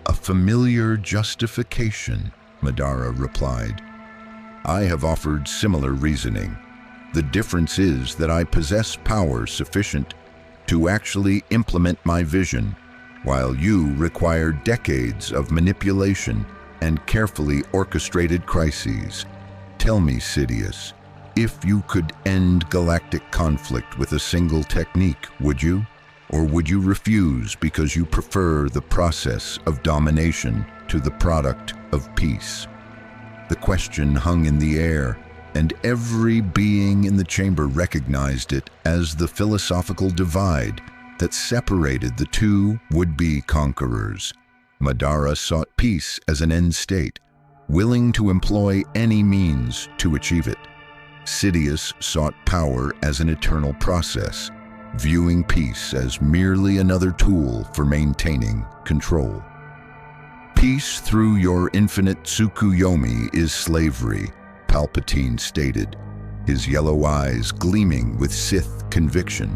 "A familiar justification," Madara replied. "I have offered similar reasoning. The difference is that I possess power sufficient to actually implement my vision, while you require decades of manipulation and carefully orchestrated crises. Tell me, Sidious, if you could end galactic conflict with a single technique, would you? Or would you refuse because you prefer the process of domination to the product of peace?" The question hung in the air, and every being in the chamber recognized it as the philosophical divide that separated the two would-be conquerors. Madara sought peace as an end state, willing to employ any means to achieve it. Sidious sought power as an eternal process, viewing peace as merely another tool for maintaining control. "Peace through your infinite Tsukuyomi is slavery," Palpatine stated, his yellow eyes gleaming with Sith conviction.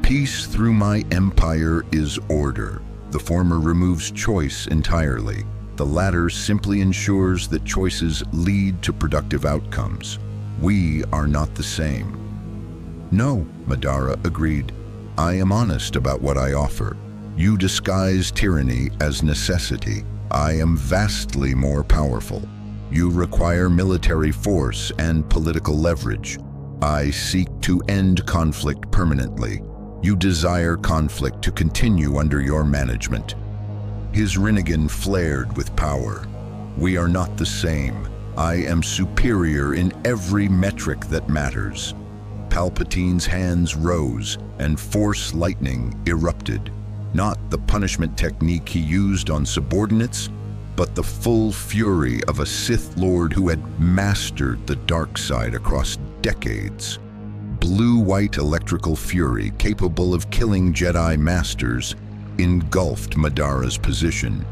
"Peace through my empire is order. The former removes choice entirely. The latter simply ensures that choices lead to productive outcomes. We are not the same." "No," Madara agreed. "I am honest about what I offer. You disguise tyranny as necessity. I am vastly more powerful. You require military force and political leverage. I seek to end conflict permanently. You desire conflict to continue under your management." His Rinnegan flared with power. "We are not the same. I am superior in every metric that matters." Palpatine's hands rose, and Force lightning erupted. Not the punishment technique he used on subordinates, but the full fury of a Sith Lord who had mastered the dark side across decades. Blue-white electrical fury capable of killing Jedi Masters engulfed Madara's position,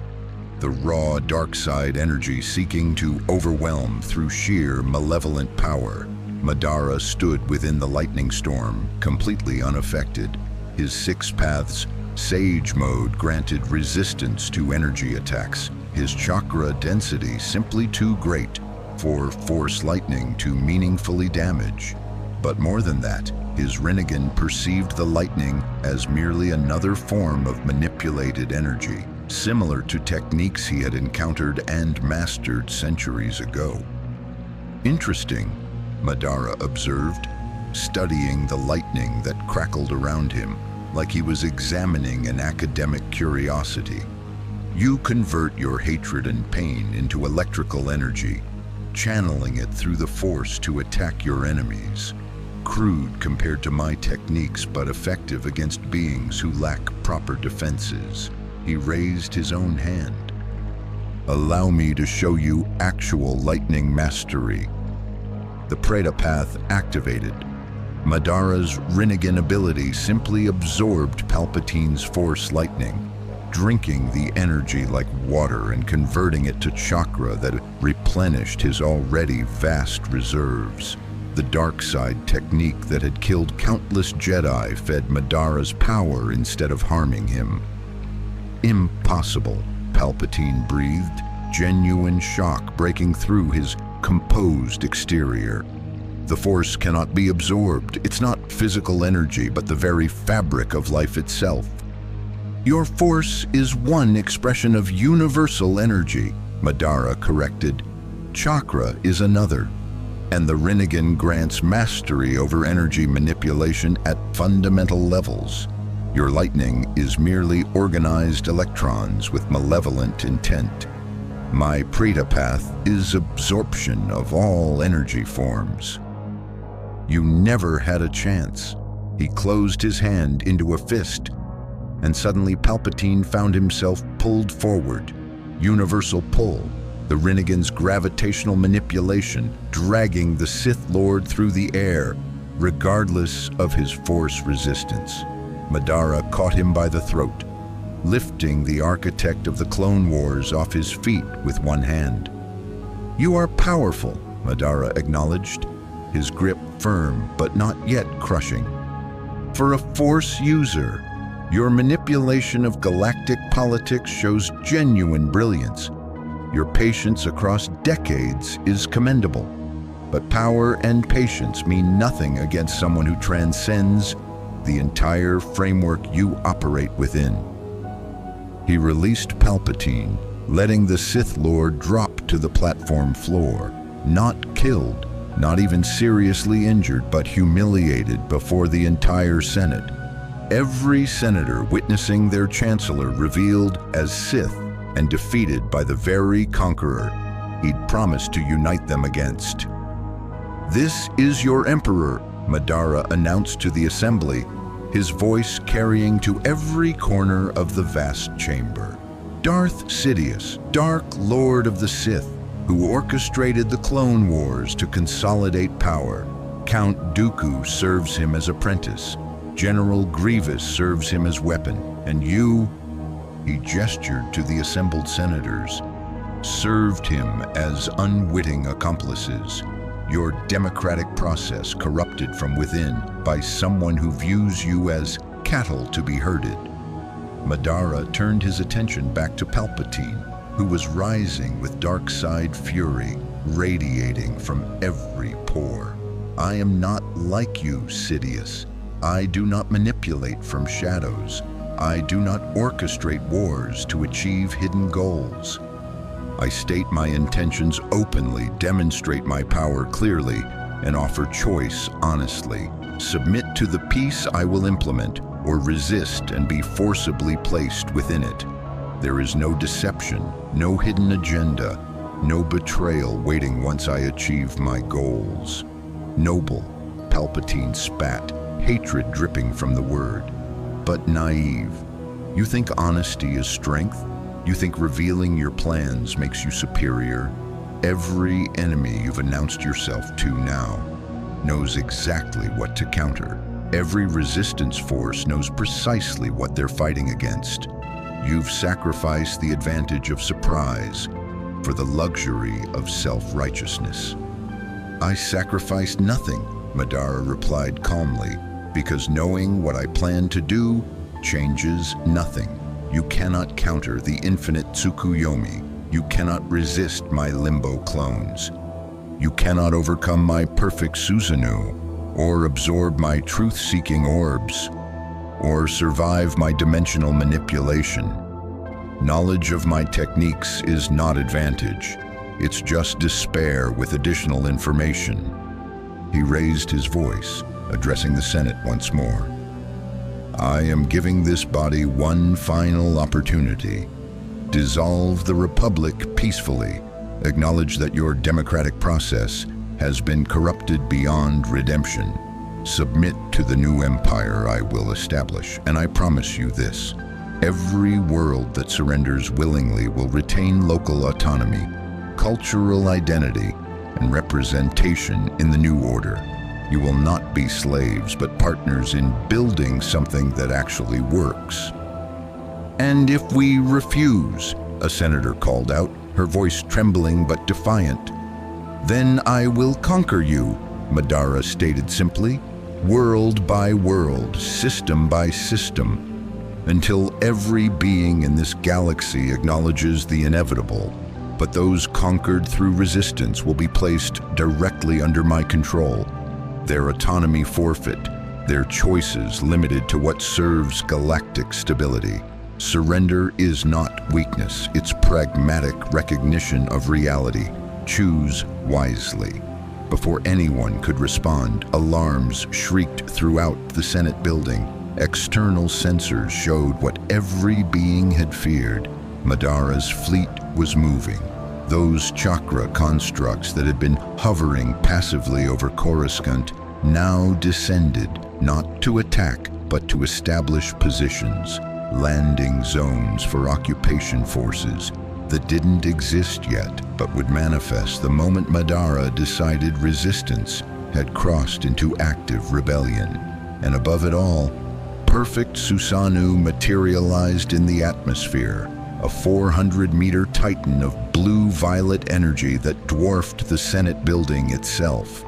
the raw dark side energy seeking to overwhelm through sheer malevolent power. Madara stood within the lightning storm, completely unaffected. His 6 paths Sage mode granted resistance to energy attacks, his chakra density simply too great for Force lightning to meaningfully damage. But more than that, his Rinnegan perceived the lightning as merely another form of manipulated energy, similar to techniques he had encountered and mastered centuries ago. Interesting, Madara observed, studying the lightning that crackled around him like he was examining an academic curiosity. You convert your hatred and pain into electrical energy, channeling it through the force to attack your enemies. Crude compared to my techniques, but effective against beings who lack proper defenses. He raised his own hand. Allow me to show you actual lightning mastery. The Preta path activated. Madara's Rinnegan ability simply absorbed Palpatine's Force lightning, drinking the energy like water and converting it to chakra that replenished his already vast reserves. The dark side technique that had killed countless Jedi fed Madara's power instead of harming him. Impossible, Palpatine breathed, genuine shock breaking through his composed exterior. The Force cannot be absorbed. It's not physical energy, but the very fabric of life itself. Your Force is one expression of universal energy, Madara corrected. Chakra is another. And the Rinnegan grants mastery over energy manipulation at fundamental levels. Your lightning is merely organized electrons with malevolent intent. My Preta path is absorption of all energy forms. You never had a chance. He closed his hand into a fist, and suddenly Palpatine found himself pulled forward. Universal pull, the Rinnegan's gravitational manipulation, dragging the Sith Lord through the air, regardless of his Force resistance. Madara caught him by the throat, lifting the architect of the Clone Wars off his feet with one hand. You are powerful, Madara acknowledged, his grip firm but not yet crushing. For a Force user, your manipulation of galactic politics shows genuine brilliance. Your patience across decades is commendable, but power and patience mean nothing against someone who transcends the entire framework you operate within. He released Palpatine, letting the Sith Lord drop to the platform floor, not killed, not even seriously injured, but humiliated before the entire Senate. Every senator witnessing their chancellor revealed as Sith and defeated by the very conqueror he'd promised to unite them against. This is your emperor, Madara announced to the assembly, his voice carrying to every corner of the vast chamber. Darth Sidious, Dark Lord of the Sith, who orchestrated the Clone Wars to consolidate power. Count Dooku serves him as apprentice. General Grievous serves him as weapon. And you, he gestured to the assembled senators, served him as unwitting accomplices. Your democratic process corrupted from within by someone who views you as cattle to be herded. Madara turned his attention back to Palpatine, who was rising with dark side fury, radiating from every pore. I am not like you, Sidious. I do not manipulate from shadows. I do not orchestrate wars to achieve hidden goals. I state my intentions openly, demonstrate my power clearly, and offer choice honestly. Submit to the peace I will implement, or resist and be forcibly placed within it. There is no deception, no hidden agenda, no betrayal waiting once I achieve my goals. Noble, Palpatine spat, hatred dripping from the word. But naive. You think honesty is strength? You think revealing your plans makes you superior? Every enemy you've announced yourself to now knows exactly what to counter. Every resistance force knows precisely what they're fighting against. You've sacrificed the advantage of surprise for the luxury of self-righteousness. I sacrificed nothing, Madara replied calmly, because knowing what I plan to do changes nothing. You cannot counter the infinite Tsukuyomi. You cannot resist my limbo clones. You cannot overcome my perfect Susanoo. or absorb my truth-seeking orbs, or survive my dimensional manipulation. Knowledge of my techniques is not advantage. It's just despair with additional information. He raised his voice, addressing the Senate once more. I am giving this body one final opportunity. Dissolve the Republic peacefully. Acknowledge that your democratic process has been corrupted beyond redemption. Submit to the new empire I will establish, and I promise you this. Every world that surrenders willingly will retain local autonomy, cultural identity, and representation in the new order. You will not be slaves, but partners in building something that actually works. And if we refuse, a senator called out, her voice trembling but defiant. Then I will conquer you, Madara stated simply, world by world, system by system, until every being in this galaxy acknowledges the inevitable. But those conquered through resistance will be placed directly under my control, their autonomy forfeit, their choices limited to what serves galactic stability. Surrender is not weakness, it's pragmatic recognition of reality. Choose wisely. Before anyone could respond, alarms shrieked throughout the Senate building. External sensors showed what every being had feared. Madara's fleet was moving. Those chakra constructs that had been hovering passively over Coruscant now descended, not to attack, but to establish positions, landing zones for occupation forces that didn't exist yet, but would manifest the moment Madara decided resistance had crossed into active rebellion. And above it all, perfect Susanoo materialized in the atmosphere, a 400-meter titan of blue-violet energy that dwarfed the Senate building itself.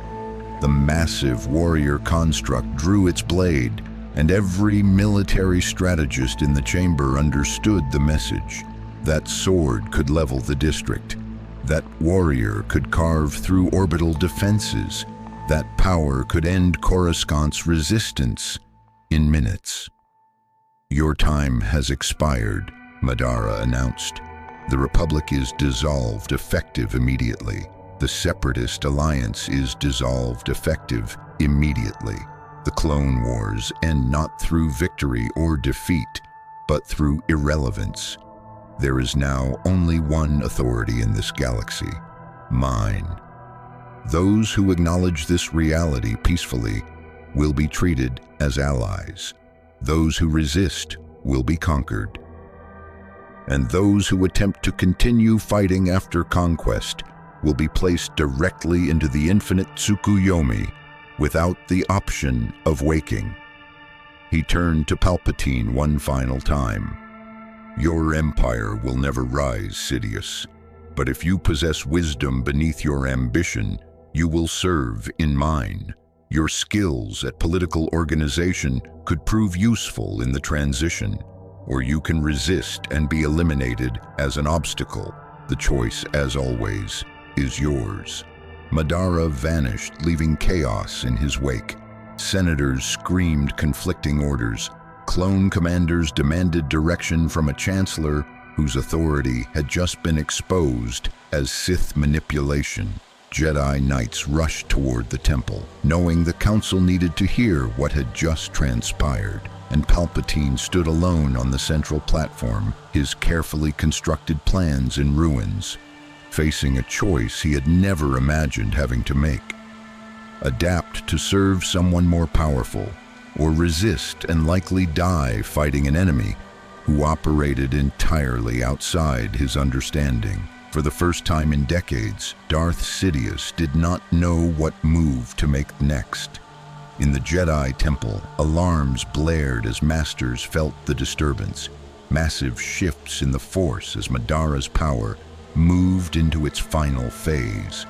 The massive warrior construct drew its blade, and every military strategist in the chamber understood the message. That sword could level the district. That warrior could carve through orbital defenses. That power could end Coruscant's resistance in minutes. Your time has expired, Madara announced. The Republic is dissolved, effective immediately. The Separatist alliance is dissolved, effective immediately. The Clone Wars end not through victory or defeat, but through irrelevance. There is now only one authority in this galaxy, mine. Those who acknowledge this reality peacefully will be treated as allies. Those who resist will be conquered. And those who attempt to continue fighting after conquest will be placed directly into the infinite Tsukuyomi without the option of waking. He turned to Palpatine one final time. Your empire will never rise, Sidious. But if you possess wisdom beneath your ambition, you will serve in mine. Your skills at political organization could prove useful in the transition, or you can resist and be eliminated as an obstacle. The choice, as always, is yours. Madara vanished, leaving chaos in his wake. Senators screamed conflicting orders. Clone commanders demanded direction from a chancellor whose authority had just been exposed as Sith manipulation. Jedi Knights rushed toward the temple, knowing the council needed to hear what had just transpired. And Palpatine stood alone on the central platform, his carefully constructed plans in ruins, facing a choice he had never imagined having to make. Adapt to serve someone more powerful, or resist and likely die fighting an enemy who operated entirely outside his understanding. For the first time in decades, Darth Sidious did not know what move to make next. In the Jedi Temple, alarms blared as Masters felt the disturbance, massive shifts in the Force as Madara's power moved into its final phase.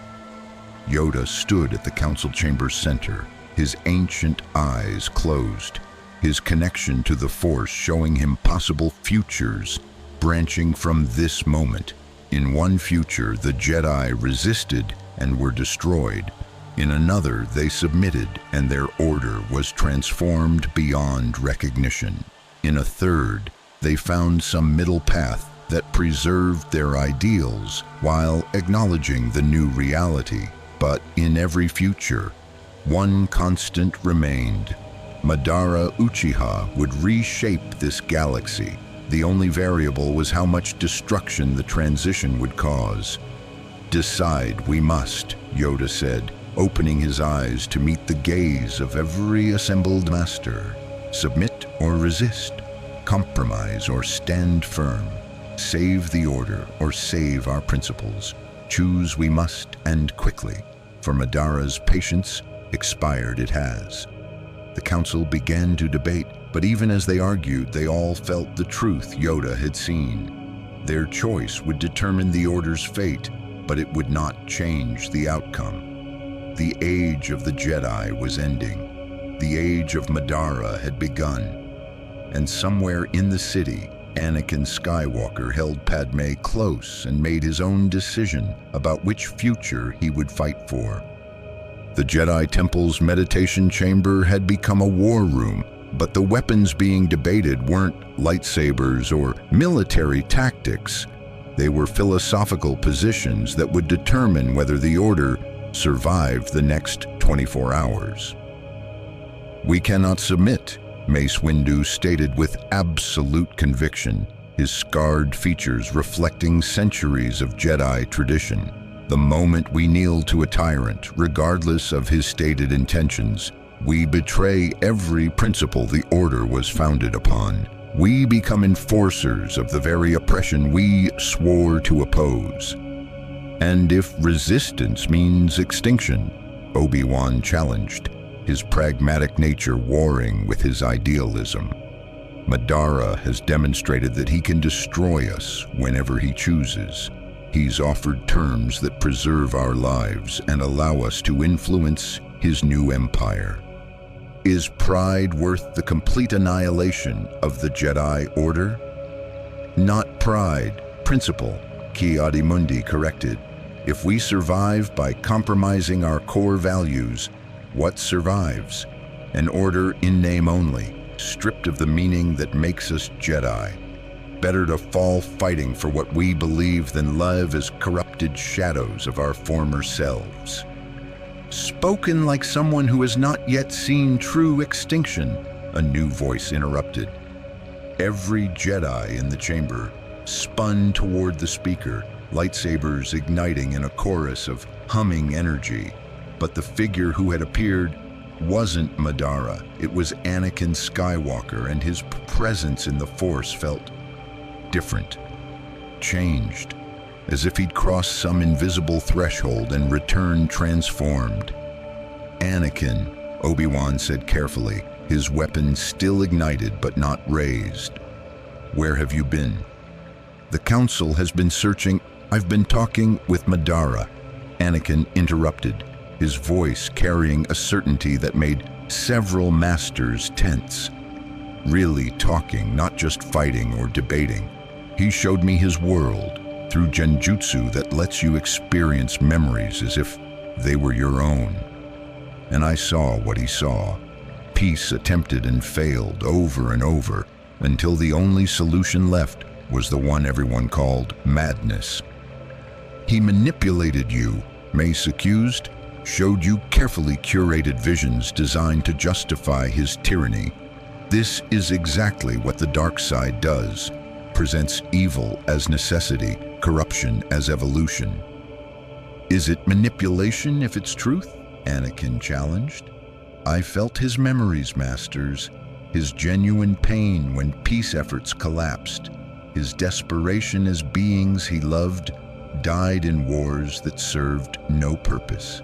Yoda stood at the council chamber's center, his ancient eyes closed, his connection to the Force showing him possible futures branching from this moment. In one future, the Jedi resisted and were destroyed. In another, they submitted, and their order was transformed beyond recognition. In a third, they found some middle path that preserved their ideals while acknowledging the new reality. But in every future, one constant remained. Madara Uchiha would reshape this galaxy. The only variable was how much destruction the transition would cause. "Decide we must," Yoda said, opening his eyes to meet the gaze of every assembled master. "Submit or resist, compromise or stand firm, save the order or save our principles. Choose we must, and quickly, for Madara's patience expired it has." The council began to debate, but even as they argued, they all felt the truth Yoda had seen. Their choice would determine the Order's fate, but it would not change the outcome. The age of the Jedi was ending. The age of Madara had begun. And somewhere in the city, Anakin Skywalker held Padme close and made his own decision about which future he would fight for. The Jedi Temple's meditation chamber had become a war room, but the weapons being debated weren't lightsabers or military tactics. They were philosophical positions that would determine whether the Order survived the next 24 hours. "We cannot submit," Mace Windu stated with absolute conviction, his scarred features reflecting centuries of Jedi tradition. "The moment we kneel to a tyrant, regardless of his stated intentions, we betray every principle the Order was founded upon. We become enforcers of the very oppression we swore to oppose." "And if resistance means extinction?" Obi-Wan challenged, his pragmatic nature warring with his idealism. "Madara has demonstrated that he can destroy us whenever he chooses. He's offered terms that preserve our lives and allow us to influence his new empire. Is pride worth the complete annihilation of the Jedi Order?" "Not pride, principle," Ki-Adi-Mundi corrected. "If we survive by compromising our core values, what survives? An order in name only, stripped of the meaning that makes us Jedi. Better to fall fighting for what we believe than live as corrupted shadows of our former selves." "Spoken like someone who has not yet seen true extinction," a new voice interrupted. Every Jedi in the chamber spun toward the speaker, lightsabers igniting in a chorus of humming energy. But the figure who had appeared wasn't Madara. It was Anakin Skywalker, and his presence in the Force felt different, changed, as if he'd crossed some invisible threshold and returned transformed. "Anakin," Obi-Wan said carefully, his weapon still ignited but not raised. "Where have you been?" "The Council has been searching. I've been talking with Madara," Anakin interrupted, his voice carrying a certainty that made several masters tense. "Really talking, not just fighting or debating. He showed me his world through genjutsu that lets you experience memories as if they were your own. And I saw what he saw. Peace attempted and failed over and over, until the only solution left was the one everyone called madness. He manipulated you," Mace accused, "showed you carefully curated visions designed to justify his tyranny. This is exactly what the dark side does. Presents evil as necessity, corruption as evolution." "Is it manipulation if it's truth?" Anakin challenged. "I felt his memories, masters, his genuine pain when peace efforts collapsed, his desperation as beings he loved died in wars that served no purpose.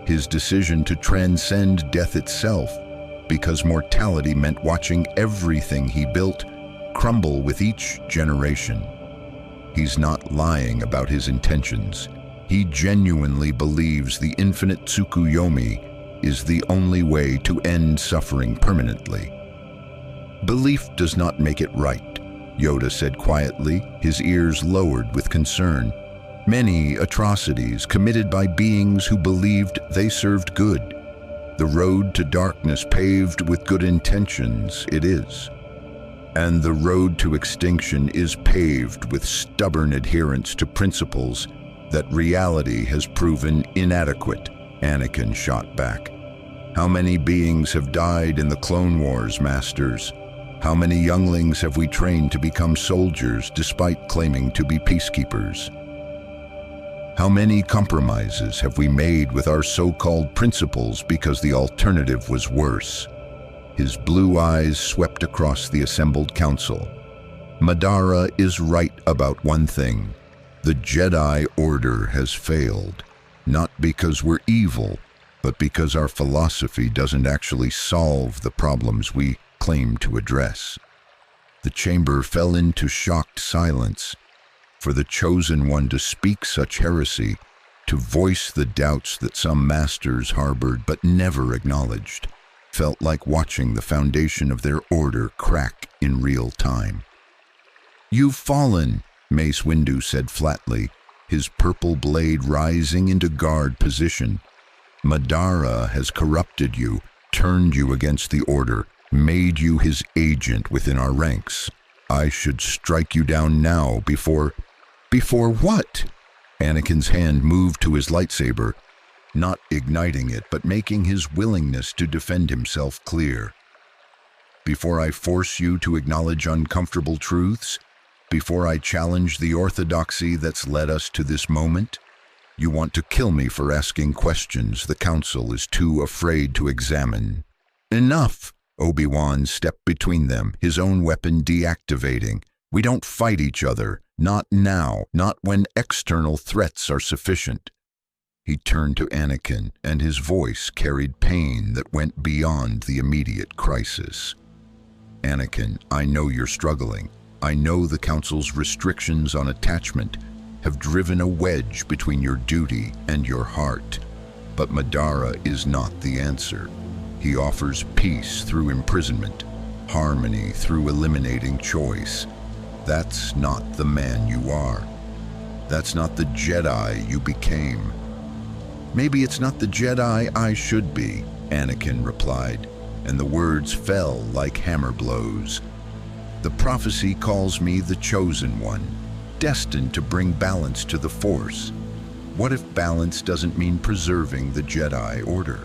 His decision to transcend death itself, because mortality meant watching everything he built crumble with each generation. He's not lying about his intentions. He genuinely believes the infinite Tsukuyomi is the only way to end suffering permanently." "Belief does not make it right," Yoda said quietly, his ears lowered with concern. Many atrocities committed by beings who believed they served good. The road to darkness paved with good intentions it is. And the road to extinction is paved with stubborn adherence to principles that reality has proven inadequate, Anakin shot back. How many beings have died in the Clone Wars, Masters? How many younglings have we trained to become soldiers despite claiming to be peacekeepers? How many compromises have we made with our so-called principles because the alternative was worse? His blue eyes swept across the assembled council. Madara is right about one thing. The Jedi Order has failed, not because we're evil, but because our philosophy doesn't actually solve the problems we claim to address. The chamber fell into shocked silence. For the Chosen One to speak such heresy, to voice the doubts that some masters harbored but never acknowledged, felt like watching the foundation of their order crack in real time. "You've fallen," Mace Windu said flatly, his purple blade rising into guard position. "Madara has corrupted you, turned you against the order, made you his agent within our ranks. I should strike you down now before what?" Anakin's hand moved to his lightsaber, not igniting it, but making his willingness to defend himself clear. "Before I force you to acknowledge uncomfortable truths? Before I challenge the orthodoxy that's led us to this moment? You want to kill me for asking questions the Council is too afraid to examine." "Enough!" Obi-Wan stepped between them, his own weapon deactivating. "We don't fight each other. Not now, not when external threats are sufficient." He turned to Anakin, and his voice carried pain that went beyond the immediate crisis. "Anakin, I know you're struggling. I know the Council's restrictions on attachment have driven a wedge between your duty and your heart. But Madara is not the answer. He offers peace through imprisonment, harmony through eliminating choice. That's not the man you are. That's not the Jedi you became." "Maybe it's not the Jedi I should be," Anakin replied, and the words fell like hammer blows. "The prophecy calls me the Chosen One, destined to bring balance to the Force. What if balance doesn't mean preserving the Jedi Order?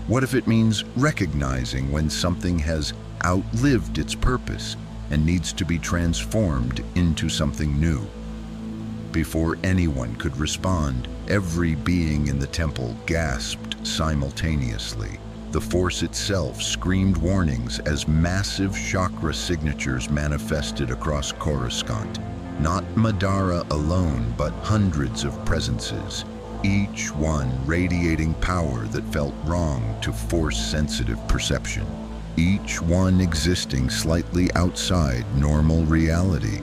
What if it means recognizing when something has outlived its purpose and needs to be transformed into something new?" Before anyone could respond, every being in the temple gasped simultaneously. The Force itself screamed warnings as massive chakra signatures manifested across Coruscant. Not Madara alone, but hundreds of presences, each one radiating power that felt wrong to Force-sensitive perception. Each one existing slightly outside normal reality.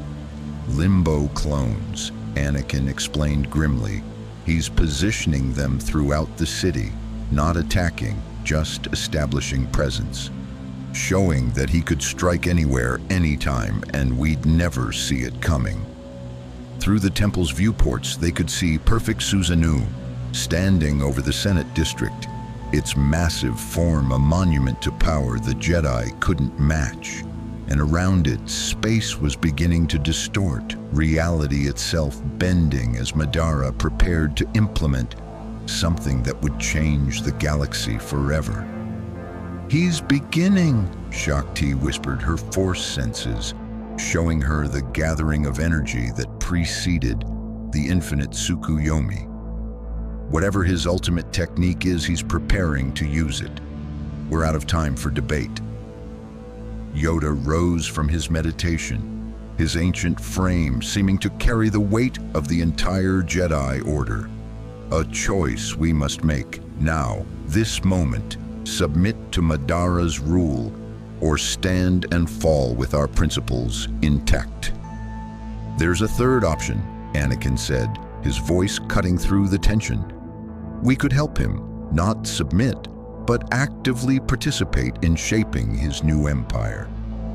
"Limbo clones," Anakin explained grimly. "He's positioning them throughout the city, not attacking, just establishing presence. Showing that he could strike anywhere, anytime, and we'd never see it coming." Through the temple's viewports, they could see perfect Susanoo, standing over the Senate district, its massive form a monument to power the Jedi couldn't match. And around it, space was beginning to distort, reality itself bending as Madara prepared to implement something that would change the galaxy forever. "He's beginning," Shakti whispered, her Force senses showing her the gathering of energy that preceded the infinite Tsukuyomi. Whatever his ultimate technique is, he's preparing to use it. We're out of time for debate. Yoda rose from his meditation, his ancient frame seeming to carry the weight of the entire Jedi Order. "A choice we must make now, this moment. Submit to Madara's rule, or stand and fall with our principles intact." "There's a third option," Anakin said, his voice cutting through the tension. "We could help him, not submit, but actively participate in shaping his new empire.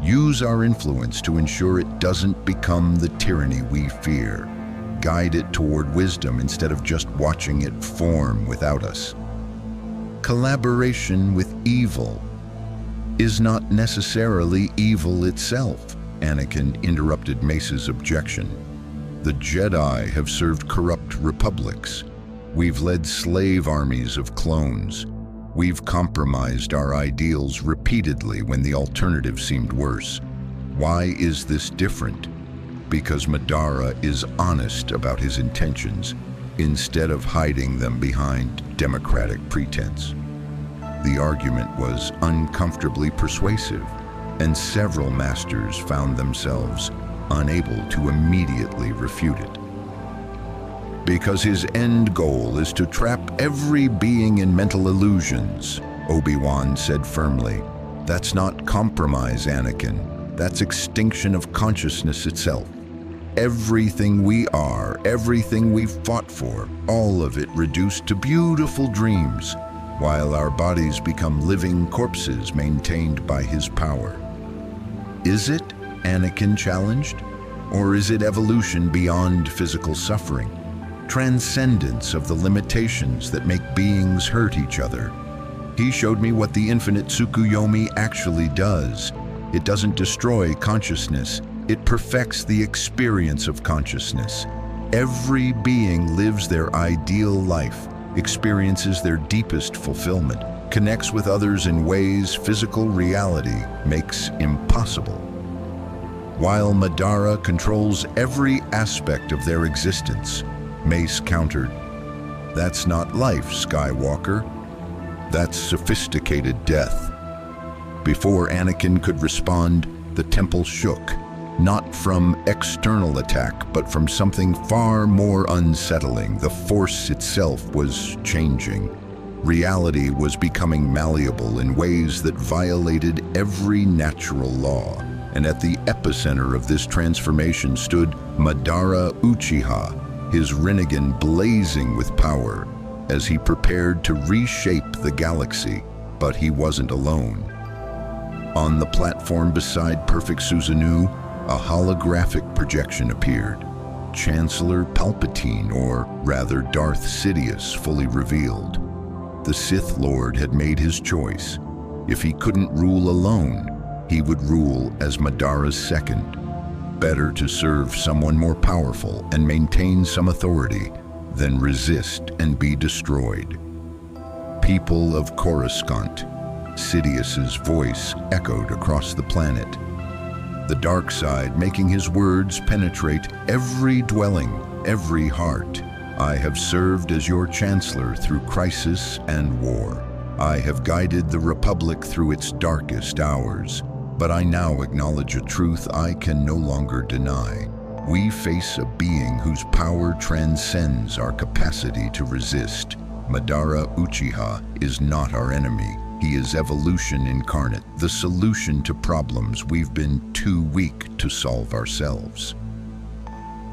Use our influence to ensure it doesn't become the tyranny we fear." guide it toward wisdom instead of just watching it form without us. Collaboration with evil is not necessarily evil itself, Anakin interrupted Mace's objection. The Jedi have served corrupt republics. We've led slave armies of clones. We've compromised our ideals repeatedly when the alternative seemed worse. Why is this different? Because Madara is honest about his intentions, instead of hiding them behind democratic pretense. The argument was uncomfortably persuasive, and several masters found themselves unable to immediately refute it. Because his end goal is to trap every being in mental illusions, Obi-Wan said firmly. That's not compromise, Anakin. That's extinction of consciousness itself. Everything we are, everything we've fought for, all of it reduced to beautiful dreams, while our bodies become living corpses maintained by his power. Is it, Anakin challenged? Or is it evolution beyond physical suffering? Transcendence of the limitations that make beings hurt each other? He showed me what the infinite Tsukuyomi actually does. It doesn't destroy consciousness. It perfects the experience of consciousness. Every being lives their ideal life, experiences their deepest fulfillment, connects with others in ways physical reality makes impossible. While Madara controls every aspect of their existence, Mace countered, "That's not life, Skywalker. That's sophisticated death." Before Anakin could respond, the temple shook, not from external attack, but from something far more unsettling. The Force itself was changing. Reality was becoming malleable in ways that violated every natural law. And at the epicenter of this transformation stood Madara Uchiha, his Rinnegan blazing with power, as he prepared to reshape the galaxy. But he wasn't alone. On the platform beside Perfect Susanoo, a holographic projection appeared. Chancellor Palpatine, or rather Darth Sidious, fully revealed. The Sith Lord had made his choice. If he couldn't rule alone, he would rule as Madara's second. Better to serve someone more powerful and maintain some authority than resist and be destroyed. People of Coruscant, Sidious's voice echoed across the planet. The dark side making his words penetrate every dwelling, every heart. I have served as your chancellor through crisis and war. I have guided the Republic through its darkest hours. But I now acknowledge a truth I can no longer deny. We face a being whose power transcends our capacity to resist. Madara Uchiha is not our enemy. He is evolution incarnate, the solution to problems we've been too weak to solve ourselves.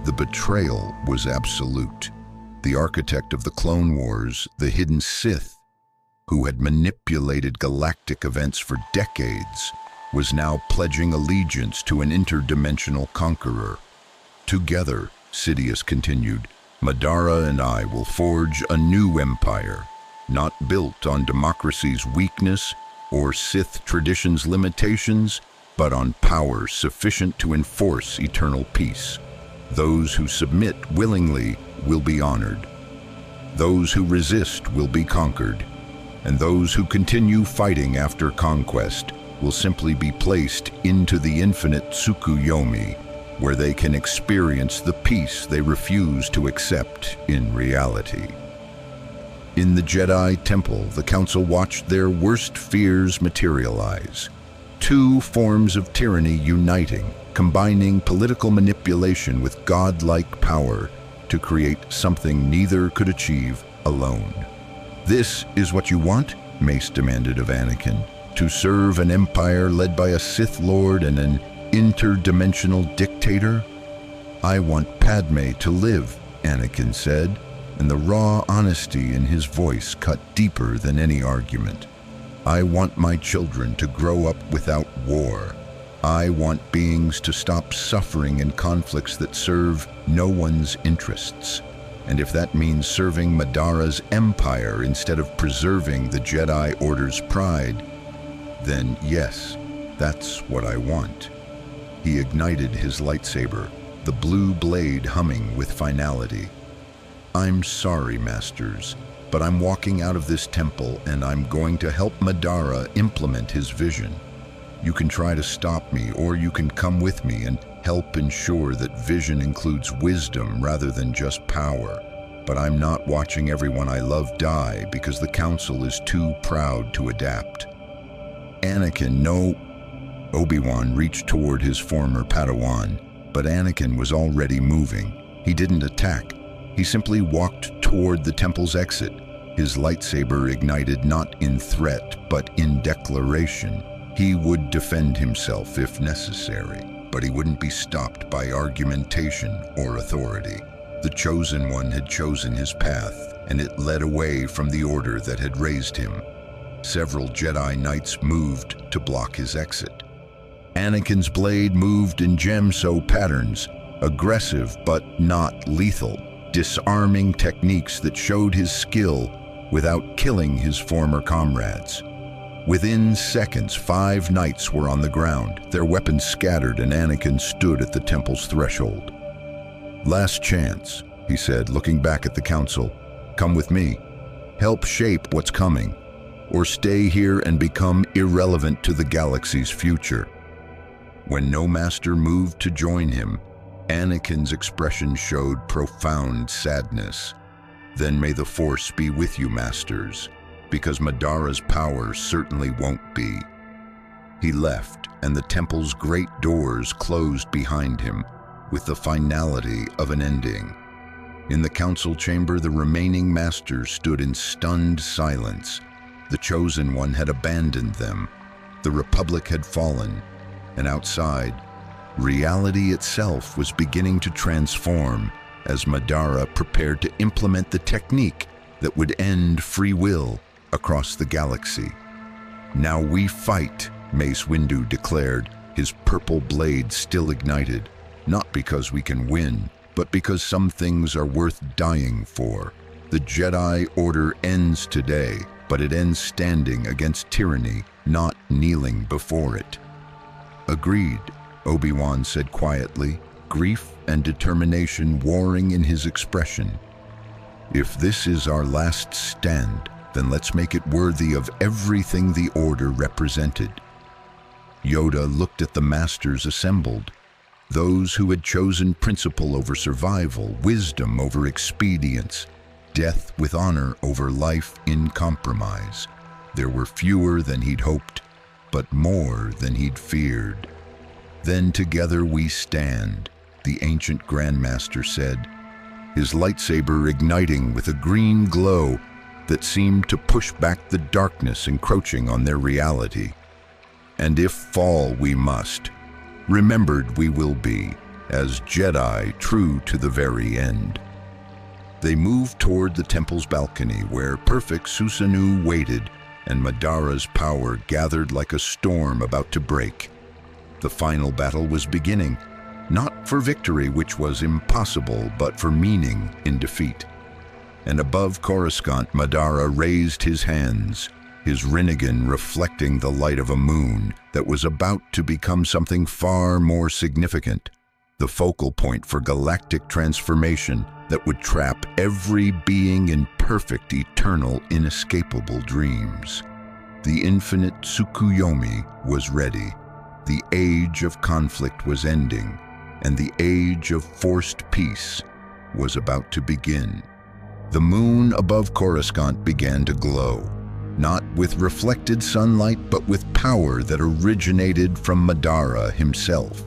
The betrayal was absolute. The architect of the Clone Wars, the hidden Sith, who had manipulated galactic events for decades, was now pledging allegiance to an interdimensional conqueror. Together, Sidious continued, Madara and I will forge a new empire, not built on democracy's weakness or Sith tradition's limitations, but on power sufficient to enforce eternal peace. Those who submit willingly will be honored. Those who resist will be conquered. And those who continue fighting after conquest will simply be placed into the infinite Tsukuyomi, where they can experience the peace they refuse to accept in reality. In the Jedi Temple, the Council watched their worst fears materialize. Two forms of tyranny uniting, combining political manipulation with godlike power to create something neither could achieve alone. "This is what you want?" Mace demanded of Anakin. "To serve an empire led by a Sith Lord and an interdimensional dictator?" "I want Padme to live," Anakin said, and the raw honesty in his voice cut deeper than any argument. "I want my children to grow up without war. I want beings to stop suffering in conflicts that serve no one's interests. And if that means serving Madara's empire instead of preserving the Jedi Order's pride, then yes, that's what I want. He ignited his lightsaber, the blue blade humming with finality. I'm sorry, Masters, but I'm walking out of this temple and I'm going to help Madara implement his vision. You can try to stop me, or you can come with me and help ensure that vision includes wisdom rather than just power. But I'm not watching everyone I love die because the Council is too proud to adapt. Anakin, no. Obi-Wan reached toward his former Padawan, but Anakin was already moving. He didn't attack. He simply walked toward the temple's exit, his lightsaber ignited not in threat, but in declaration. He would defend himself if necessary, but he wouldn't be stopped by argumentation or authority. The Chosen One had chosen his path, and it led away from the order that had raised him. Several Jedi Knights moved to block his exit. Anakin's blade moved in gemso patterns, aggressive but not lethal, disarming techniques that showed his skill without killing his former comrades. Within seconds, 5 knights were on the ground, their weapons scattered, and Anakin stood at the temple's threshold. Last chance, he said, looking back at the council. Come with me. Help shape what's coming, or stay here and become irrelevant to the galaxy's future. When no master moved to join him, Anakin's expression showed profound sadness. Then may the Force be with you, Masters, because Madara's power certainly won't be. He left, and the temple's great doors closed behind him, with the finality of an ending. In the council chamber, the remaining masters stood in stunned silence. The Chosen One had abandoned them. The Republic had fallen, and outside, reality itself was beginning to transform as Madara prepared to implement the technique that would end free will across the galaxy. Now we fight, Mace Windu declared, his purple blade still ignited, not because we can win, but because some things are worth dying for. The Jedi Order ends today, but it ends standing against tyranny, not kneeling before it. Agreed, Obi-Wan said quietly, grief and determination warring in his expression. If this is our last stand, then let's make it worthy of everything the Order represented. Yoda looked at the masters assembled, those who had chosen principle over survival, wisdom over expedience, death with honor over life in compromise. There were fewer than he'd hoped, but more than he'd feared. Then together we stand, the ancient Grandmaster said, his lightsaber igniting with a green glow that seemed to push back the darkness encroaching on their reality. And if fall we must, remembered we will be, as Jedi true to the very end. They moved toward the temple's balcony where perfect Susanoo waited and Madara's power gathered like a storm about to break. The final battle was beginning, not for victory, which was impossible, but for meaning in defeat. And above Coruscant, Madara raised his hands, his Rinnegan reflecting the light of a moon that was about to become something far more significant, the focal point for galactic transformation that would trap every being in perfect, eternal, inescapable dreams. The infinite Tsukuyomi was ready. The age of conflict was ending, and the age of forced peace was about to begin. The moon above Coruscant began to glow, not with reflected sunlight, but with power that originated from Madara himself.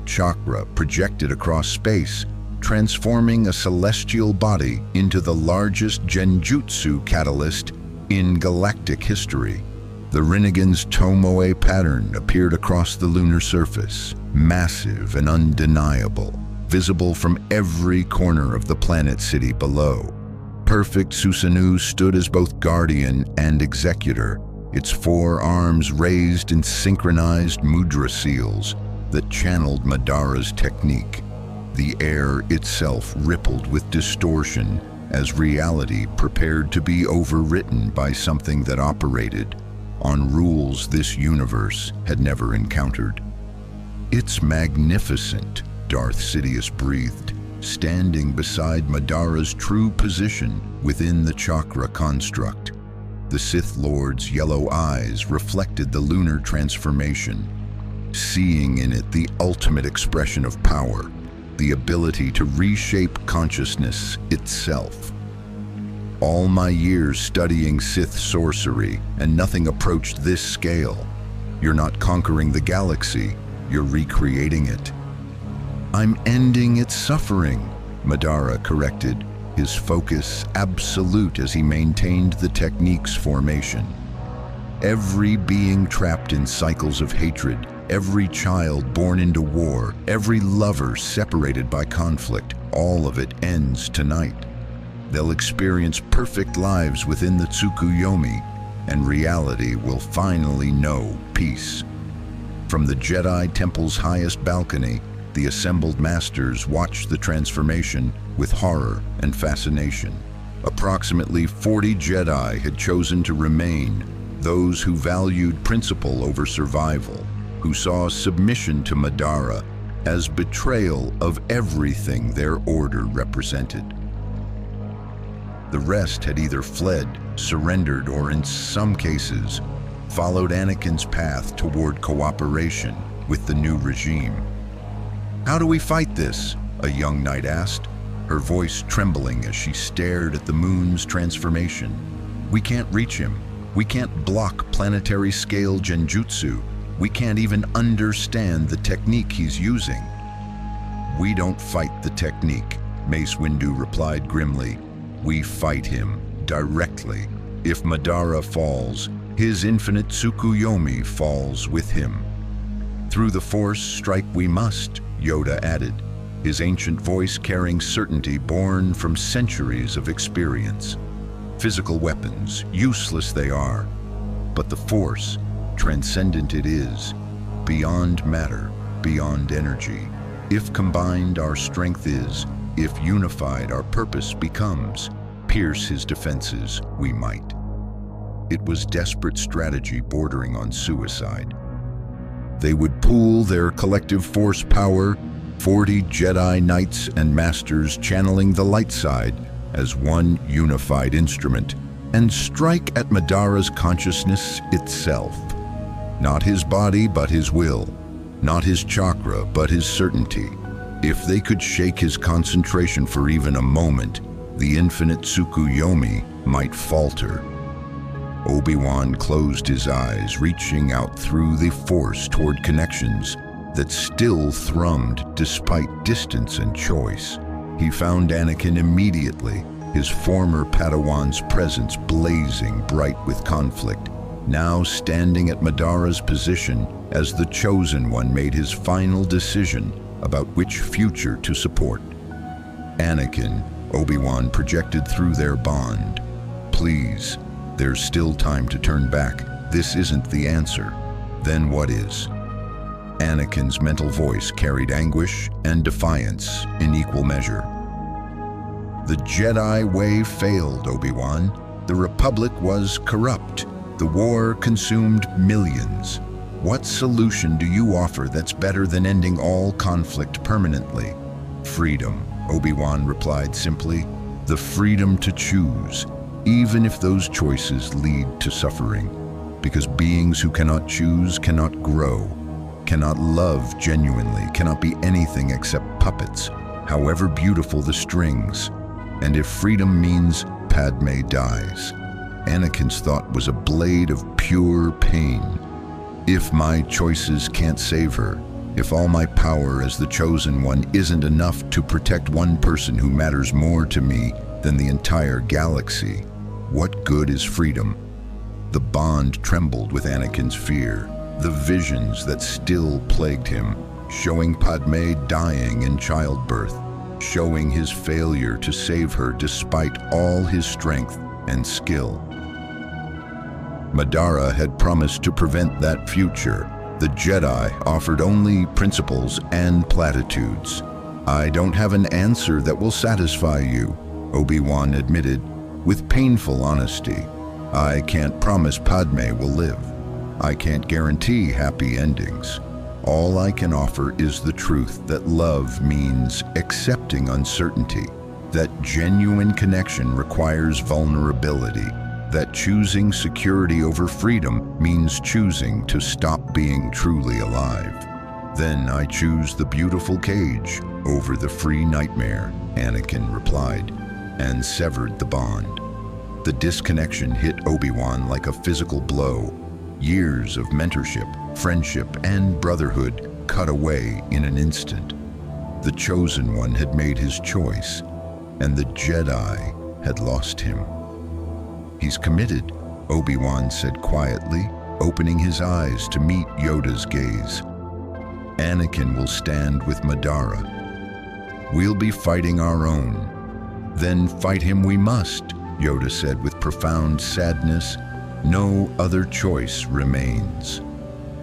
Chakra projected across space, transforming a celestial body into the largest genjutsu catalyst in galactic history. The Rinnegan's Tomoe pattern appeared across the lunar surface, massive and undeniable, visible from every corner of the planet city below. Perfect Susanoo stood as both guardian and executor, its four arms raised in synchronized mudra seals that channeled Madara's technique. The air itself rippled with distortion as reality prepared to be overwritten by something that operated on rules this universe had never encountered. "It's magnificent," Darth Sidious breathed, standing beside Madara's true position within the chakra construct. The Sith Lord's yellow eyes reflected the lunar transformation, seeing in it the ultimate expression of power, the ability to reshape consciousness itself. "All my years studying Sith sorcery, and nothing approached this scale. You're not conquering the galaxy, you're recreating it." "I'm ending its suffering," Madara corrected, his focus absolute as he maintained the technique's formation. Every being trapped in cycles of hatred, every child born into war, every lover separated by conflict, all of it ends tonight. They'll experience perfect lives within the Tsukuyomi, and reality will finally know peace. From the Jedi Temple's highest balcony, the assembled masters watched the transformation with horror and fascination. Approximately 40 Jedi had chosen to remain, those who valued principle over survival, who saw submission to Madara as betrayal of everything their order represented. The rest had either fled, surrendered, or in some cases, followed Anakin's path toward cooperation with the new regime. "How do we fight this?" a young knight asked, her voice trembling as she stared at the moon's transformation. "We can't reach him. We can't block planetary-scale genjutsu. We can't even understand the technique he's using." "We don't fight the technique," Mace Windu replied grimly. "We fight him directly. If Madara falls, his infinite Tsukuyomi falls with him." "Through the Force strike we must," Yoda added, his ancient voice carrying certainty born from centuries of experience. "Physical weapons, useless they are, but the Force, transcendent it is, beyond matter, beyond energy. If combined our strength is, if unified our purpose becomes, pierce his defenses we might." It was desperate strategy bordering on suicide. They would pool their collective Force power, 40 Jedi Knights and Masters channeling the light side as one unified instrument, and strike at Madara's consciousness itself. Not his body, but his will. Not his chakra, but his certainty. If they could shake his concentration for even a moment, the infinite Tsukuyomi might falter. Obi-Wan closed his eyes, reaching out through the Force toward connections that still thrummed despite distance and choice. He found Anakin immediately, his former Padawan's presence blazing bright with conflict, now standing at Madara's position as the Chosen One made his final decision about which future to support. "Anakin," Obi-Wan projected through their bond. "Please, there's still time to turn back. This isn't the answer. Then what is?" Anakin's mental voice carried anguish and defiance in equal measure. "The Jedi way failed, Obi-Wan. The Republic was corrupt. The war consumed millions. What solution do you offer that's better than ending all conflict permanently?" "Freedom," Obi-Wan replied simply. "The freedom to choose, even if those choices lead to suffering. Because beings who cannot choose cannot grow, cannot love genuinely, cannot be anything except puppets, however beautiful the strings. And if freedom means Padme dies," Anakin's thought was a blade of pure pain. "If my choices can't save her, if all my power as the Chosen One isn't enough to protect one person who matters more to me than the entire galaxy, what good is freedom?" The bond trembled with Anakin's fear, the visions that still plagued him, showing Padme dying in childbirth, showing his failure to save her despite all his strength and skill. Madara had promised to prevent that future. The Jedi offered only principles and platitudes. "I don't have an answer that will satisfy you," Obi-Wan admitted, with painful honesty. "I can't promise Padme will live. I can't guarantee happy endings. All I can offer is the truth that love means accepting uncertainty, that genuine connection requires vulnerability, that choosing security over freedom means choosing to stop being truly alive. Then I choose the beautiful cage over the free nightmare," Anakin replied, and severed the bond. The disconnection hit Obi-Wan like a physical blow. Years of mentorship, friendship, and brotherhood cut away in an instant. The Chosen One had made his choice, and the Jedi had lost him. "He's committed," Obi-Wan said quietly, opening his eyes to meet Yoda's gaze. "Anakin will stand with Madara. We'll be fighting our own." "Then fight him we must," Yoda said with profound sadness. "No other choice remains."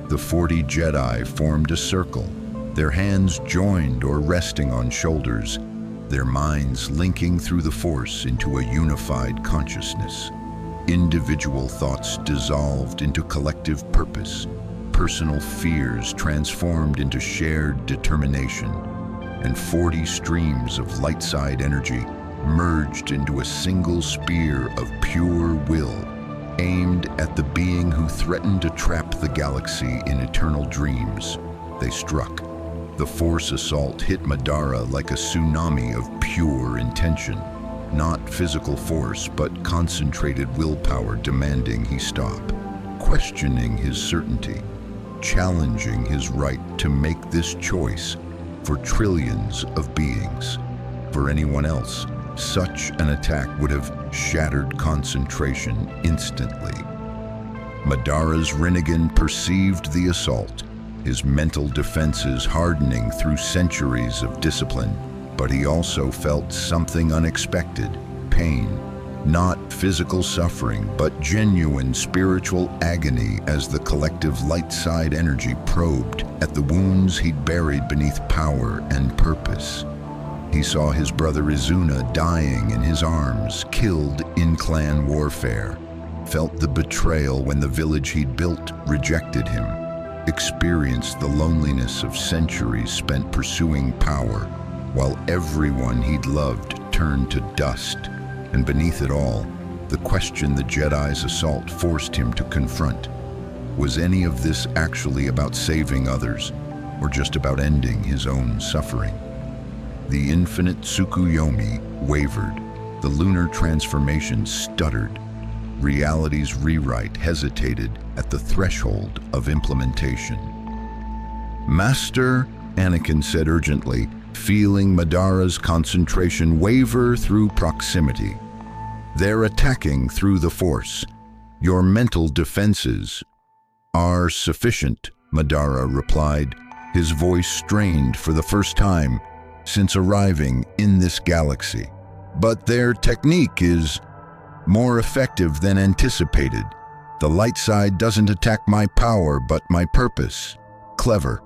The 40 Jedi formed a circle, their hands joined or resting on shoulders, their minds linking through the Force into a unified consciousness. Individual thoughts dissolved into collective purpose, personal fears transformed into shared determination, and 40 streams of light side energy merged into a single spear of pure will, aimed at the being who threatened to trap the galaxy in eternal dreams. They struck. The Force assault hit Madara like a tsunami of pure intention. Not physical force, but concentrated willpower demanding he stop, questioning his certainty, challenging his right to make this choice for trillions of beings. For anyone else, such an attack would have shattered concentration instantly. Madara's Rinnegan perceived the assault, his mental defenses hardening through centuries of discipline. But he also felt something unexpected, pain. Not physical suffering, but genuine spiritual agony as the collective light side energy probed at the wounds he'd buried beneath power and purpose. He saw his brother Izuna dying in his arms, killed in clan warfare, felt the betrayal when the village he'd built rejected him, experienced the loneliness of centuries spent pursuing power, while everyone he'd loved turned to dust. And beneath it all, the question the Jedi's assault forced him to confront. Was any of this actually about saving others, or just about ending his own suffering? The infinite Tsukuyomi wavered. The lunar transformation stuttered. Reality's rewrite hesitated at the threshold of implementation. "Master," Anakin said urgently, feeling Madara's concentration waver through proximity. "They're attacking through the Force. Your mental defenses are sufficient," Madara replied, his voice strained for the first time since arriving in this galaxy. "But their technique is more effective than anticipated. The light side doesn't attack my power, but my purpose. Clever."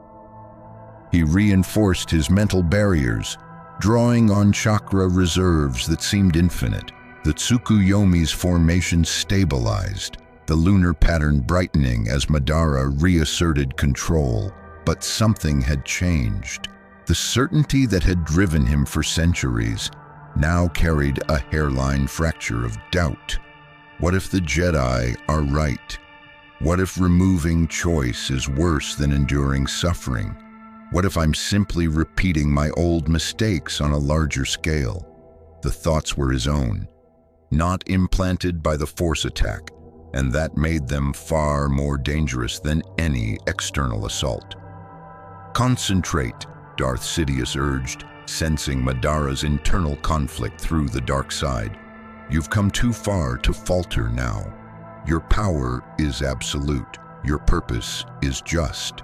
He reinforced his mental barriers, drawing on chakra reserves that seemed infinite. The Tsukuyomi's formation stabilized, the lunar pattern brightening as Madara reasserted control. But something had changed. The certainty that had driven him for centuries now carried a hairline fracture of doubt. What if the Jedi are right? What if removing choice is worse than enduring suffering? What if I'm simply repeating my old mistakes on a larger scale? The thoughts were his own, not implanted by the Force attack, and that made them far more dangerous than any external assault. "Concentrate," Darth Sidious urged, sensing Madara's internal conflict through the dark side. "You've come too far to falter now. Your power is absolute. Your purpose is just."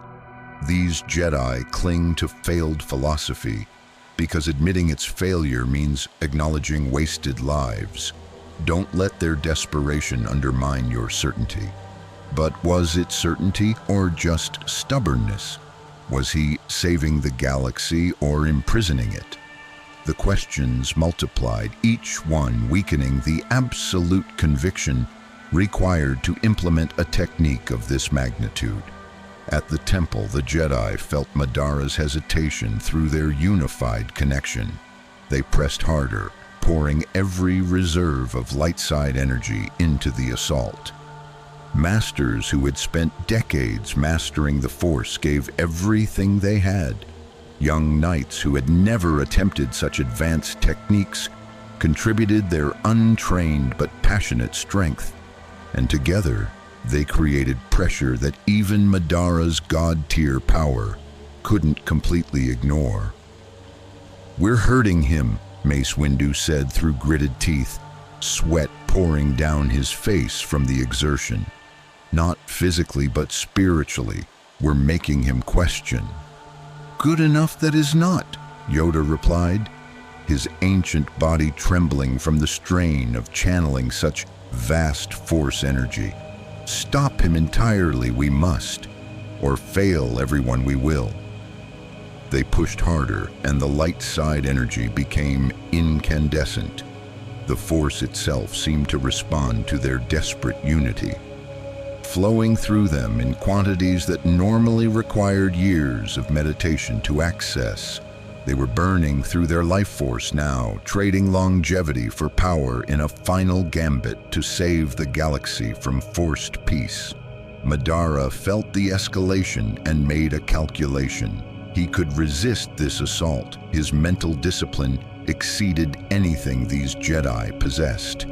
These Jedi cling to failed philosophy because admitting its failure means acknowledging wasted lives. Don't let their desperation undermine your certainty. But was it certainty or just stubbornness? Was he saving the galaxy or imprisoning it? The questions multiplied, each one weakening the absolute conviction required to implement a technique of this magnitude. At the temple, the Jedi felt Madara's hesitation through their unified connection. They pressed harder, pouring every reserve of light side energy into the assault. Masters who had spent decades mastering the Force gave everything they had. Young knights who had never attempted such advanced techniques contributed their untrained but passionate strength, and together they created pressure that even Madara's god-tier power couldn't completely ignore. "We're hurting him," Mace Windu said through gritted teeth, sweat pouring down his face from the exertion. "Not physically, but spiritually, we're making him question." "Good enough that is not," Yoda replied, his ancient body trembling from the strain of channeling such vast Force energy. "Stop him entirely we must, or fail everyone we will." They pushed harder, and the light side energy became incandescent. The Force itself seemed to respond to their desperate unity. Flowing through them in quantities that normally required years of meditation to access, they were burning through their life force now, trading longevity for power in a final gambit to save the galaxy from forced peace. Madara felt the escalation and made a calculation. He could resist this assault. His mental discipline exceeded anything these Jedi possessed.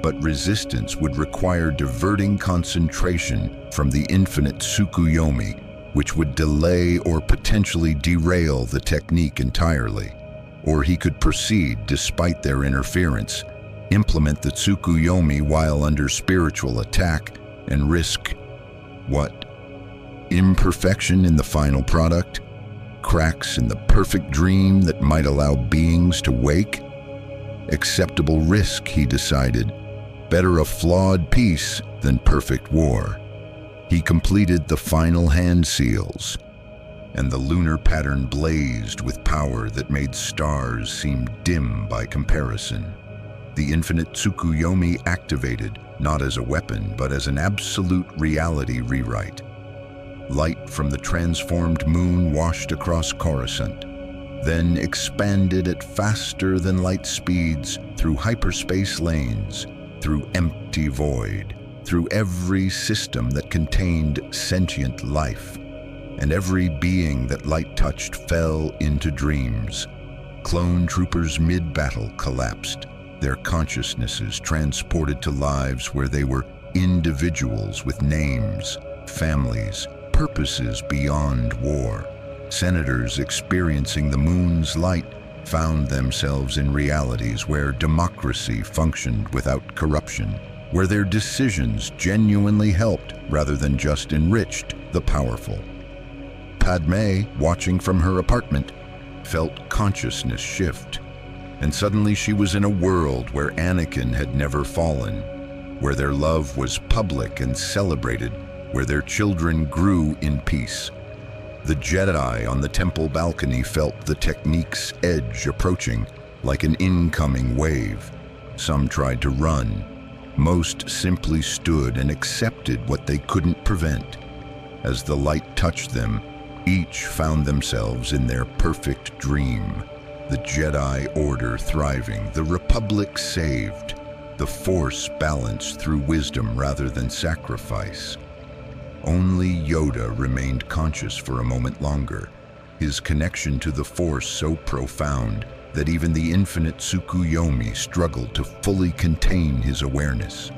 But resistance would require diverting concentration from the infinite Tsukuyomi, which would delay or potentially derail the technique entirely. Or he could proceed despite their interference, implement the Tsukuyomi while under spiritual attack, and risk what? Imperfection in the final product? Cracks in the perfect dream that might allow beings to wake? Acceptable risk, he decided. Better a flawed peace than perfect war. He completed the final hand seals, and the lunar pattern blazed with power that made stars seem dim by comparison. The infinite Tsukuyomi activated, not as a weapon, but as an absolute reality rewrite. Light from the transformed moon washed across Coruscant, then expanded at faster than light speeds through hyperspace lanes, through empty void, through every system that contained sentient life, and every being that light touched fell into dreams. Clone troopers mid-battle collapsed, their consciousnesses transported to lives where they were individuals with names, families, purposes beyond war. Senators experiencing the moon's light found themselves in realities where democracy functioned without corruption, where their decisions genuinely helped rather than just enriched the powerful. Padme, watching from her apartment, felt consciousness shift, and suddenly she was in a world where Anakin had never fallen, where their love was public and celebrated, where their children grew in peace. The Jedi on the temple balcony felt the technique's edge approaching, like an incoming wave. Some tried to run. Most simply stood and accepted what they couldn't prevent. As the light touched them, each found themselves in their perfect dream. The Jedi Order thriving, the Republic saved, the Force balanced through wisdom rather than sacrifice. Only Yoda remained conscious for a moment longer, his connection to the Force so profound that even the infinite Tsukuyomi struggled to fully contain his awareness.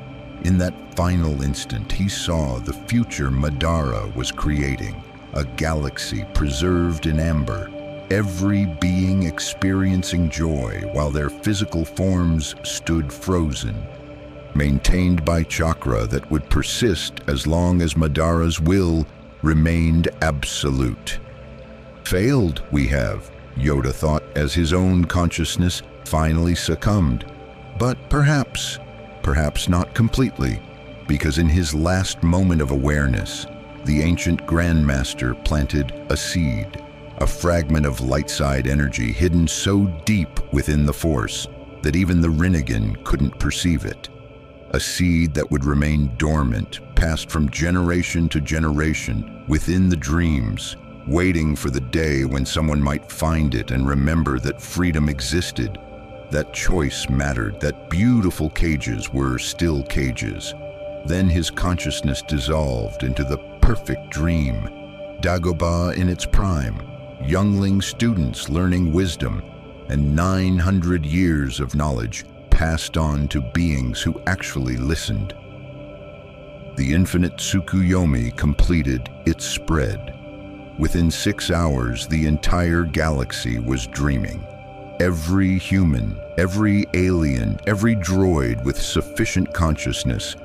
In that final instant, he saw the future Madara was creating, a galaxy preserved in amber, every being experiencing joy while their physical forms stood frozen, maintained by chakra that would persist as long as Madara's will remained absolute. Failed, we have, Yoda thought as his own consciousness finally succumbed. But perhaps not completely. because in his last moment of awareness, the ancient Grandmaster planted a seed, a fragment of light-side energy hidden so deep within the Force that even the Rinnegan couldn't perceive it. A seed that would remain dormant, passed from generation to generation within the dreams, waiting for the day when someone might find it and remember that freedom existed, that choice mattered, that beautiful cages were still cages. Then his consciousness dissolved into the perfect dream, Dagobah in its prime, youngling students learning wisdom, and 900 years of knowledge passed on to beings who actually listened. The infinite Tsukuyomi completed its spread. Within 6 hours, the entire galaxy was dreaming. Every human, every alien, every droid with sufficient consciousness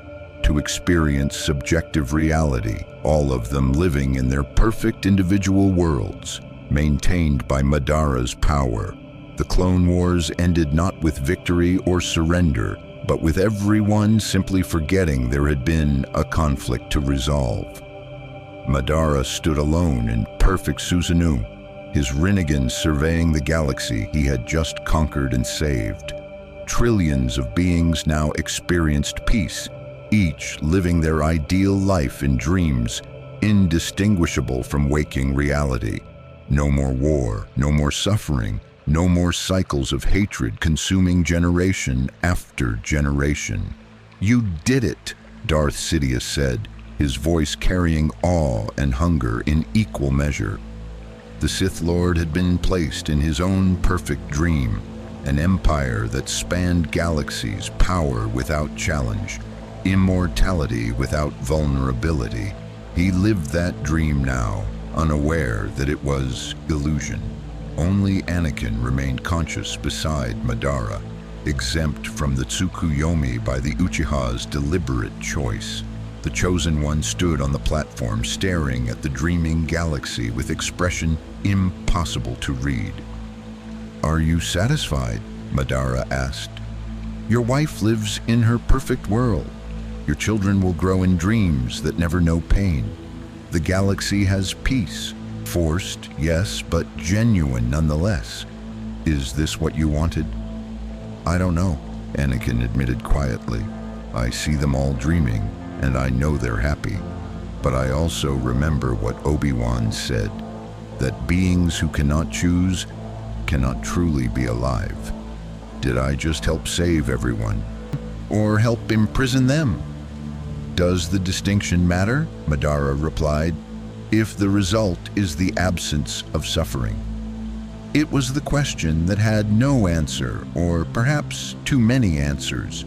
to experience subjective reality, all of them living in their perfect individual worlds, maintained by Madara's power. The Clone Wars ended not with victory or surrender, but with everyone simply forgetting there had been a conflict to resolve. Madara stood alone in perfect Susanoo, his Rinnegan surveying the galaxy he had just conquered and saved. Trillions of beings now experienced peace, each living their ideal life in dreams, indistinguishable from waking reality. No more war, no more suffering, no more cycles of hatred consuming generation after generation. "You did it," Darth Sidious said, his voice carrying awe and hunger in equal measure. The Sith Lord had been placed in his own perfect dream, an empire that spanned galaxies, power without challenge, immortality without vulnerability. He lived that dream now, unaware that it was illusion. Only Anakin remained conscious beside Madara, exempt from the Tsukuyomi by the Uchiha's deliberate choice. The Chosen One stood on the platform, staring at the dreaming galaxy with expression impossible to read. "Are you satisfied?" Madara asked. "Your wife lives in her perfect world. Your children will grow in dreams that never know pain. The galaxy has peace. Forced, yes, but genuine nonetheless. Is this what you wanted?" "I don't know," Anakin admitted quietly. "I see them all dreaming, and I know they're happy. But I also remember what Obi-Wan said, that beings who cannot choose cannot truly be alive. Did I just help save everyone? Or help imprison them?" "Does the distinction matter?" Madara replied. "If the result is the absence of suffering." It was the question that had no answer, or perhaps too many answers,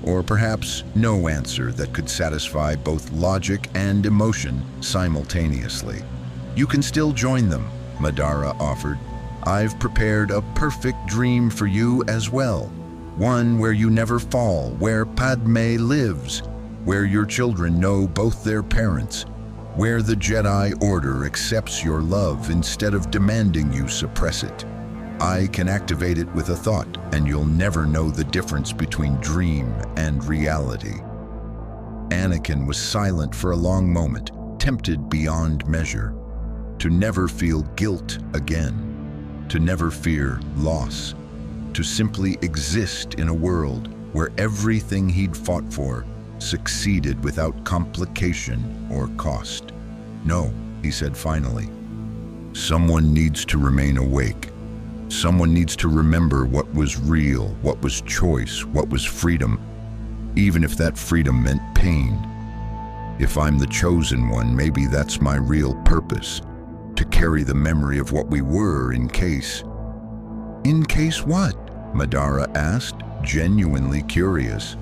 or perhaps no answer that could satisfy both logic and emotion simultaneously. "You can still join them," Madara offered. "I've prepared a perfect dream for you as well. One where you never fall, where Padme lives, where your children know both their parents, where the Jedi Order accepts your love instead of demanding you suppress it. I can activate it with a thought, and you'll never know the difference between dream and reality." Anakin was silent for a long moment, tempted beyond measure. To never feel guilt again, to never fear loss, to simply exist in a world where everything he'd fought for succeeded without complication or cost. "No," he said finally. "Someone needs to remain awake. Someone needs to remember what was real, what was choice, what was freedom, even if that freedom meant pain. If I'm the chosen one, maybe that's my real purpose, to carry the memory of what we were in case." "In case what?" Madara asked, genuinely curious.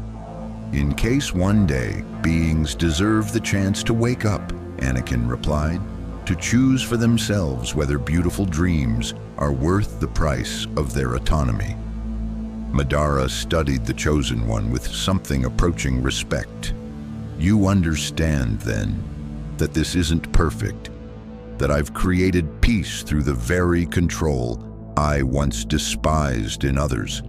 "In case one day beings deserve the chance to wake up," Anakin replied, "to choose for themselves whether beautiful dreams are worth the price of their autonomy." Madara studied the Chosen One with something approaching respect. "You understand, then, that this isn't perfect, that I've created peace through the very control I once despised in others,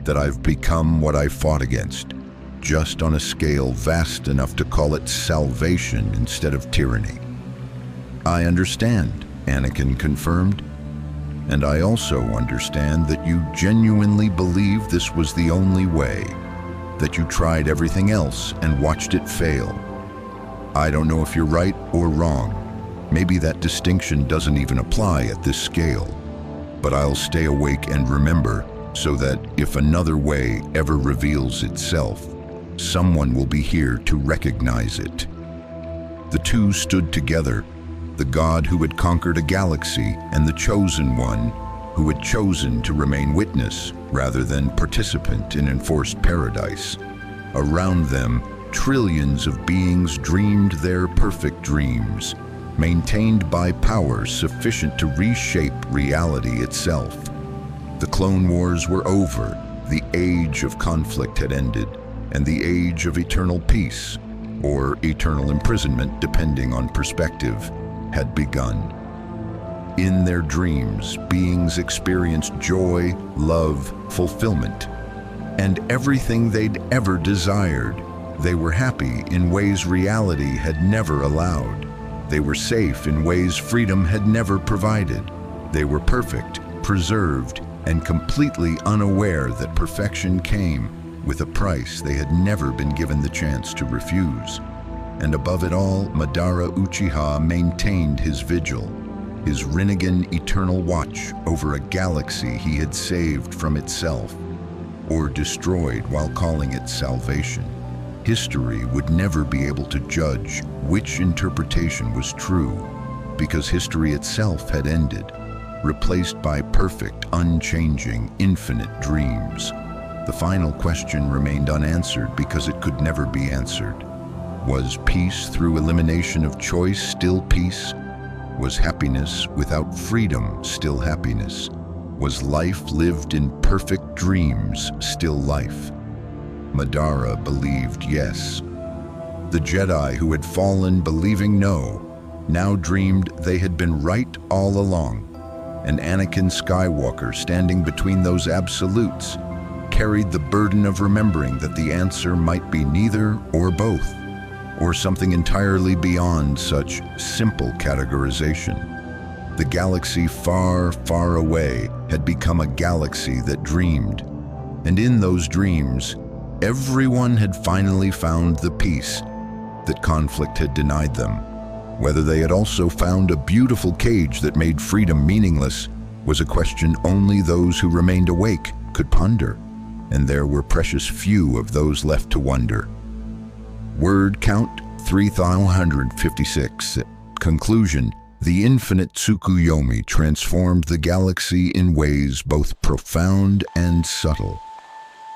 that I've become what I fought against. just on a scale vast enough to call it salvation instead of tyranny. I understand, Anakin confirmed. And I also understand that you genuinely believe this was the only way, that you tried everything else and watched it fail. I don't know if you're right or wrong. Maybe that distinction doesn't even apply at this scale. But I'll stay awake and remember, so that if another way ever reveals itself, someone will be here to recognize it. The two stood together, the God who had conquered a galaxy and the chosen one who had chosen to remain witness rather than participant in enforced paradise. Around them, trillions of beings dreamed their perfect dreams, maintained by power sufficient to reshape reality itself. The Clone Wars were over, the age of conflict had ended, and the age of eternal peace, or eternal imprisonment depending on perspective, had begun. In their dreams, beings experienced joy, love, fulfillment, and everything they'd ever desired. They were happy in ways reality had never allowed. They were safe in ways freedom had never provided. They were perfect, preserved, and completely unaware that perfection came with a price they had never been given the chance to refuse. And above it all, Madara Uchiha maintained his vigil, his Rinnegan eternal watch over a galaxy he had saved from itself, or destroyed while calling it salvation. History would never be able to judge which interpretation was true, because history itself had ended, replaced by perfect, unchanging, infinite dreams. The final question remained unanswered because it could never be answered. Was peace through elimination of choice still peace? Was happiness without freedom still happiness? Was life lived in perfect dreams still life? Madara believed yes. The Jedi who had fallen believing no, now dreamed they had been right all along. And Anakin Skywalker, standing between those absolutes, carried the burden of remembering that the answer might be neither or both, or something entirely beyond such simple categorization. The galaxy far, far away had become a galaxy that dreamed. And in those dreams, everyone had finally found the peace that conflict had denied them. Whether they had also found a beautiful cage that made freedom meaningless was a question only those who remained awake could ponder, and there were precious few of those left to wonder. Word count 3,156. Conclusion: the infinite Tsukuyomi transformed the galaxy in ways both profound and subtle.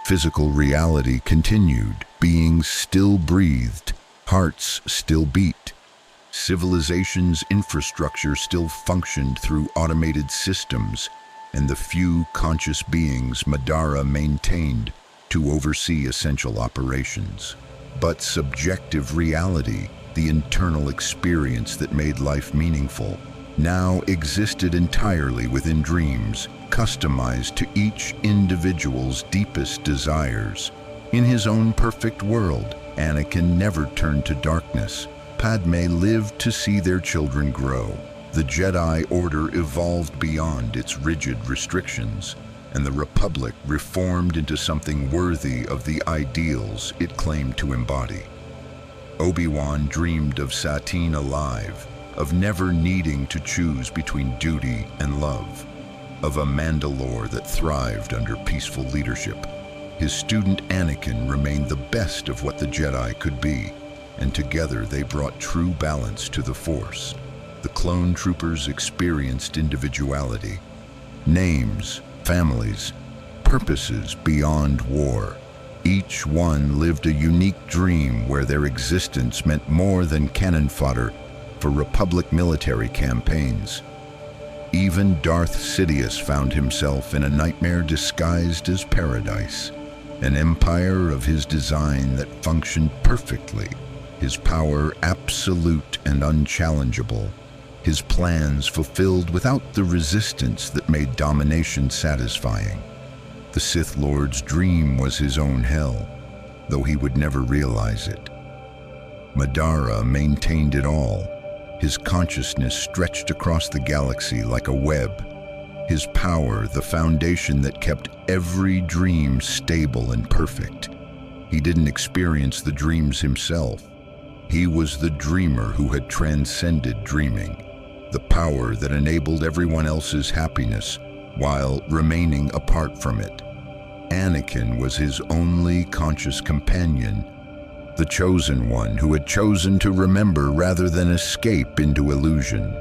Physical reality continued, beings still breathed, hearts still beat. Civilization's infrastructure still functioned through automated systems, and the few conscious beings Madara maintained to oversee essential operations. But subjective reality, the internal experience that made life meaningful, now existed entirely within dreams, customized to each individual's deepest desires. In his own perfect world, Anakin never turned to darkness. Padme lived to see their children grow. The Jedi Order evolved beyond its rigid restrictions, and the Republic reformed into something worthy of the ideals it claimed to embody. Obi-Wan dreamed of Satine alive, of never needing to choose between duty and love, of a Mandalore that thrived under peaceful leadership. His student Anakin remained the best of what the Jedi could be, and together they brought true balance to the Force. The clone troopers experienced individuality, names, families, purposes beyond war. Each one lived a unique dream where their existence meant more than cannon fodder for Republic military campaigns. Even Darth Sidious found himself in a nightmare disguised as paradise, an empire of his design that functioned perfectly, his power absolute and unchallengeable, his plans fulfilled without the resistance that made domination satisfying. The Sith Lord's dream was his own hell, though he would never realize it. Madara maintained it all. His consciousness stretched across the galaxy like a web. His power, the foundation that kept every dream stable and perfect. He didn't experience the dreams himself. He was the dreamer who had transcended dreaming, the power that enabled everyone else's happiness while remaining apart from it. Anakin was his only conscious companion, the chosen one who had chosen to remember rather than escape into illusion.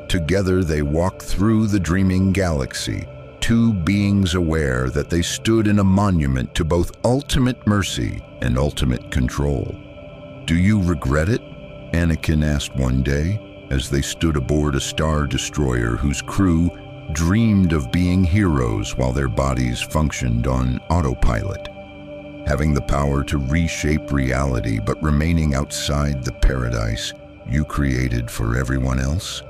Together they walked through the dreaming galaxy, two beings aware that they stood in a monument to both ultimate mercy and ultimate control. "Do you regret it?" Anakin asked one day, as they stood aboard a star destroyer whose crew dreamed of being heroes while their bodies functioned on autopilot. Having the power to reshape reality but remaining outside the paradise you created for everyone else?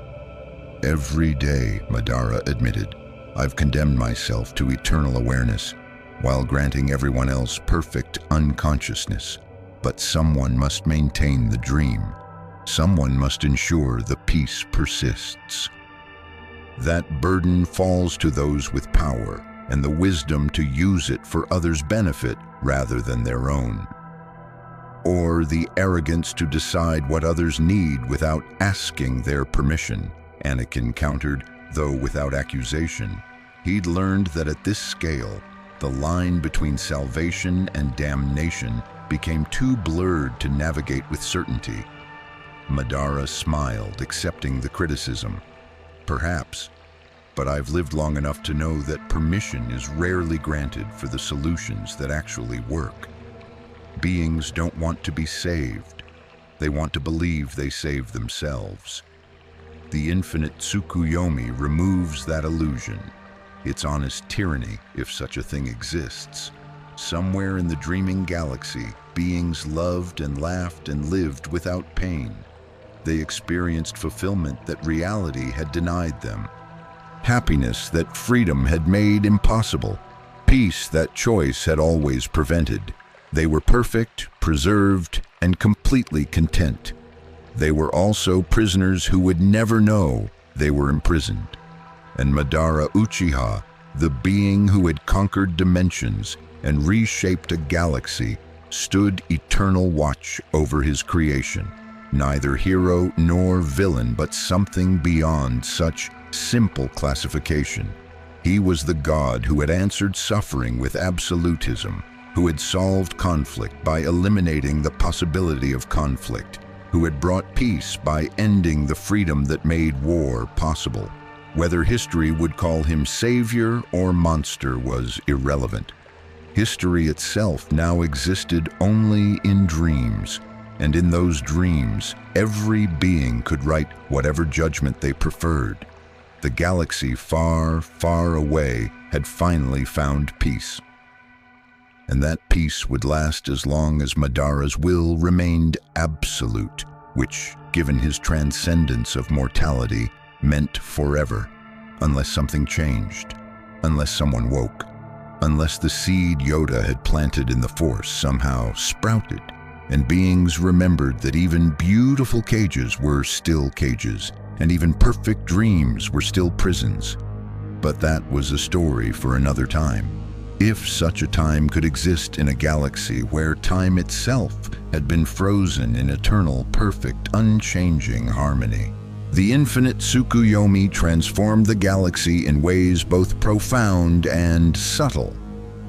"Every day," Madara admitted, "I've condemned myself to eternal awareness while granting everyone else perfect unconsciousness. But someone must maintain the dream. Someone must ensure the peace persists. That burden falls to those with power and the wisdom to use it for others' benefit rather than their own. Or the arrogance to decide what others need without asking their permission," Anakin countered, though without accusation. He'd learned that at this scale, the line between salvation and damnation became too blurred to navigate with certainty. Madara smiled, accepting the criticism. "Perhaps, but I've lived long enough to know that permission is rarely granted for the solutions that actually work. Beings don't want to be saved. They want to believe they save themselves. The infinite Tsukuyomi removes that illusion. It's honest tyranny, if such a thing exists. Somewhere in the dreaming galaxy, beings loved and laughed and lived without pain. They experienced fulfillment that reality had denied them. Happiness that freedom had made impossible. Peace that choice had always prevented. They were perfect, preserved, and completely content. They were also prisoners who would never know they were imprisoned. And Madara Uchiha, the being who had conquered dimensions and reshaped a galaxy, stood eternal watch over his creation. Neither hero nor villain, but something beyond such simple classification. He was the God who had answered suffering with absolutism, who had solved conflict by eliminating the possibility of conflict, who had brought peace by ending the freedom that made war possible. Whether history would call him savior or monster was irrelevant. History itself now existed only in dreams, and in those dreams, every being could write whatever judgment they preferred. The galaxy far, far away had finally found peace. And that peace would last as long as Madara's will remained absolute, which, given his transcendence of mortality, meant forever, unless something changed, unless someone woke, unless the seed Yoda had planted in the Force somehow sprouted, and beings remembered that even beautiful cages were still cages, and even perfect dreams were still prisons. But that was a story for another time. If such a time could exist in a galaxy where time itself had been frozen in eternal, perfect, unchanging harmony. The infinite Tsukuyomi transformed the galaxy in ways both profound and subtle.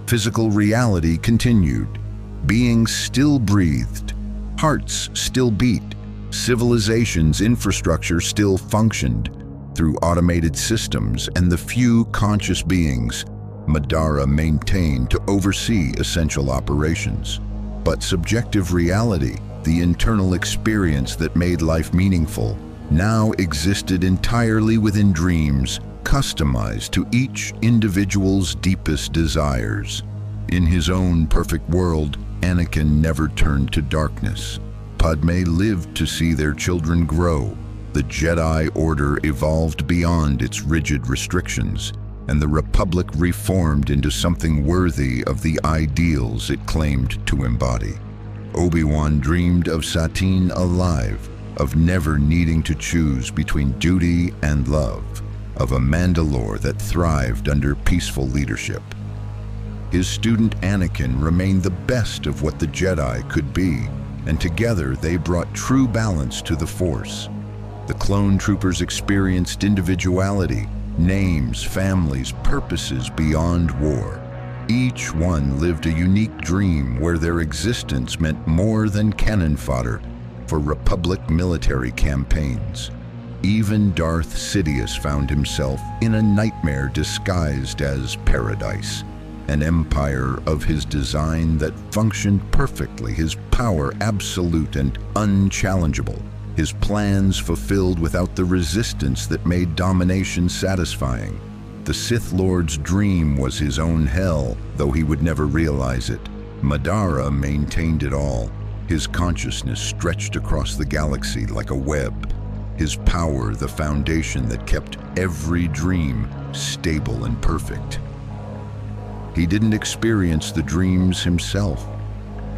Physical reality continued. Beings still breathed. Hearts still beat. Civilization's infrastructure still functioned. Through automated systems and the few conscious beings Madara maintained to oversee essential operations. But subjective reality, the internal experience that made life meaningful, now existed entirely within dreams, customized to each individual's deepest desires. In his own perfect world, Anakin never turned to darkness. Padme lived to see their children grow. The Jedi Order evolved beyond its rigid restrictions. and the Republic reformed into something worthy of the ideals it claimed to embody. Obi-Wan dreamed of Satine alive, of never needing to choose between duty and love, of a Mandalore that thrived under peaceful leadership. His student Anakin remained the best of what the Jedi could be, and together they brought true balance to the Force. The clone troopers experienced individuality, names, families, purposes beyond war. Each one lived a unique dream where their existence meant more than cannon fodder for Republic military campaigns. Even Darth Sidious found himself in a nightmare disguised as paradise, an empire of his design that functioned perfectly, his power absolute and unchallengeable, his plans fulfilled without the resistance that made domination satisfying. The Sith Lord's dream was his own hell, though he would never realize it. Madara maintained it all. His consciousness stretched across the galaxy like a web. His power the foundation that kept every dream stable and perfect. He didn't experience the dreams himself.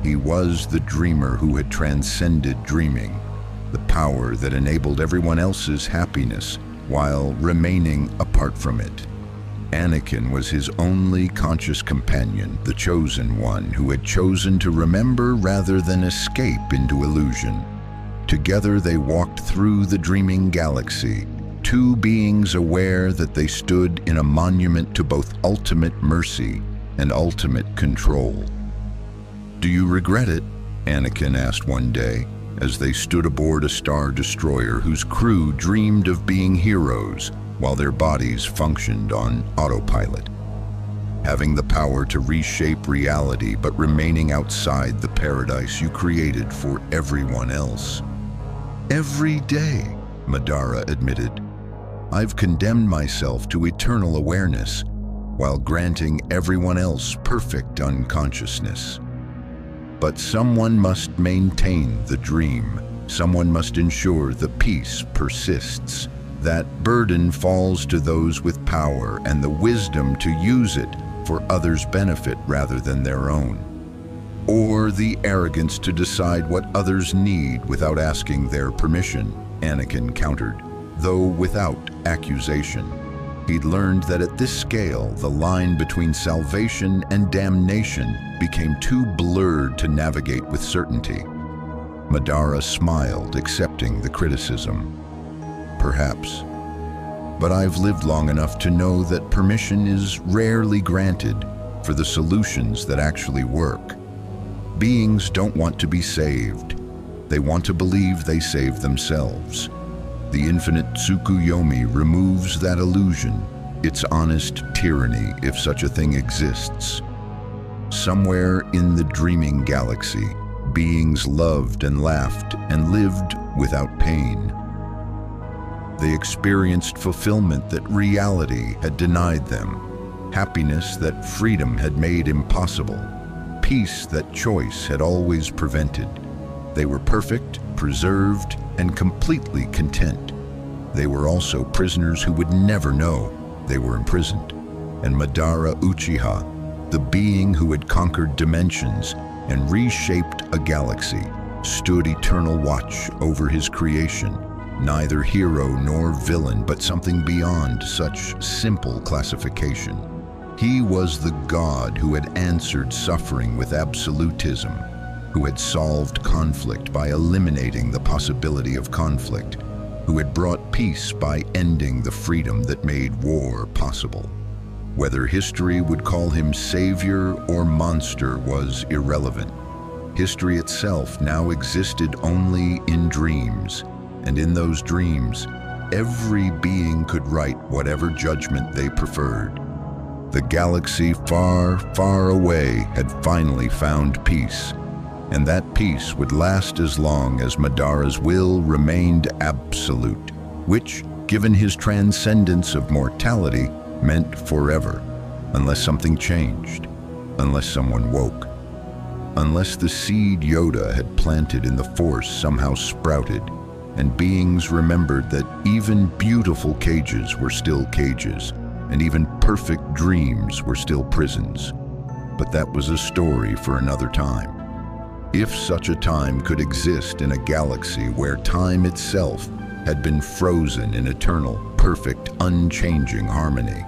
He was the dreamer who had transcended dreaming, the power that enabled everyone else's happiness while remaining apart from it. Anakin was his only conscious companion, the chosen one who had chosen to remember rather than escape into illusion. Together they walked through the dreaming galaxy, two beings aware that they stood in a monument to both ultimate mercy and ultimate control. "Do you regret it?" Anakin asked one day, as they stood aboard a star destroyer whose crew dreamed of being heroes while their bodies functioned on autopilot. Having the power to reshape reality but remaining outside the paradise you created for everyone else. "Every day," Madara admitted, "I've condemned myself to eternal awareness while granting everyone else perfect unconsciousness. But someone must maintain the dream. Someone must ensure the peace persists. That burden falls to those with power and the wisdom to use it for others' benefit rather than their own. Or the arrogance to decide what others need without asking their permission," Anakin countered, though without accusation. He'd learned that at this scale, the line between salvation and damnation became too blurred to navigate with certainty. Madara smiled, accepting the criticism. "Perhaps. But I've lived long enough to know that permission is rarely granted for the solutions that actually work. Beings don't want to be saved. They want to believe they save themselves. The infinite Tsukuyomi removes that illusion, its honest tyranny, if such a thing exists. Somewhere in the dreaming galaxy, beings loved and laughed and lived without pain. They experienced fulfillment that reality had denied them, happiness that freedom had made impossible, peace that choice had always prevented. They were perfect, preserved, and completely content. They were also prisoners who would never know they were imprisoned. And Madara Uchiha, the being who had conquered dimensions and reshaped a galaxy, stood eternal watch over his creation, neither hero nor villain, but something beyond such simple classification. He was the God who had answered suffering with absolutism, who had solved conflict by eliminating the possibility of conflict, who had brought peace by ending the freedom that made war possible. Whether history would call him savior or monster was irrelevant. History itself now existed only in dreams, and in those dreams, every being could write whatever judgment they preferred. The galaxy far, far away had finally found peace, and that peace would last as long as Madara's will remained absolute, which, given his transcendence of mortality, meant forever, unless something changed, unless someone woke, unless the seed Yoda had planted in the Force somehow sprouted, and beings remembered that even beautiful cages were still cages, and even perfect dreams were still prisons. But that was a story for another time. If such a time could exist in a galaxy where time itself had been frozen in eternal, perfect, unchanging harmony,